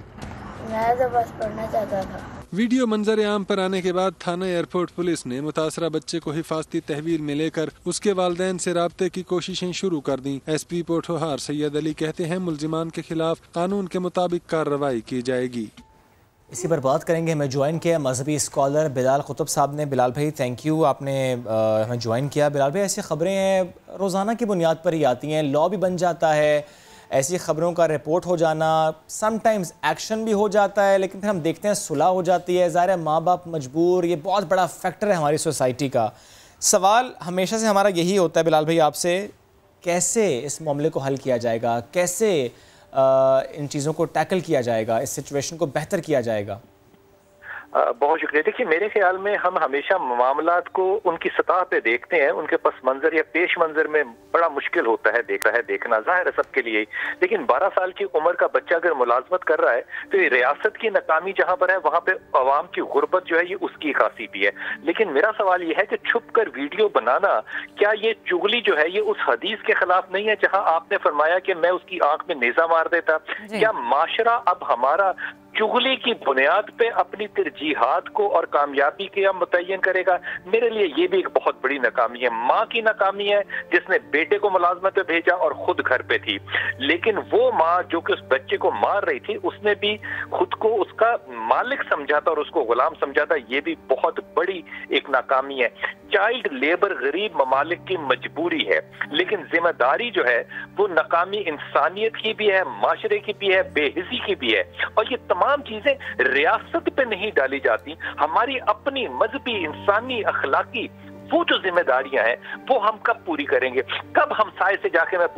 मैं तो बस पढ़ना चाहता था। वीडियो मंजर आम पर आने के बाद थाना एयरपोर्ट पुलिस ने मुतासरा बच्चे को हिफाजती तहवील में लेकर उसके वालिदैन से राब्ते की कोशिशें शुरू कर दी। SP पोठोहार सैयद अली कहते हैं मुल्जिमान के खिलाफ कानून के मुताबिक कार्रवाई की जाएगी। इसी पर बात करेंगे। हमें ज्वाइन किया मजहबी स्कॉलर बिलाल कुतुब साहब ने। बिलाल भाई, थैंक यू, आपने हमें ज्वाइन किया। बिलाल भाई, ऐसी खबरें हैं रोज़ाना की बुनियाद पर ही आती हैं, लॉ भी बन जाता है, ऐसी खबरों का रिपोर्ट हो जाना, समटाइम्स एक्शन भी हो जाता है, लेकिन फिर हम देखते हैं सुलह हो जाती है। ज़ाहिर है माँ बाप मजबूर, ये बहुत बड़ा फैक्टर है हमारी सोसाइटी का। सवाल हमेशा से हमारा यही होता है बिलाल भाई आपसे, कैसे इस मामले को हल किया जाएगा, कैसे इन चीज़ों को टैकल किया जाएगा, इस सिचुएशन को बेहतर किया जाएगा? बहुत शुक्रिया। देखिए, मेरे ख्याल में हम हमेशा मामलात को उनकी सतह पे देखते हैं, उनके पस मंजर या पेश मंजर में बड़ा मुश्किल होता है देखना, जाहिर है सबके लिए। लेकिन 12 साल की उम्र का बच्चा अगर मुलाजमत कर रहा है तो ये रियासत की नाकामी जहाँ पर है वहाँ पे अवाम की गुर्बत जो है ये उसकी खासी भी है। लेकिन मेरा सवाल ये है कि छुप कर वीडियो बनाना, क्या ये चुगली जो है ये उस हदीस के खिलाफ नहीं है जहाँ आपने फरमाया कि मैं उसकी आंख में नेजा मार देता? क्या माशरा अब हमारा चुगली की बुनियाद पे अपनी तरजीहात को और कामयाबी के मुतय्यन करेगा? मेरे लिए ये भी एक बहुत बड़ी नाकामी है। माँ की नाकामी है जिसने बेटे को मुलाजमत पे भेजा और खुद घर पे थी, लेकिन वो माँ जो कि उस बच्चे को मार रही थी उसने भी खुद को उसका मालिक समझा था और उसको गुलाम समझा था। ये भी बहुत बड़ी एक नाकामी है। चाइल्ड लेबर गरीब ममालिक की मजबूरी है, लेकिन जिम्मेदारी जो है वो नाकामी इंसानियत की भी है, माशरे की भी है, बेहिसी की भी है। और ये तमाम चीजें रियासत पे नहीं डाली जाती, हमारी अपनी मजहबी इंसानी अखलाकी वो जो जिम्मेदारियां हैं वो हम कब पूरी करेंगे? कब हम साए से जाके मैं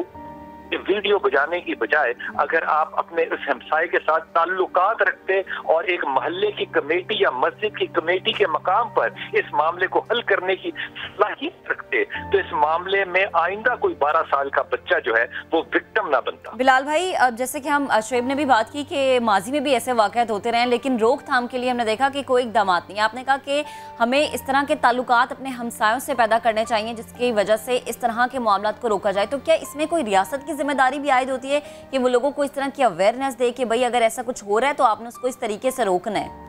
वीडियो बजाने की बजाय अगर आप अपने उस हमसाये के साथ ताल्लुकात रखते और एक मोहल्ले की कमेटी या मस्जिद की कमेटी के मकाम पर इस मामले को हल करने की सलाहियत रखते, तो इस मामले में आइंदा कोई 12 साल का बच्चा जो है वो विक्टिम ना बनता। बिलाल भाई, जैसे कि हम शुएब ने भी बात की कि माजी में भी ऐसे वाक़यात होते रहे, लेकिन रोकथाम के लिए हमने देखा कि कोई इक़दाम नहीं। आपने कहा कि हमें इस तरह के ताल्लुकात अपने हमसायों से पैदा करने चाहिए जिसकी वजह से इस तरह के मामलात को रोका जाए। तो क्या इसमें कोई रियासत की जिम्मेदारी भी आयद होती है कि वो लोगों को इस तरह की अवेयरनेस दे कि भाई अगर ऐसा कुछ हो रहा है तो आपने उसको इस तरीके से रोकना है?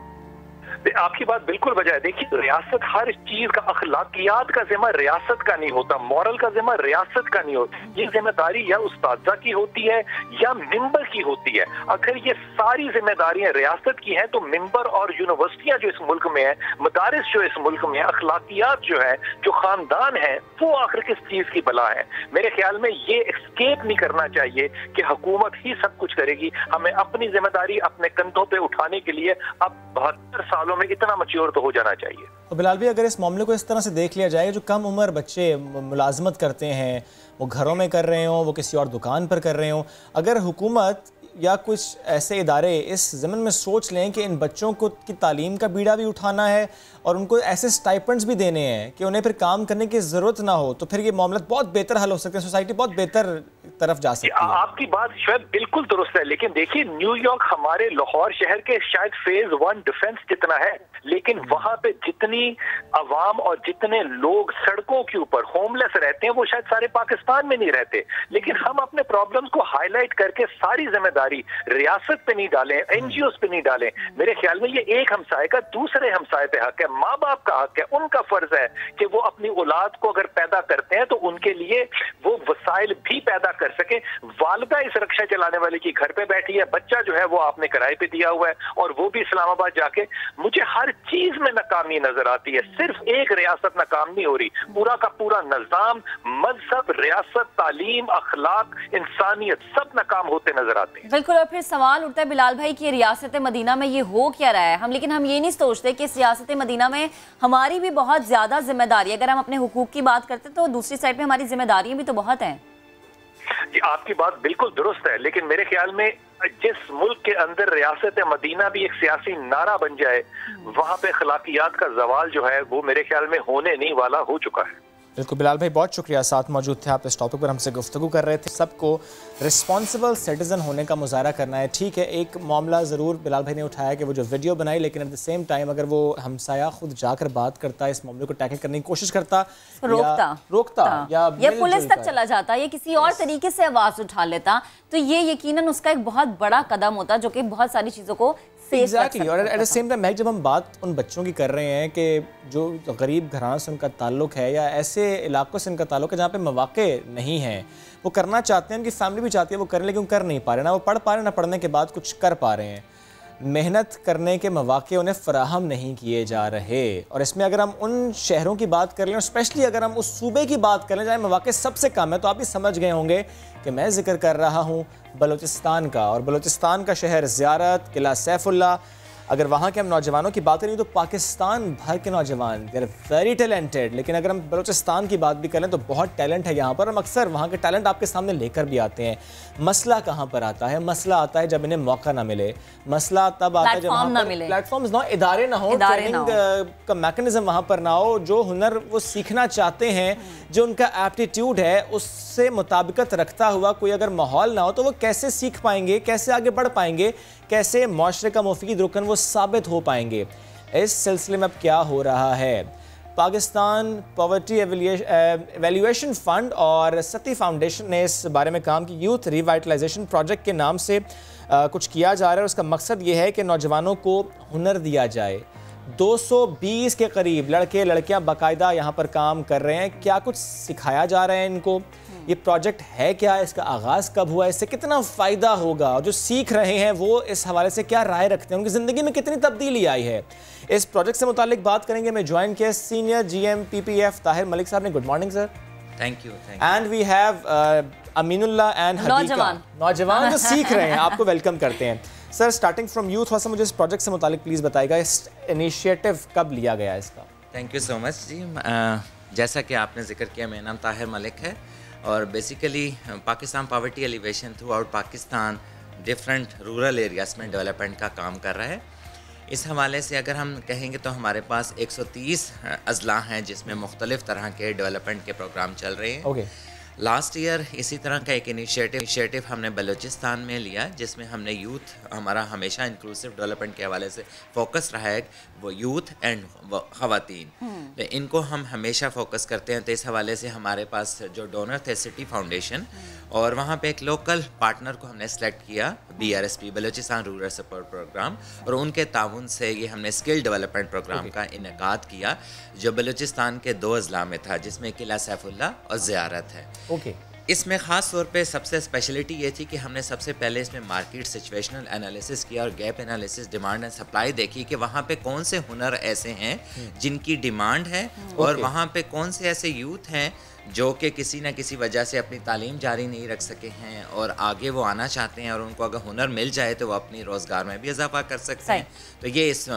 आपकी बात बिल्कुल वजह है। देखिए, रियासत हर चीज का, अखलाकियात का जिम्मा रियासत का नहीं होता, मॉरल का जिम्मा रियासत का नहीं होता। ये जिम्मेदारी या उस्तादा की होती है या मिंबर की होती है। अगर ये सारी जिम्मेदारियां रियासत की हैं तो मिंबर और यूनिवर्सिटियां जो इस मुल्क में है, मदारिस जो इस मुल्क में है, अखलाकियात जो है, जो खानदान है, वो आखिर किस चीज की बला है? मेरे ख्याल में ये एक्सकेप नहीं करना चाहिए कि हुकूमत ही सब कुछ करेगी। हमें अपनी जिम्मेदारी अपने कंधों पे उठाने के लिए अब 72 सालों में इतना मच्योर तो हो जाना चाहिए। तो बिलाल भाई, अगर इस मामले को इस तरह से देख लिया जाए, जो कम उम्र बच्चे मुलाजमत करते हैं, वो घरों में कर रहे हों, वो किसी और दुकान पर कर रहे हों, अगर हुकूमत या कुछ ऐसे इदारे इस ज़मीन में सोच लें कि इन बच्चों को की तालीम का बीड़ा भी उठाना है और उनको ऐसे स्टाइपेंड्स भी देने हैं कि उन्हें फिर काम करने की ज़रूरत ना हो, तो फिर ये मामला बहुत बेहतर हल हो सकते हैं, सोसाइटी बहुत बेहतर तरफ जा सकती है। आपकी बात शायद बिल्कुल दुरुस्त है, लेकिन देखिए, न्यूयॉर्क हमारे लाहौर शहर के शायद फेज 1 डिफेंस जितना है, लेकिन वहां पे जितनी अवाम और जितने लोग सड़कों के ऊपर होमलेस रहते हैं वो शायद सारे पाकिस्तान में नहीं रहते। लेकिन हम अपने प्रॉब्लम्स को हाईलाइट करके सारी जिम्मेदारी रियासत पे नहीं डालें, एनजीओ पे नहीं डालें। मेरे ख्याल में ये एक हमसाये का दूसरे हमसाये पे हक है, माँ बाप का हक है, उनका फर्ज है कि वो अपनी औलाद को अगर पैदा करते हैं तो उनके लिए वो वसाइल भी पैदा कर सके। वालिदा इस रक्षा चलाने वाले की घर पे बैठी है, बच्चा जो है वो आपने किराए पे दिया हुआ है और वो भी इस्लामाबाद जाके। मुझे हर चीज में नाकामी नजर आती है, सिर्फ एक रियासत नाकाम नहीं हो रही, पूरा का पूरा निजाम, मजहब, रियासत, तालीम, अखलाक, इंसानियत सब नाकाम होते नजर आते हैं। बिल्कुल। और फिर सवाल उठता है बिलाल भाई कि रियासत मदीना में ये हो क्या रहा है, लेकिन हम ये नहीं सोचते कि इस रियासत मदीना में हमारी भी बहुत ज्यादा जिम्मेदारी, अगर हम अपने हुकूक की बात करते तो दूसरी साइड पे हमारी जिम्मेदारियां भी तो बहुत हैं। जी, आपकी बात बिल्कुल दुरुस्त है, लेकिन मेरे ख्याल में जिस मुल्क के अंदर रियासत मदीना भी एक सियासी नारा बन जाए, वहां पे अखलाकियात का जवाल जो है वो मेरे ख्याल में होने नहीं वाला, हो चुका है। बिल्कुल बिलाल भाई, बहुत शुक्रिया, साथ मौजूद थे आप, इस टॉपिक पर हमसे गुफ्तगू कर रहे थे। सबको रिस्पॉन्सिबल सिटीज़न होने का मुजाहरा करना है। ठीक है, एक मामला ज़रूर बिलाल भाई ने उठाया कि वो जो वीडियो बनाई, लेकिन एट द सेम टाइम अगर वो हमसाया खुद जाकर बात करता, इस मामले को टैकल करने की कोशिश करता, रोकता या पुलिस तक चला जाता या किसी और तरीके से आवाज़ उठा लेता, तो ये यकीनन उसका एक बहुत बड़ा कदम होता जो कि बहुत सारी चीज़ों को एग्जैक्टली। और एट द सेम टाइम जब हम बात उन बच्चों की कर रहे हैं कि जो गरीब घरानों से उनका ताल्लुक है या ऐसे इलाकों से उनका ताल्लुक है जहाँ पे मौके नहीं हैं, वो करना चाहते हैं, उनकी फैमिली भी चाहती है वो करें, लेकिन कर नहीं पा रहे, ना वो पढ़ पा रहे, ना पढ़ने के बाद कुछ कर पा रहे हैं, मेहनत करने के मौके उन्हें फ़राहम नहीं किए जा रहे। और इसमें अगर हम उन शहरों की बात कर लें, और स्पेशली अगर हम उस सूबे की बात कर लें जहाँ मौके सबसे कम है, तो आप भी समझ गए होंगे कि मैं जिक्र कर रहा हूँ बलूचिस्तान का। और बलूचिस्तान का शहर ज़ियारत, किला सैफुल्ला, अगर वहाँ के हम नौजवानों की बात करें तो पाकिस्तान भर के नौजवान दे आर वेरी टैलेंटेड, लेकिन अगर हम बलूचिस्तान की बात भी करें तो बहुत टैलेंट है यहाँ पर। हम अक्सर वहाँ के टैलेंट आपके सामने लेकर भी आते हैं। मसला कहाँ पर आता है? मसला आता है जब इन्हें मौका ना मिले, मसला तब आता है जब वहाँ पर प्लेटफॉर्म्स ना हो, इदारे ना हो, ट्रेनिंग का मैकेनिज्म वहाँ पर ना हो, जो हुनर वो सीखना चाहते हैं, जो उनका एप्टीट्यूड है उससे मुताबिकत रखता हुआ कोई अगर माहौल ना हो तो वो कैसे सीख पाएंगे, कैसे आगे बढ़ पाएंगे, कैसे माशरे का मुफीद रुकन वो साबित हो पाएंगे। इस सिलसिले में अब क्या हो रहा है? पाकिस्तान पॉवर्टी एवेल्यूएशन फ़ंड और सती फाउंडेशन ने इस बारे में काम की, यूथ रिवाइटलाइजेशन प्रोजेक्ट के नाम से कुछ किया जा रहा है। उसका मकसद ये है कि नौजवानों को हुनर दिया जाए। 220 के करीब लड़के लड़कियां बाकायदा यहाँ पर काम कर रहे हैं। क्या कुछ सिखाया जा रहा है इनको? ये प्रोजेक्ट है क्या? इसका आगाज़ कब हुआ? इससे कितना फ़ायदा होगा? और जो सीख रहे हैं वो इस हवाले से क्या राय रखते हैं? उनकी ज़िंदगी में कितनी तब्दीली आई है? इस प्रोजेक्ट से मुतालिक बात करेंगे। मैं ज्वाइन किया senior GM PPF Tahir Malik साहब ने। Good morning sir. Thank you. And we have Aminullah and Hadiqa, नौजवान जो सीख रहे हैं, आपको वेलकम करते हैं। सर, स्टार्टिंग फ्रॉम यू, थोड़ा सा मुझे इस प्रोजेक्ट से मुतालिक प्लीज़ बताइएगा, इस इनिशिएटिव कब लिया गया इसका? थैंक यू सो मच जी। जैसा कि आपने जिक्र किया, मेरा नाम ताहिर मलिक है और basically Pakistan poverty alleviation through out Pakistan different rural areas में डेवलपमेंट का काम कर रहा है। इस हवाले से अगर हम कहेंगे तो हमारे पास 130 अजला हैं जिसमें मुख्तलिफ़ तरह के डेवलपमेंट के प्रोग्राम चल रहे हैं। लास्ट ईयर इसी तरह का एक इनिशिएटिव हमने बलूचिस्तान में लिया, जिसमें हमने यूथ, हमारा हमेशा इंक्लूसिव डेवलपमेंट के हवाले से फोकस रहा है, वो यूथ एंड ख़वातीन, तो इनको हम हमेशा फोकस करते हैं। तो इस हवाले से हमारे पास जो डोनर थे सिटी फाउंडेशन, और वहाँ पे एक लोकल पार्टनर को हमने सेलेक्ट किया, BRSP Balochistan rural support programme, और उनके ताउन से ये हमने स्किल डेवलपमेंट प्रोग्राम का इनेकाद किया जो बलूचिस्तान के 2 अजला में था, जिसमें किला सैफुल्ला और ज़ियारत है। इसमें ख़ास तौर पे सबसे स्पेशलिटी ये थी कि हमने सबसे पहले इसमें मार्केट सिचुएशनल एनालिसिस किया और gap analysis, demand and supply देखी कि वहाँ पे कौन से हुनर ऐसे हैं जिनकी डिमांड है और वहाँ पे कौन से ऐसे यूथ हैं जो कि किसी न किसी वजह से अपनी तालीम जारी नहीं रख सके हैं और आगे वो आना चाहते हैं, और उनको अगर हुनर मिल जाए तो वो अपनी रोज़गार में भी इजाफा कर सकते हैं। तो ये इस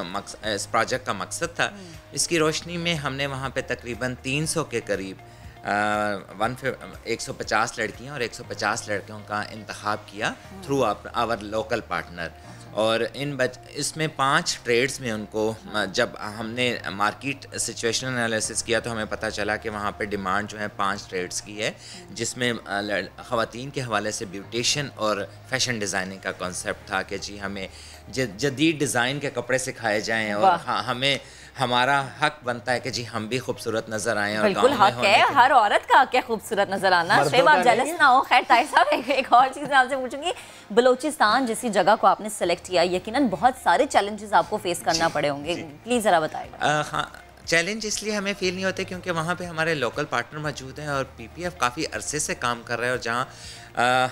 प्रोजेक्ट का मकसद था। इसकी रोशनी में हमने वहाँ पे तकरीबन 300 के करीब 150 लड़कियाँ और 150 लड़कियों का इंतखाब किया थ्रू आवर लोकल पार्टनर, और इसमें 5 ट्रेड्स में उनको, जब हमने मार्केट सिचुएशनल एनालिसिस किया तो हमें पता चला कि वहाँ पे डिमांड जो है 5 ट्रेड्स की है, जिसमें ख़वातीन के हवाले से ब्यूटिशियन और फैशन डिज़ाइनिंग का कॉन्सेप्ट था कि जी हमें जदीद डिज़ाइन के कपड़े सिखाए जाएँ और हमें हमारा हक बनता है कि जी हम भी खूबसूरत नजर आए। और बिल्कुल हक है, हर औरत का हक है खूबसूरत नजर आना। शेब आप जेलस ना हो। खैर ताहिर साहब, एक और चीज़ मैं आपसे पूछूंगी, बलूचिस्तान जैसी जगह को आपने सेलेक्ट किया, यकीनन बहुत सारे चैलेंजेस आपको फेस करना पड़े होंगे, प्लीज़ ज़रा बताइएगा। हाँ, चैलेंज इसलिए हमें फील नहीं होते क्योंकि वहाँ पे हमारे लोकल पार्टनर मौजूद हैं और PPF काफ़ी अरसे से काम कर रहा है, और जहाँ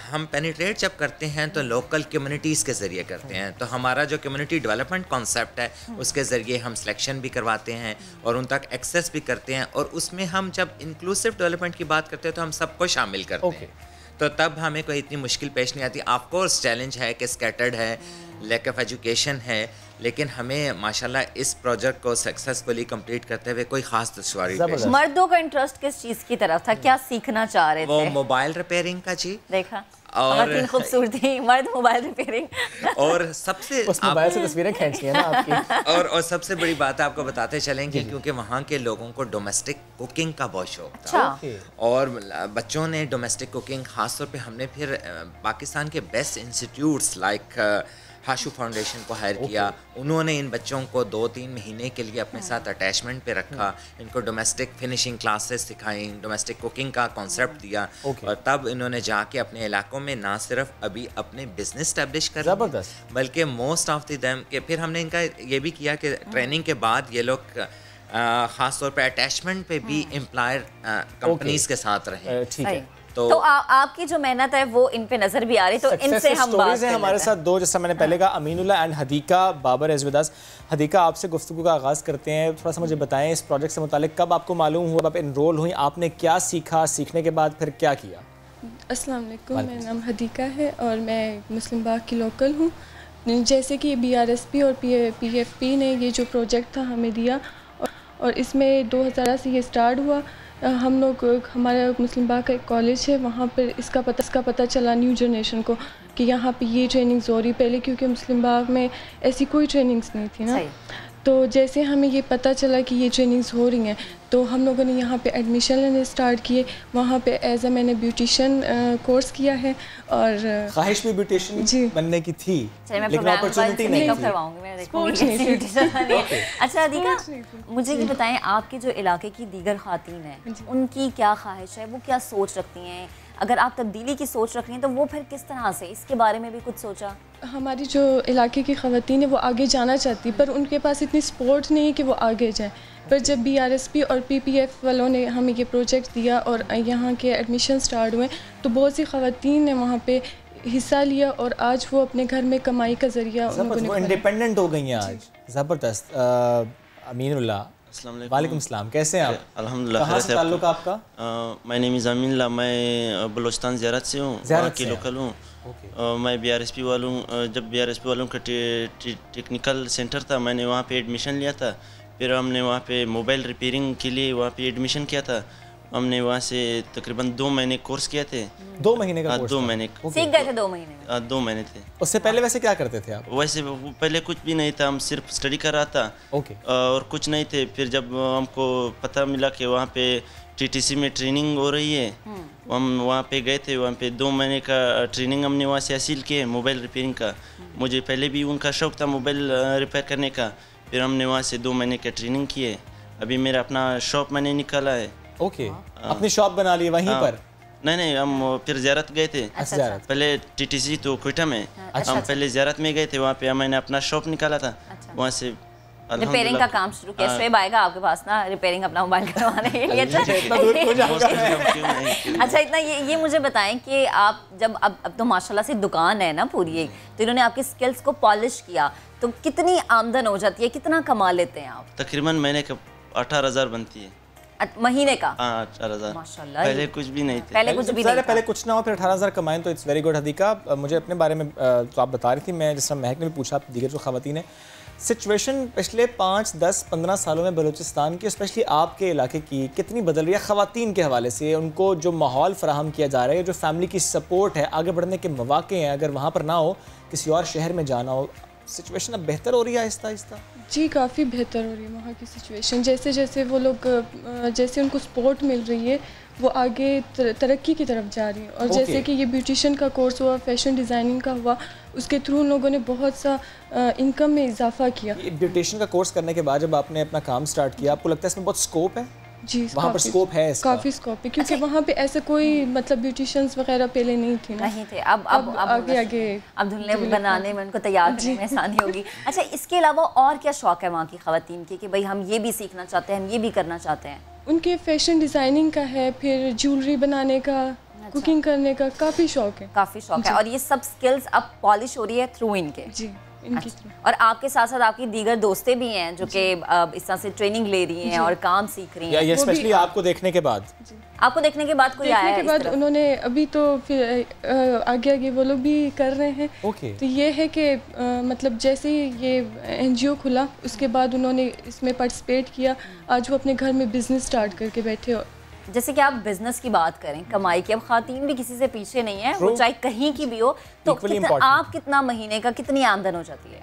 हम पेनिट्रेट जब करते हैं तो लोकल कम्युनिटीज़ के ज़रिए करते हैं। तो हमारा जो कम्युनिटी डेवलपमेंट कॉन्सेप्ट है उसके ज़रिए हम सिलेक्शन भी करवाते हैं और उन तक एक्सेस भी करते हैं, और उसमें हम जब इंक्लूसिव डेवलपमेंट की बात करते हैं तो हम सबको शामिल करते हैं, तो तब हमें कोई इतनी मुश्किल पेश नहीं आती। ऑफ कोर्स चैलेंज है कि स्कैटर्ड है, लैक ऑफ एजुकेशन है, लेकिन हमें माशाल्लाह इस प्रोजेक्ट को सक्सेसफुली कंप्लीट करते हुए कोई खास दुश्वारी पेश। मर्दों का इंटरेस्ट किस चीज़ की तरफ था, क्या सीखना चाह रहे थे? वो मोबाइल रिपेयरिंग का जी, देखा और खूबसूरती, मर्द मोबाइल रिपेयरिंग, और सबसे उस मोबाइल से तस्वीरें खींचती हैं ना आपकी। और सबसे बड़ी बात आपको बताते चलेंगे क्योंकि वहाँ के लोगों को डोमेस्टिक कुकिंग का बहुत शौक था, और बच्चों ने डोमेस्टिक कुकिंग खास तौर पे हमने फिर पाकिस्तान के best institutes like Hashoo foundation को हायर किया। उन्होंने इन बच्चों को 2-3 महीने के लिए अपने साथ अटैचमेंट पे रखा, इनको डोमेस्टिक फिनिशिंग क्लासेस सिखाई, डोमेस्टिक कुकिंग का कॉन्सेप्ट दिया, और तब इन्होंने जाके अपने इलाकों में ना सिर्फ अभी अपने बिजनेस स्टैब्लिश कर बल्कि मोस्ट ऑफ द देम के फिर हमने इनका ये भी किया कि ट्रेनिंग के बाद ये लोग ख़ास तौर पे अटैचमेंट पे भी एम्प्लॉयर कंपनीज के साथ रहे। ठीक है, तो आपकी जो मेहनत है वो इन पे नजर भी आ रही, तो इनसे हम बात हैं। हमारे साथ 2, जैसा मैंने पहले कहा, Aminullah and Hadiqa Babar is with us. Hadiqa, आपसे गुफ्तगू का आगाज़ करते हैं, थोड़ा सा मुझे बताएं इस प्रोजेक्ट से मुतालिक, कब आपको मालूम हुआ, आप इनरोल हुई, आपने क्या सीखा, सीखने के बाद फिर क्या किया? अस्सलाम वालेकुम, मेरा नाम हदीका है और मैं मुस्लिम बाग की लोकल हूँ। जैसे कि BRSP और PFP ने ये जो प्रोजेक्ट था हमें दिया, और इसमें 2000 से ये स्टार्ट हुआ। हम लोग, हमारा मुस्लिम बाग का एक कॉलेज है, वहाँ पर इसका पता चला न्यू जनरेशन को कि यहाँ पे ये ट्रेनिंग्स हो रही, पहले क्योंकि मुस्लिम बाग में ऐसी कोई ट्रेनिंग्स नहीं थी ना, तो जैसे हमें ये पता चला कि ये ट्रेनिंग्स हो रही हैं तो हम लोगों ने यहाँ पे एडमिशन लेने स्टार्ट किए। वहाँ पे एज अ मैंने ब्यूटिशियन कोर्स किया है, और ख्वाहिश भी ब्यूटिशियन बनने की थी, लेकिन अपॉर्चुनिटी नहीं थी। अच्छा दीका, मुझे ये बताएं, आपके जो इलाके की दीगर खातून हैं उनकी क्या ख्वाहिश है, वो क्या सोच रखती हैं? अगर आप तब्दीली की सोच रख रही हैं तो वो फिर किस तरह से, इसके बारे में भी कुछ सोचा? हमारी जो इलाके की ख़वातीन है वो आगे जाना चाहती, पर उनके पास इतनी सपोर्ट नहीं है कि वो आगे जाएं। पर जब BRSP और PPF वालों ने हमें ये प्रोजेक्ट दिया और यहाँ के एडमिशन स्टार्ट हुए, तो बहुत सी ख़वातीन ने वहाँ पे हिस्सा लिया और आज वो अपने घर में कमाई का ज़रिया इंडिपेंडेंट हो गई हैं आज। ज़बरदस्त। अमीनुल्लाह, वालेकुम सलाम, कैसे हैं आप? अल्हम्दुलिल्लाह। कहाँ से ताल्लुक़ आपका? माय नेम इज़ अमीनुल्लाह, मैं बलूचिस्तान ज़ियारत से हूँ, वहाँ की लोकल हूँ। मैं BRSP वालों, जब BRSP वालों का टेक्निकल सेंटर था, मैंने वहाँ पे एडमिशन लिया था। फिर हमने वहाँ पे मोबाइल रिपेयरिंग के लिए वहाँ पे एडमिशन किया था। हमने वहाँ से तकरीबन 2 महीने कोर्स किए थे। 2 महीने का कोर्स? 2 महीने सीख गए थे 2 महीने? 2 महीने थे। उससे पहले वैसे क्या करते थे आप? वैसे पहले कुछ भी नहीं था, हम सिर्फ स्टडी कर रहा था। ओके। और कुछ नहीं थे। फिर जब हमको पता मिला कि वहाँ पे TTC में ट्रेनिंग हो रही है, हम वहाँ पे गए थे। वहाँ पे 2 महीने का ट्रेनिंग हमने वहाँ से हासिल किए मोबाइल रिपेयरिंग का। मुझे पहले भी उनका शौक़ था मोबाइल रिपेयर करने का। फिर हमने वहाँ से 2 महीने का ट्रेनिंग किए। अभी मेरा अपना शॉप मैंने निकाला है। ओके। अपनी शॉप बना ली वहीं पर? नहीं, हम फिर ज़ियारत गए थे। अच्छा। पहले TTC तो क्वेटा में, हम पहले ज़ियारत में गए थे। वहाँ पे मैंने अपना शॉप निकाला था। वहाँ से रिपेयरिंग का काम शुरू किया। शुएब आएगा आपके पास ना रिपेयरिंग अपना मोबाइल करवाने के लिए। अच्छा इतना ये मुझे बताएं कि आप जब अब तो माशाल्लाह से दुकान है ना पूरी एक, तो इन्होंने आपकी स्किल्स को पॉलिश किया, तो कितनी आमदन हो जाती है, कितना कमा लेते हैं आप? तकरीबन महीने का 18,000 बनती है। महीने का? 18,000। माशाल्लाह। पहले कुछ भी नहीं थे। पहले कुछ भी नहीं था। पहले कुछ ना हो फिर 18,000 कमाएं तो इट्स वेरी गुड। हदीका, मुझे अपने बारे में तो आप बता रही थी, मैं जिस तरह महक ने भी पूछा, दीगर जो ख़वातीन है, सिचुएशन पिछले 5, 10, 15 सालों में बलूचिस्तान की, स्पेशली आपके इलाके की, कितनी बदल रही है ख़वातीन के हवाले से? उनको जो माहौल फ़राहम किया जा रहा है, जो फैमिली की सपोर्ट है, आगे बढ़ने के मौक़े हैं, अगर वहाँ पर ना हो, किसी और शहर में जाना हो, सिचुएशन अब बेहतर हो रही है आहिस्ता आहिस्ता? जी काफ़ी बेहतर हो रही है वहाँ की सिचुएशन। जैसे जैसे वो लोग जैसे उनको सपोर्ट मिल रही है, वो आगे तरक्की की तरफ जा रही है। और जैसे कि ये ब्यूटिशियन का कोर्स हुआ, फैशन डिज़ाइनिंग का हुआ, उसके थ्रू उन लोगों ने बहुत सा इनकम में इजाफा किया। ब्यूटिशियन का कोर्स करने के बाद जब आपने अपना काम स्टार्ट किया, आपको लगता है इसमें बहुत स्कोप है? जी वहाँ पर स्कोप है इसका? काफ़ी स्कोप है, क्योंकि वहाँ पे ऐसे कोई मतलब ब्यूटिशियंस वगैरह पहले नहीं थी ना। नहीं थे। अब आगे अब धुलने बनाने में उनको तैयार करने में आसानी होगी। अच्छा, इसके अलावा और क्या शौक़ है वहाँ की ख़वातीन के कि भाई हम ये भी सीखना चाहते हैं, हम ये भी करना चाहते हैं? उनके फैशन डिज़ाइनिंग का है, फिर ज्वेलरी बनाने का, कुकिंग करने का काफ़ी शौक़ है। काफ़ी शौक़ है। और ये सब स्किल्स अब पॉलिश हो रही है थ्रू इनके? जी, इनकी। और आपके साथ साथ आपकी दीगर दोस्तें भी हैं जो कि इस तरह से ट्रेनिंग ले रही हैं और काम सीख रही हैं? ये स्पेशली आपको देखने के बाद? आपको देखने के बाद कोई आया है? देखने के बाद उन्होंने अभी तो फिर आगे वो लोग भी कर रहे हैं। तो ये है कि मतलब जैसे ही ये NGO खुला, उसके बाद उन्होंने इसमें पार्टिसिपेट किया। आज वो अपने घर में बिजनेस स्टार्ट करके बैठे। और जैसे कि आप बिजनेस की बात करें, कमाई की, अब खातीन भी किसी से पीछे नहीं है, वो चाहे कहीं की भी हो, तो आप कितना महीने का कितनी आमदन हो जाती है?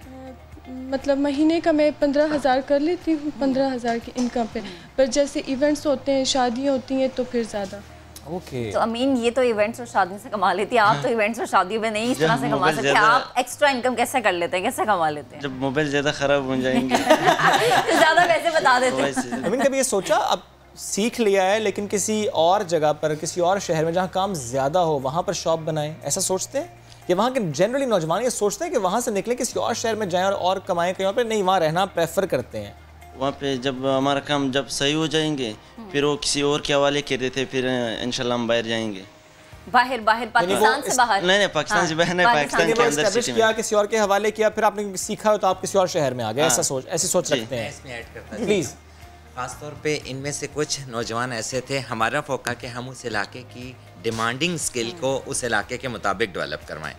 मतलब महीने का मैं 15,000 कर लेती हूँ, 15,000 की इनकम पे। पर जैसे इवेंट्स होते हैं, शादियाँ होती हैं, तो फिर ज़्यादा। तो अमीन, ये तो इवेंट्स और शादी से कमा लेती है, आप तो इवेंट्स और शादियों में नहीं इस तरह से कमा सकते। आप एक्स्ट्रा इनकम कैसे कर लेते हैं, कैसे कमा लेते हैं? जब मोबाइल ज़्यादा ख़राब हो जाएंगे तो ज़्यादा पैसे बता देते हैं। अमीन, कभी ये सोचा, अब सीख लिया है लेकिन किसी और जगह पर, किसी और शहर में जहाँ काम ज़्यादा हो, वहाँ पर शॉप बनाएं, ऐसा सोचते हैं? कि वहाँ के जनरली नौजवान ये सोचते हैं कि वहाँ से निकले किसी और शहर में जाएं और कमाएं कहीं और पे? नहीं, वहाँ रहना प्रेफर करते हैं। वहाँ पे जब हमारा काम जब सही हो जाएंगे, फिर वो किसी और के हवाले कर देते, फिर इंशाल्लाह हम बाहर जाएंगे। बाहर पाकिस्तान से बाहर? नहीं, पाकिस्तान से बाहर नहीं, पाकिस्तान के अंदर सिटी में। किया, किसी और के हवाले किया, फिर आपने सीखा हो तो आप किसी और शहर में आ गए, ऐसी सोच रखते हैं? प्लीज़। खासतौर पे इनमें से कुछ नौजवान ऐसे थे, हमारा फोका कि हम उस इलाके की डिमांडिंग स्किल को उस इलाके के मुताबिक डेवलप करवाएं।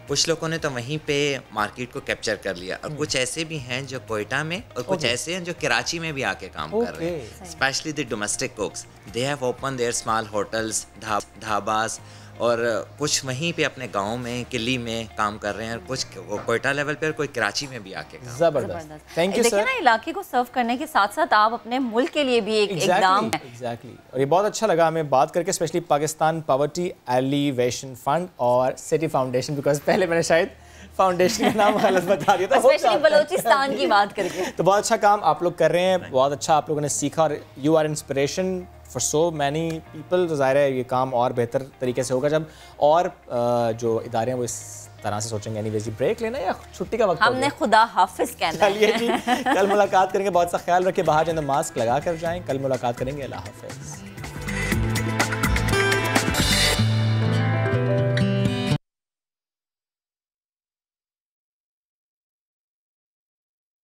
कुछ लोगों ने तो वहीं पे मार्केट को कैप्चर कर लिया, और कुछ ऐसे भी हैं जो कोयटा में, और कुछ ऐसे हैं जो कराची में भी आके काम कर रहे हैं। Specially the domestic cooks, they have open their small hotels, dhabas, और कुछ वहीं पे अपने गांव में, किली में काम कर रहे हैं, और कुछ कोयटा लेवल पे, और कोई कराची में भी आके काम। जबरदस्त, थैंक यू सर। देखिए ना, इलाके को सर्व करने के साथ साथ आप अपने मुल्क के लिए भी एक इकदाम है। एग्जैक्टली। और ये बहुत अच्छा लगा हमें बात करके, specially Pakistan poverty alleviation fund और सिटी फाउंडेशन, बिकॉज पहले मैंने शायद फाउंडेशन का नाम गलत बता दिया था, स्पेशली बलूचिस्तान की बात करके। तो बहुत अच्छा काम आप लोग कर रहे हैं, बहुत अच्छा आप लोगों ने सीखा, और you are inspiration for so many people. तो ज़ाहिर है ये काम और बेहतर तरीके से होगा जब और जो इदारे हैं वो इस तरह से सोचेंगे। एनीवेज, ब्रेक लेना या छुट्टी का वक्त? हमने खुदा हाफिज कहना है। चलिए जी, कल मुलाकात करेंगे। बहुत सा ख्याल रखिए, बाहर जाए तो मास्क लगा कर जाएं। कल मुलाकात करेंगे। अल्लाह हाफिज।